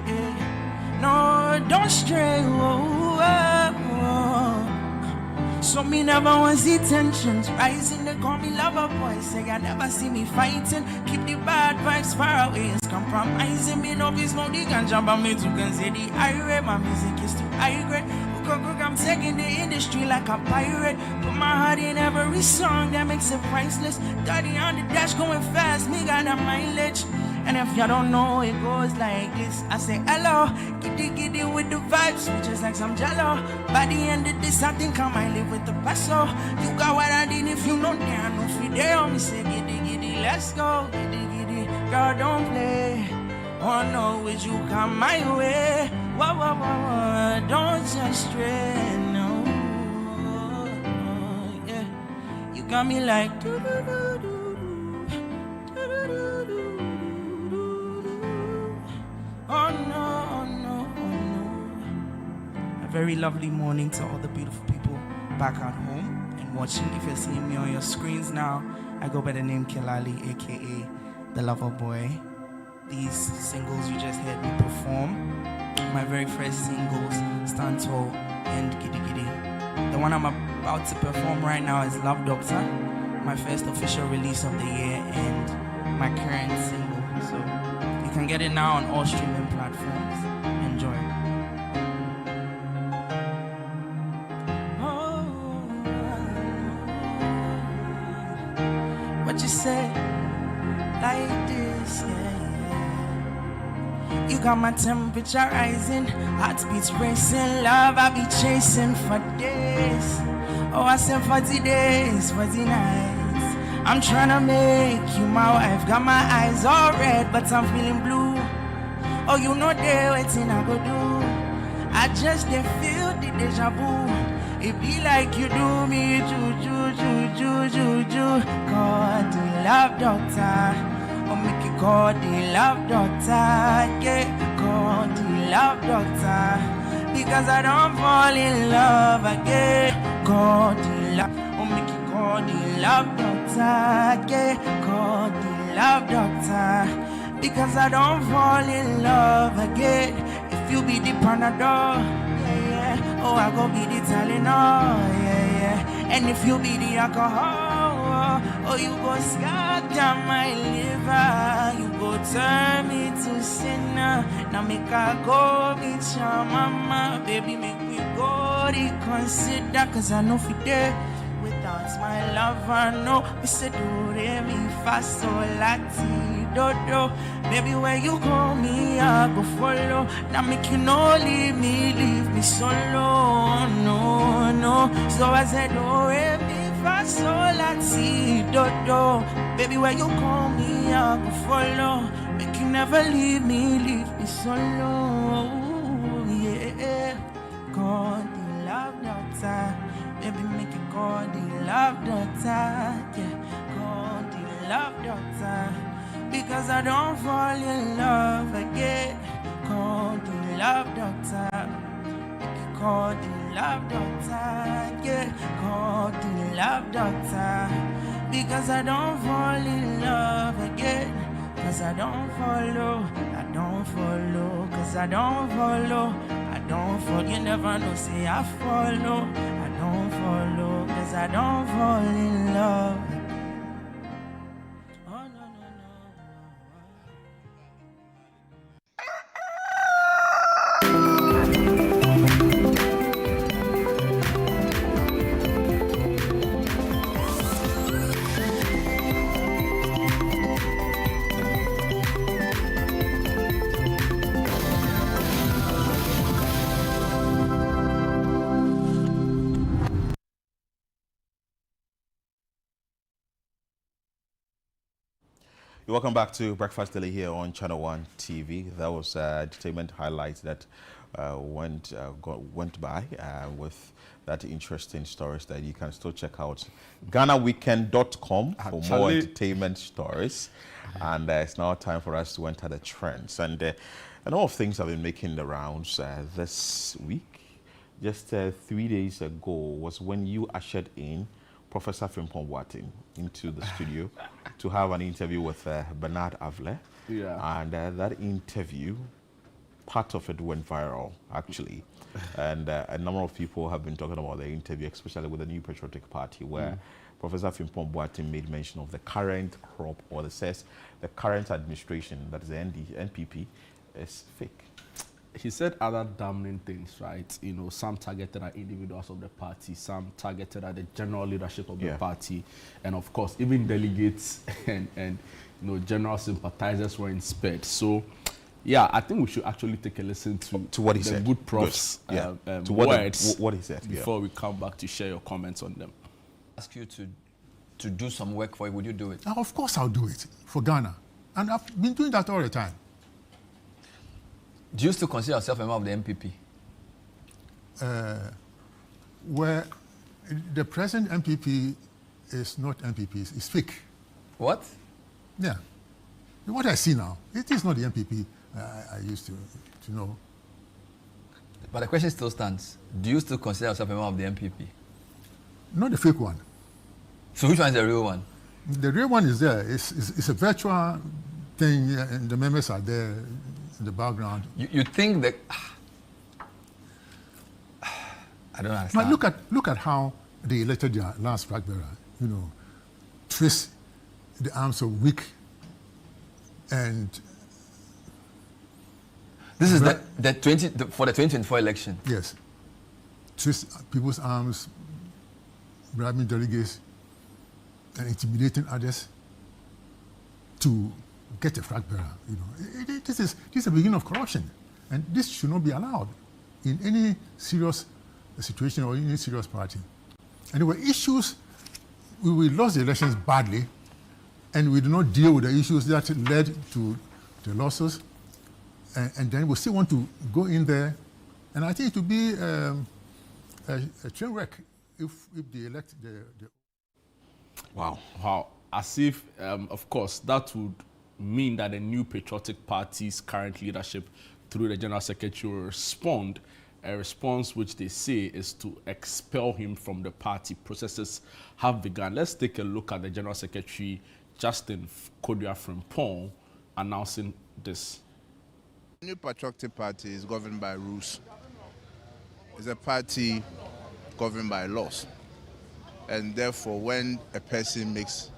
No, don't stray. Whoa, whoa, whoa. So me never want see tensions rising. They call me lover boy. Say I never see me fighting. Keep the bad vibes far away. It's compromising. Me no be smoke the ganja, but me too can say the irate. My music is too high grade. I'm taking the industry like a pirate. Put my heart in every song that makes it priceless. 30 on the dash going fast. Me got a mileage. And if you don't know, it goes like this. I say hello, giddy giddy with the vibes, just like some jello. By the end of this, I think I might live with the peso. You got what I did if you know there, no fidel. Me say giddy giddy, let's go, giddy giddy. Girl, don't play. Oh no, would you come my way? Whoa, whoa, whoa, whoa. Don't just stray, no. Yeah, you got me like do do do do. Oh no, oh no, oh no. A very lovely morning to all the beautiful people back at home and watching. If you're seeing me on your screens now, I go by the name Kelali, aka The Lover Boy. These singles you just heard me perform, my very first singles, Stand Tall and Giddy Giddy. The one I'm about to perform right now is Love Doctor, my first official release of the year and my current single. So you You can get it now on all streaming platforms. Enjoy. What you say? Like this, yeah. You got my temperature rising, heartbeats racing, love I be chasing for days. Oh, I said 40 days, 40 nights. I'm tryna make you my wife. Got my eyes all red, but I'm feeling blue. Oh, you know they waiting I go do. I just they feel the deja vu. It be like you do me, juju, juju, juju. Call the love doctor, or make you call the love doctor. Yeah, call the love doctor, because I don't fall in love again. Call the love, or make you call the love doctor. Yeah, call the love doctor, because I don't fall in love again. If you be the Panadol, yeah, yeah. Oh, I go be the Tylenol, yeah, yeah. And if you be the alcohol, oh, you go scatter my liver. You go turn me to sinner. Now make I go meet your mama. Baby, make me go reconsider. Cause I know for there without my lover, no. We say do, re, mi, fa, sol, la, ti. Do. Baby, where you go, me, I go follow. Now make you no leave me solo. No. So I said, do, re, mi, fa, sol, la, ti. Do. Baby, where you go, me, I go follow. Make you never leave me solo. Yeah. Call the love doctor. Baby, make you call the love doctor. Yeah. Call the love doctor, because I don't fall in love again. Call the love doctor. Call the love doctor. Yeah, call the love doctor, because I don't fall in love again. Cause I don't follow. Cause I don't follow. You never know, say I follow. I don't follow, cause I don't fall in love. Welcome back to Breakfast Daily here on Channel One TV. That was entertainment highlights that went by with that interesting stories that you can still check out. GhanaWeekend.com for more entertainment stories. And it's now time for us to enter the trends. And a lot of things have been making the rounds this week. Just 3 days ago was when you ushered in Professor Frimpong Boateng into the studio to have an interview with Bernard Avle. Yeah. And that interview, part of it went viral, actually. And a number of people have been talking about the interview, especially with the New Patriotic Party, where Professor Frimpong Boateng made mention of the current crop, or the current administration, that is the NPP, is fake. He said other damning things, right? You know, some targeted at individuals of the party, some targeted at the general leadership of the party, and of course, even delegates and you know, general sympathizers were inspired. So, yeah, I think we should actually take a listen to what he said. Good profs to words what he said before we come back to share your comments on them. Ask you to do some work for it, would you do it? Of course I'll do it for Ghana, and I've been doing that all the time. Do you still consider yourself a member of the MPP? Where the present MPP is not MPP, it's fake. What? Yeah. What I see now, it is not the MPP I used to know. But the question still stands. Do you still consider yourself a member of the MPP? Not the fake one. So which one is the real one? The real one is there. It's a virtual thing, and the members are there in the background. You think that... I don't understand. Now look at how they elected their last flag bearer. You know, twist the arms of weak and This is for the 2024 election. Yes. Twist people's arms, bribing delegates, and intimidating others to get a flag bearer. You know, this is the beginning of corruption, and this should not be allowed in any serious situation or any serious party. And there were issues. We lost the elections badly, and we did not deal with the issues that led to the losses. And then we still want to go in there, and I think it would be a train wreck if they elect the. Wow. As if, of course, that would mean that the New Patriotic Party's current leadership, through the General Secretary, will respond. A response which they say is to expel him from the party. Processes have begun. Let's take a look at the General Secretary, Justin Kodua Frimpong, announcing this. The New Patriotic Party is governed by rules. It's a party governed by laws. And therefore, when a person makes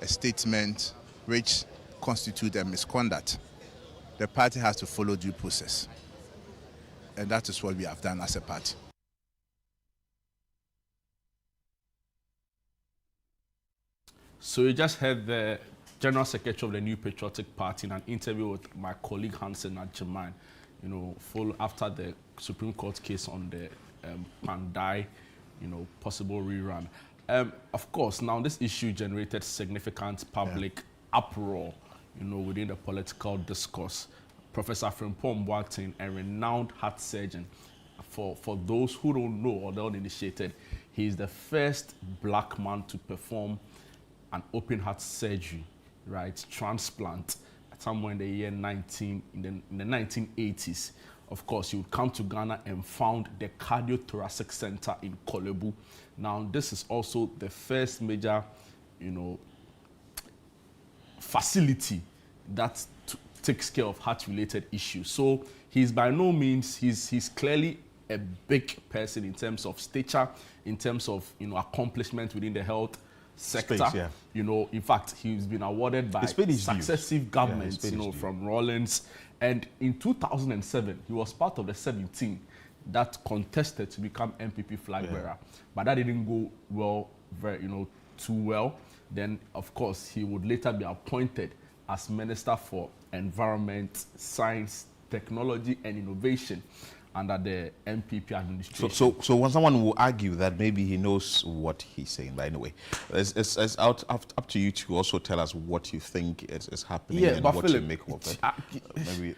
a statement which constitutes a misconduct, the party has to follow due process. And that is what we have done as a party. So you just heard the General Secretary of the New Patriotic Party in an interview with my colleague Hansen at German, you know, full after the Supreme Court case on the Pandai, you know, possible rerun. Of course, now this issue generated significant public uproar, you know, within the political discourse. Professor Frimpong Boateng, a renowned heart surgeon. For those who don't know or they're uninitiated, he is the first black man to perform an open heart surgery, right? Transplant, somewhere in the year in the 1980s. Of course, he would come to Ghana and found the Cardiothoracic Center in Kolebu. Now, this is also the first major, you know, facility that takes care of heart-related issues. So he's by no means, he's clearly a big person in terms of stature, in terms of, you know, accomplishment within the health sector. Space, yeah. You know, in fact, he's been awarded by successive governments, you know, from Rawlings. And in 2007, he was part of the 17 that contested to become MPP flag bearer. But that didn't go well, too well. Then, of course, he would later be appointed as Minister for Environment, Science, Technology and Innovation under the MPP administration. So when someone will argue that maybe he knows what he's saying, but anyway, it's up to you to also tell us what you think is happening and what Philip, you make of it.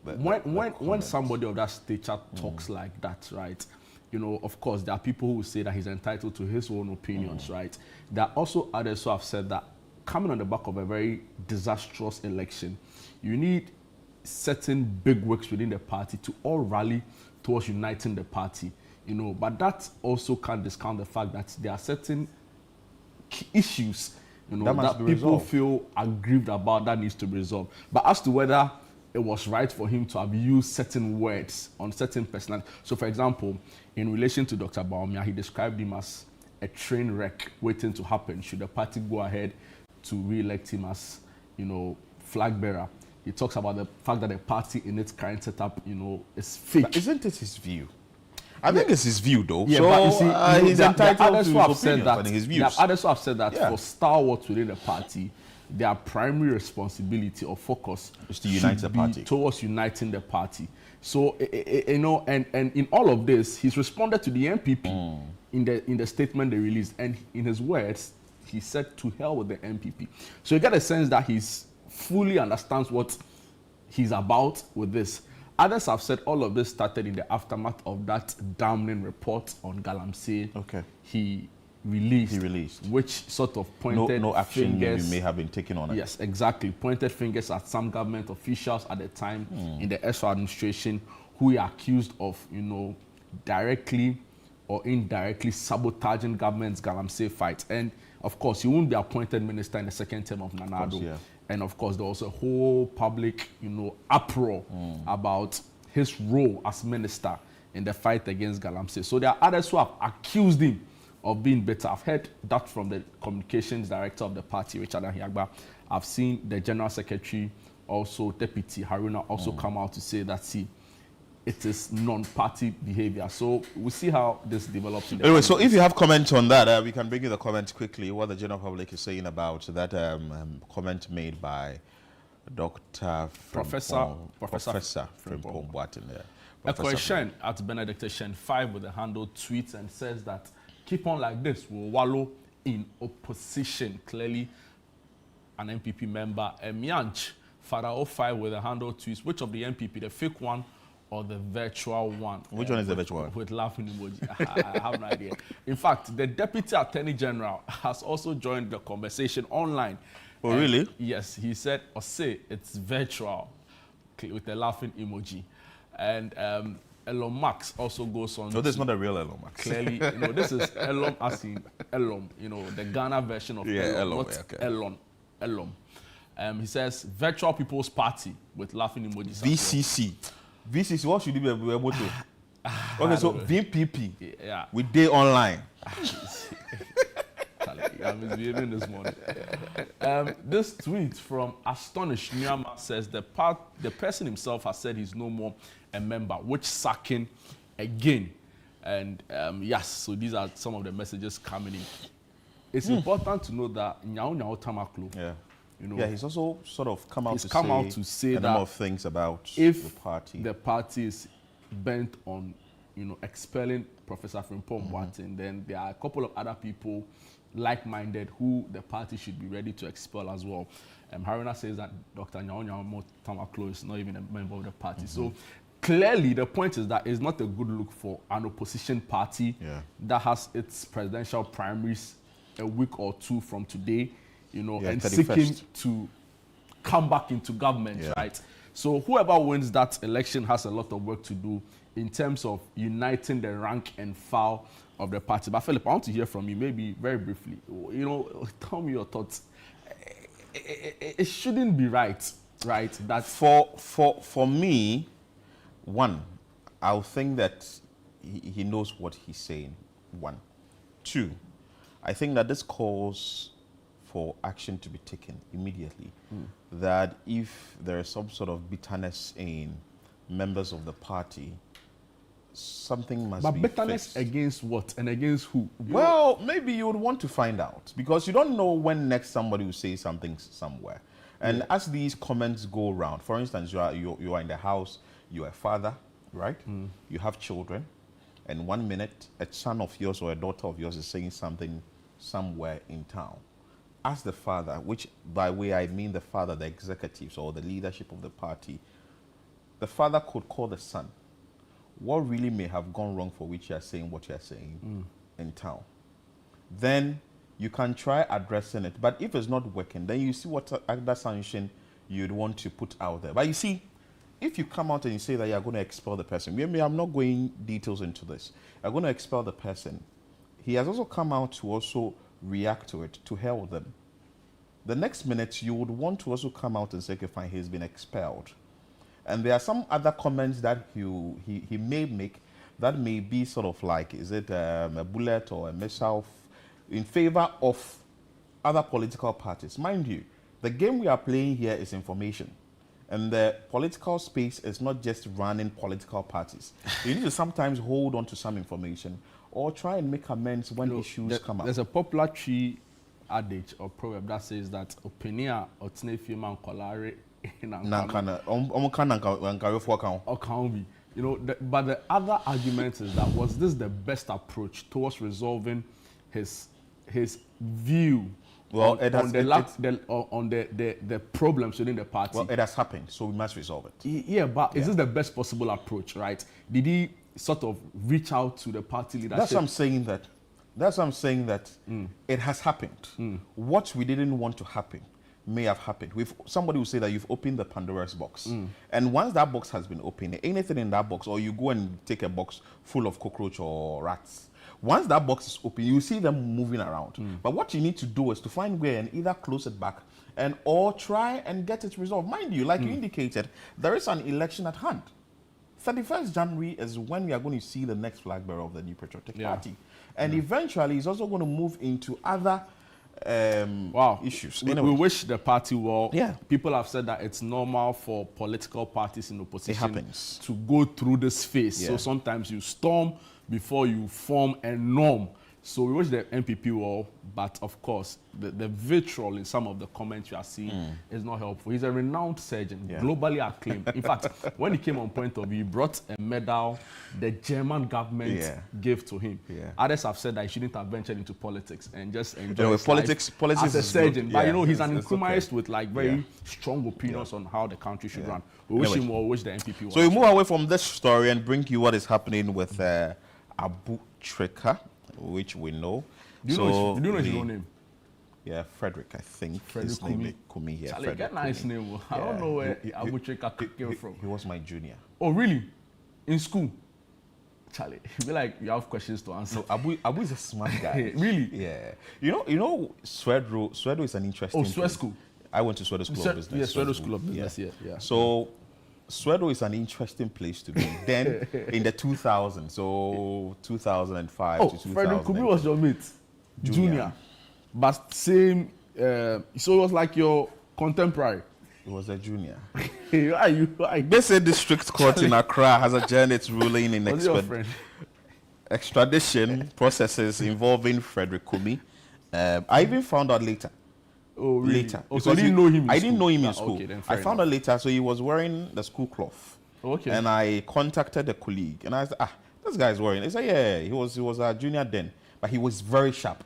Maybe when somebody of that stature talks like that, right? You know, of course, there are people who say that he's entitled to his own opinions, right? There are also others who have said that coming on the back of a very disastrous election, you need certain bigwigs within the party to all rally towards uniting the party, you know. But that also can't discount the fact that there are certain issues, you know, that people feel aggrieved about that needs to be resolved. But as to whether it was right for him to have used certain words on certain personalities. So, for example, in relation to Dr. Bawumia, he described him as a train wreck waiting to happen should the party go ahead to re-elect him as, you know, flag bearer. He talks about the fact that the party in its current setup, you know, is fake. But isn't it his view? I think it's his view, though. Yeah, so but you see, he's entitled to have his said that. his views. There are others who have said that for stalwarts within the party, their primary responsibility or focus is to unite the party. Towards uniting the party. So, you know, and in all of this, he's responded to the MPP in the statement they released, and in his words, he said, "To hell with the MPP." So you get a sense that he's fully understands what he's about with this. Others have said all of this started in the aftermath of that damning report on Galamsey. He released, which sort of pointed no action fingers, may have been taken on it. Yes, exactly. Pointed fingers at some government officials at the time in the SR administration who are accused of, you know, directly or indirectly sabotaging government's Galamsey fight. And of course, he won't be appointed minister in the second term of Nana Addo. And of course, there was a whole public, you know, uproar about his role as minister in the fight against Galamsey. So there are others who have accused him of being bitter. I've heard that from the communications director of the party, Richard Ahiagba. I've seen the general secretary also Deputy Haruna also come out to say that, see, it is non-party behavior. So we'll see how this develops. In the anyway, so if you have comments on that, we can bring you the comments quickly, what the general public is saying about that comment made by Professor Frimpong Boateng there. A question at Benedict Shen 5 with the handle tweets and says that keep on like this, we'll wallow in opposition. Clearly, an MPP member, Mianch, Farao 5 with the handle tweets, which of the MPP, the fake one or the virtual one? Which one is the virtual one? With laughing emoji. I have no idea. In fact, the Deputy Attorney General has also joined the conversation online. Oh, really? Yes, he said, or say it's virtual with the laughing emoji. And Elon Musk also goes on. So this is not a real Elon Musk. Clearly, this is Elon as in Elon, the Ghana version of Elon, not okay. Elon. He says virtual people's party with laughing emojis. VCC. VCC, what should you be able to? Okay, so VPP. Yeah. We day online. I'm misbehaving this morning. This tweet from Astonished Myanmar says the person himself has said he's no more a member, which sacking again. And yes, so these are some of the messages coming in. It's important to know that Nyao Tamaklo. Yeah, he's also sort of come out to say a that number of things about if the party. The party is bent on, expelling Professor Frimpong Boateng, then there are a couple of other people like-minded who the party should be ready to expel as well. Haruna says that Dr. Nyao Tamaklo is not even a member of the party. So clearly the point is that it's not a good look for an opposition party that has its presidential primaries a week or two from today, and 31st. seeking to come back into government, right? So whoever wins that election has a lot of work to do in terms of uniting the rank and file of the party. But Philip, I want to hear from you, maybe very briefly. Tell me your thoughts. It shouldn't be right? That for me, one, I think that he knows what he's saying. One, two, I think that this calls for action to be taken immediately. That if there is some sort of bitterness in members of the party, something must be bitterness fixed. Against what and against who? Well, maybe you would want to find out, because you don't know when next somebody will say something somewhere. And as these comments go around, for instance, you are in the house, you are a father, right? You have children, and 1 minute a son of yours or a daughter of yours is saying something somewhere in town. As the father, which by way I mean the father, the executives or the leadership of the party, the father could call the son. What really may have gone wrong for which you are saying what you are saying in town? Then you can try addressing it. But if it's not working, then you see what other sanction you'd want to put out there. But you see, if you come out and you say that you're going to expel the person, maybe I'm not going details into this. You're going to expel the person. He has also come out to also react to it, to hell with them. The next minute, you would want to also come out and say, okay, fine, he's been expelled. And there are some other comments that he may make that may be sort of like, is it a bullet or a missile in favor of other political parties? Mind you, the game we are playing here is information. And the political space is not just running political parties. You need to sometimes hold on to some information or try and make amends when issues come up. There's a popular tree adage or proverb that says that opinia otne firma nkolare but the other argument is that was this the best approach towards resolving his view on the problems within the party? Well, it has happened, so we must resolve it. Yeah, but is this the best possible approach, right? Did he sort of reach out to the party leadership? That's what I'm saying that it has happened. What we didn't want to happen may have happened. Somebody will say that you've opened the Pandora's box. And once that box has been opened, anything in that box, or you go and take a box full of cockroach or rats, once that box is open, you see them moving around. But what you need to do is to find a way and either close it back or try and get it resolved. Mind you, like you indicated, there is an election at hand. 31st January is when we are going to see the next flag bearer of the New Patriotic Party. And eventually, it's also going to move into other issues. We Anyway. wish the party well. Yeah. People have said that it's normal for political parties in opposition happens. to go through this phase. Yeah. So sometimes you storm before you form a norm. So we wish the MPP well, but of course, the vitriol in some of the comments you are seeing is not helpful. He's a renowned surgeon, globally acclaimed. In fact, when he came on Point of View, he brought a medal the German government gave to him. Others have said that he shouldn't have ventured into politics and just enjoy his politics as a is surgeon. good. But Yeah, you know, he's it's an okay. Incumbent with like very strong opinions on how the country should run. We wish him well, we wish the MPP well. So we move away from this story and bring you what is happening with Abu Trika, which we know. Do you know his real name? Yeah, Frederick, I think. Frederick his name is Kumi. Yeah, Charlie, Frederick get nice Kumi. name. I don't know where Abu Trika came from. He was my junior. Oh, really? In school? Charlie, you feel like you have questions to answer. No, Abu is a smart guy. Really? Yeah. You know, Swedro is an interesting. Swed School. I went to Swedro School of Business. Yeah, Swedro School of Business. Yeah. So, Swedro is an interesting place to be. Then, in the 2000s, so 2005 to 2000. Frederick Kumi was your mate, junior. But same. So it was like your contemporary. He was a junior. They said district court in Accra has adjourned its ruling in extradition processes involving Frederick Kumi. I even found out later. Oh, really? Later. Oh, so you didn't know him in I didn't school? know him in Ah, school. okay, then I fair found out later, so he was wearing the school cloth. Okay. And I contacted a colleague, and I said, this guy is wearing it. He said, yeah, he was a junior then, but he was very sharp,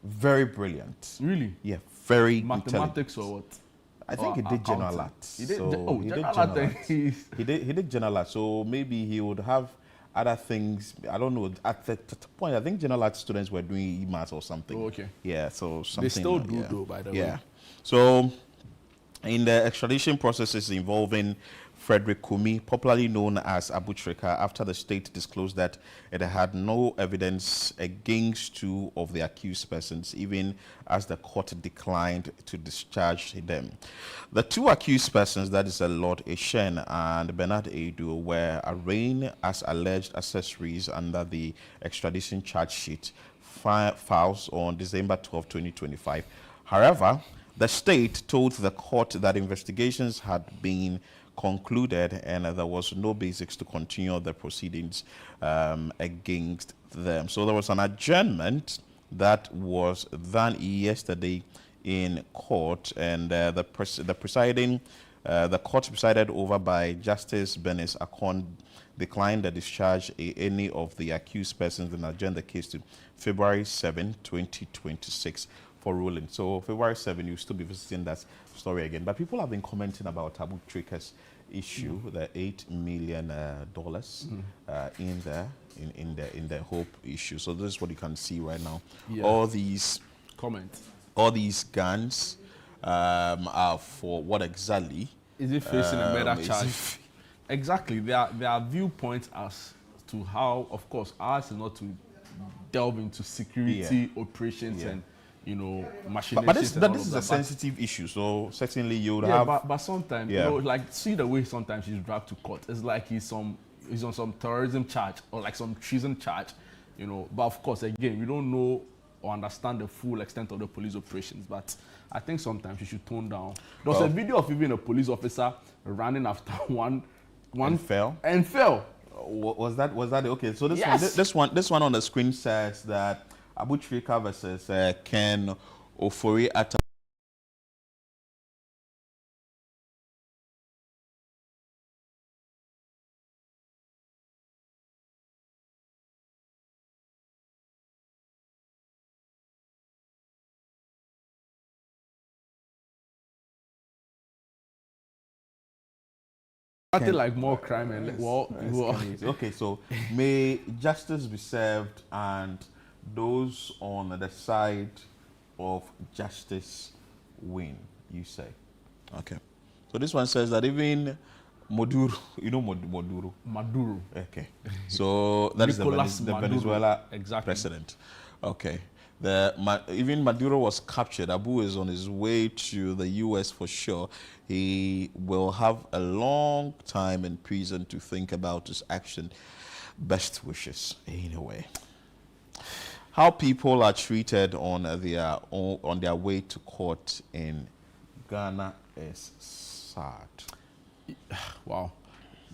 very brilliant. Really? Yeah, very mathematics intelligent. or what? I think he did general arts. He did. So General arts. he did general arts. So maybe he would have other things. I don't know. At the point, I think general arts students were doing e-maths or something. Oh, okay. Yeah. So something. They still do though, by the way. Yeah. So in the extradition processes involving Frederick Kumi, popularly known as Abu Trika, after the state disclosed that it had no evidence against two of the accused persons, even as the court declined to discharge them. The two accused persons, that is Lord Eshen and Bernard Edu, were arraigned as alleged accessories under the extradition charge sheet files on December 12, 2025. However, the state told the court that investigations had been concluded and there was no basis to continue the proceedings against them. So there was an adjournment that was done yesterday in court, and the court presided over by Justice Benis Akon declined the discharge any of the accused persons and adjourned the case to February 7, 2026 for ruling. So February 7, you'll still be visiting that story again. But people have been commenting about Abu Trika's issue, the $8 million in the Hope issue. So this is what you can see right now. Yeah. All these comments, all these guns are for what exactly? Is it facing a murder charge? Exactly. There are viewpoints as to how, of course, ours is not to delve into security operations and machinations. But this is a sensitive issue, so certainly you would have. But sometimes, like see the way sometimes he's dragged to court. It's like he's on some terrorism charge or like some treason charge, But of course, again, we don't know or understand the full extent of the police operations. But I think sometimes you should tone down. There was a video of even a police officer running after one and fell. Was that okay? So this one on the screen says that Abu Trika versus Ken Ofori Atta. Nothing like more crime and okay, so may justice be served and those on the side of justice win, you say. Okay. So this one says that even Maduro, Maduro. Okay. So that is the Venezuela president. Okay. Even Maduro was captured. Abu is on his way to the US for sure. He will have a long time in prison to think about his action. Best wishes, anyway. How people are treated on their way to court in Ghana is sad. Wow.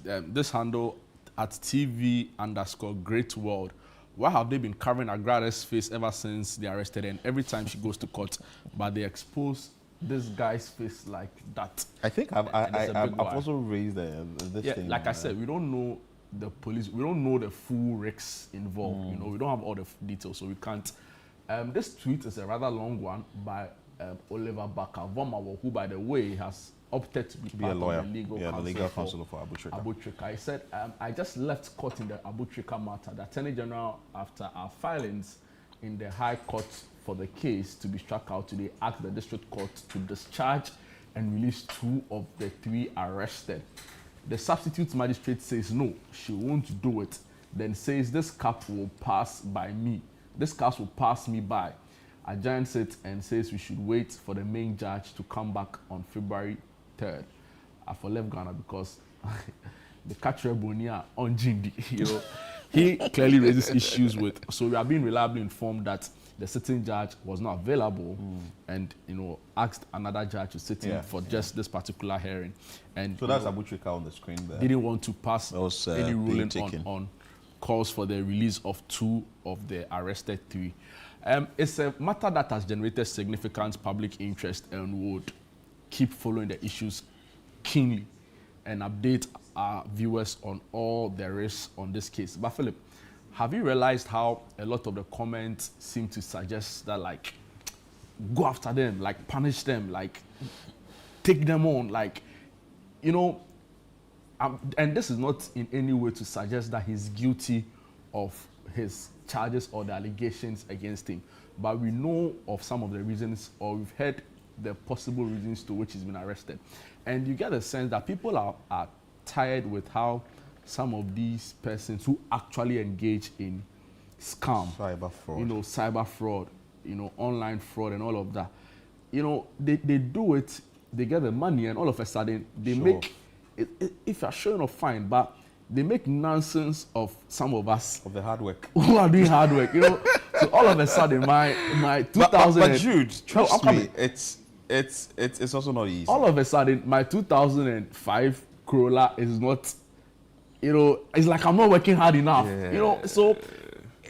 This handle at TV_Great World. Why have they been covering Agrade's face ever since they arrested her? And every time she goes to court, but they expose this guy's face like that. I think I've also raised this thing. Like I said, we don't know the police. We don't know the full risks involved. You know, we don't have all the details, so we can't. This tweet is a rather long one by Oliver Baka-Vomawo, who, by the way, has opted to be part a lawyer. of the legal counsel for Abu Trika. Abu Trika. He said, I just left court in the Abu Trika matter. The Attorney General, after our filings in the High Court for the case to be struck out today, asked the District Court to discharge and release 2 of the 3 arrested. The substitute magistrate says no, she won't do it. Then says this cap will pass by me. This case will pass me by. Adjourns it and says we should wait for the main judge to come back on February 3rd. I for left Ghana because the catcher Bonia on Jindi, you know, he clearly raises issues with. So we are being reliably informed that the sitting judge was not available, and asked another judge to sit in for just this particular hearing. And so that's Abu Trika on the screen there. Didn't want to pass any ruling on calls for the release of 2 of the arrested 3. It's a matter that has generated significant public interest and would keep following the issues keenly and update our viewers on all there is on this case. But Philip, have you realized how a lot of the comments seem to suggest that, like, go after them, like punish them, like take them on, like, and this is not in any way to suggest that he's guilty of his charges or the allegations against him. But we know of some of the reasons, or we've heard the possible reasons to which he's been arrested. And you get a sense that people are tired with how some of these persons who actually engage in scam, cyber fraud, online fraud and all of that, they do it, they get the money, and all of a sudden they make it, if you're showing off, fine, but they make nonsense of some of us of the hard work who are doing hard work. So all of a sudden my 2000. But Jude, trust me, it's also not easy. All of a sudden, my 2005 Corolla is not. It's like I'm not working hard enough. So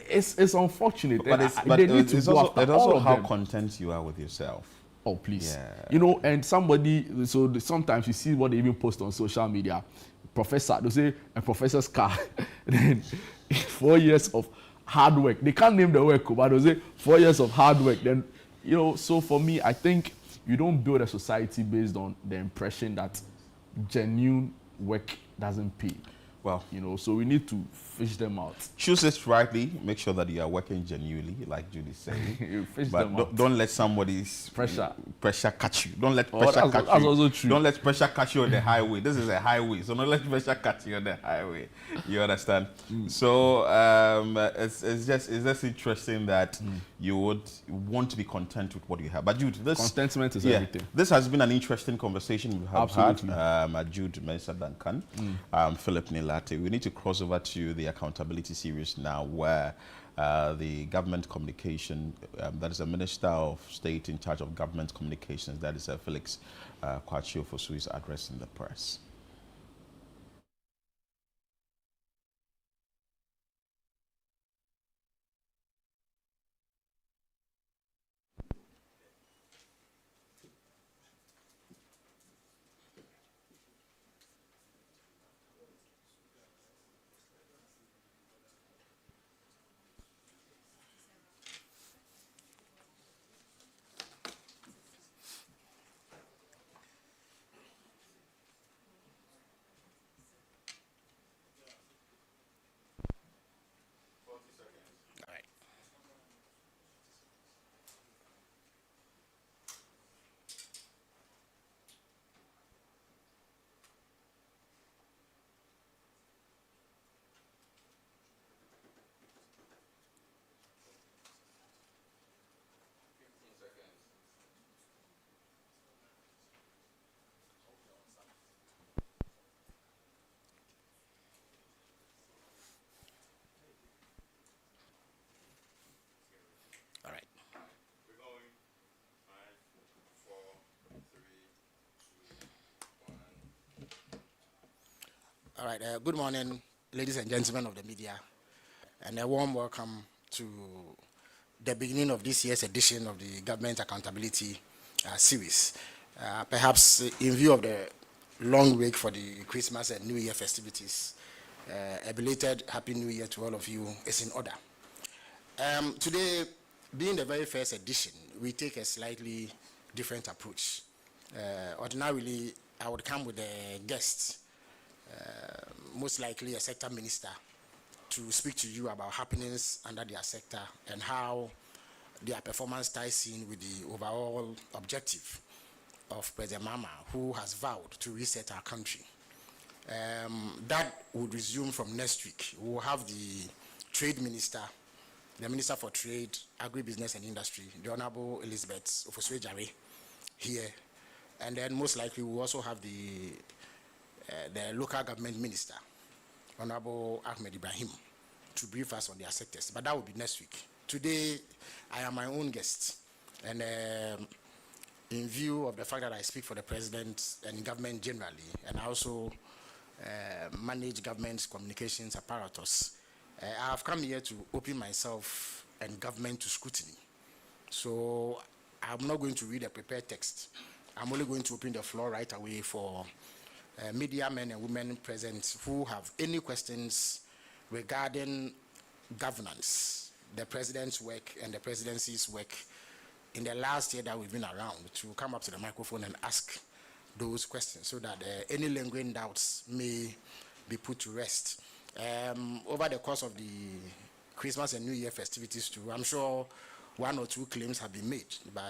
it's unfortunate. But it's also how content you are with yourself. Oh, please. And somebody, so sometimes you see what they even post on social media. Professor, they say a professor's car. Then 4 years of hard work. They can't name the work, but they say 4 years of hard work. Then, so for me, I think you don't build a society based on the impression that genuine work doesn't pay. Well, so we need to fish them out. Choose it rightly. Make sure that you are working genuinely, like Judy said. But don't let somebody's pressure catch you. Don't let pressure catch you. That's also true. Don't let pressure catch you on the highway. This is a highway, so don't let pressure catch you on the highway. You understand? So it's just interesting that you would want to be content with what you have. But Jude, contentment is everything. This has been an interesting conversation we have had. Jude Mensah Duncan, Philip Nilate. We need to cross over to the accountability series now, where the government communication, that is a Minister of State in charge of government communications, that is Felix Kwakye-Ofosu, is addressing the press. All right. Good morning, ladies and gentlemen of the media, and a warm welcome to the beginning of this year's edition of the Government Accountability Series. Perhaps in view of the long week for the Christmas and New Year festivities, a belated Happy New Year to all of you is in order. Today, being the very first edition, we take a slightly different approach. Ordinarily, I would come with a guest, most likely a sector minister, to speak to you about happenings under their sector and how their performance ties in with the overall objective of President Mahama, who has vowed to reset our country. That would resume from next week. We will have the Trade Minister, the Minister for Trade, Agribusiness and Industry, the Honorable Elizabeth Ofosue-Jare, here. And then most likely we'll also have the local government minister, Honorable Ahmed Ibrahim, to brief us on their sectors. But that will be next week. Today, I am my own guest. And in view of the fact that I speak for the president and government generally, and I also manage government's communications apparatus, I have come here to open myself and government to scrutiny. So I'm not going to read a prepared text. I'm only going to open the floor right away for media men and women present who have any questions regarding governance, the president's work and the presidency's work in the last year that we've been around, to come up to the microphone and ask those questions so that any lingering doubts may be put to rest. Over the course of the Christmas and New Year festivities too, I'm sure one or two claims have been made by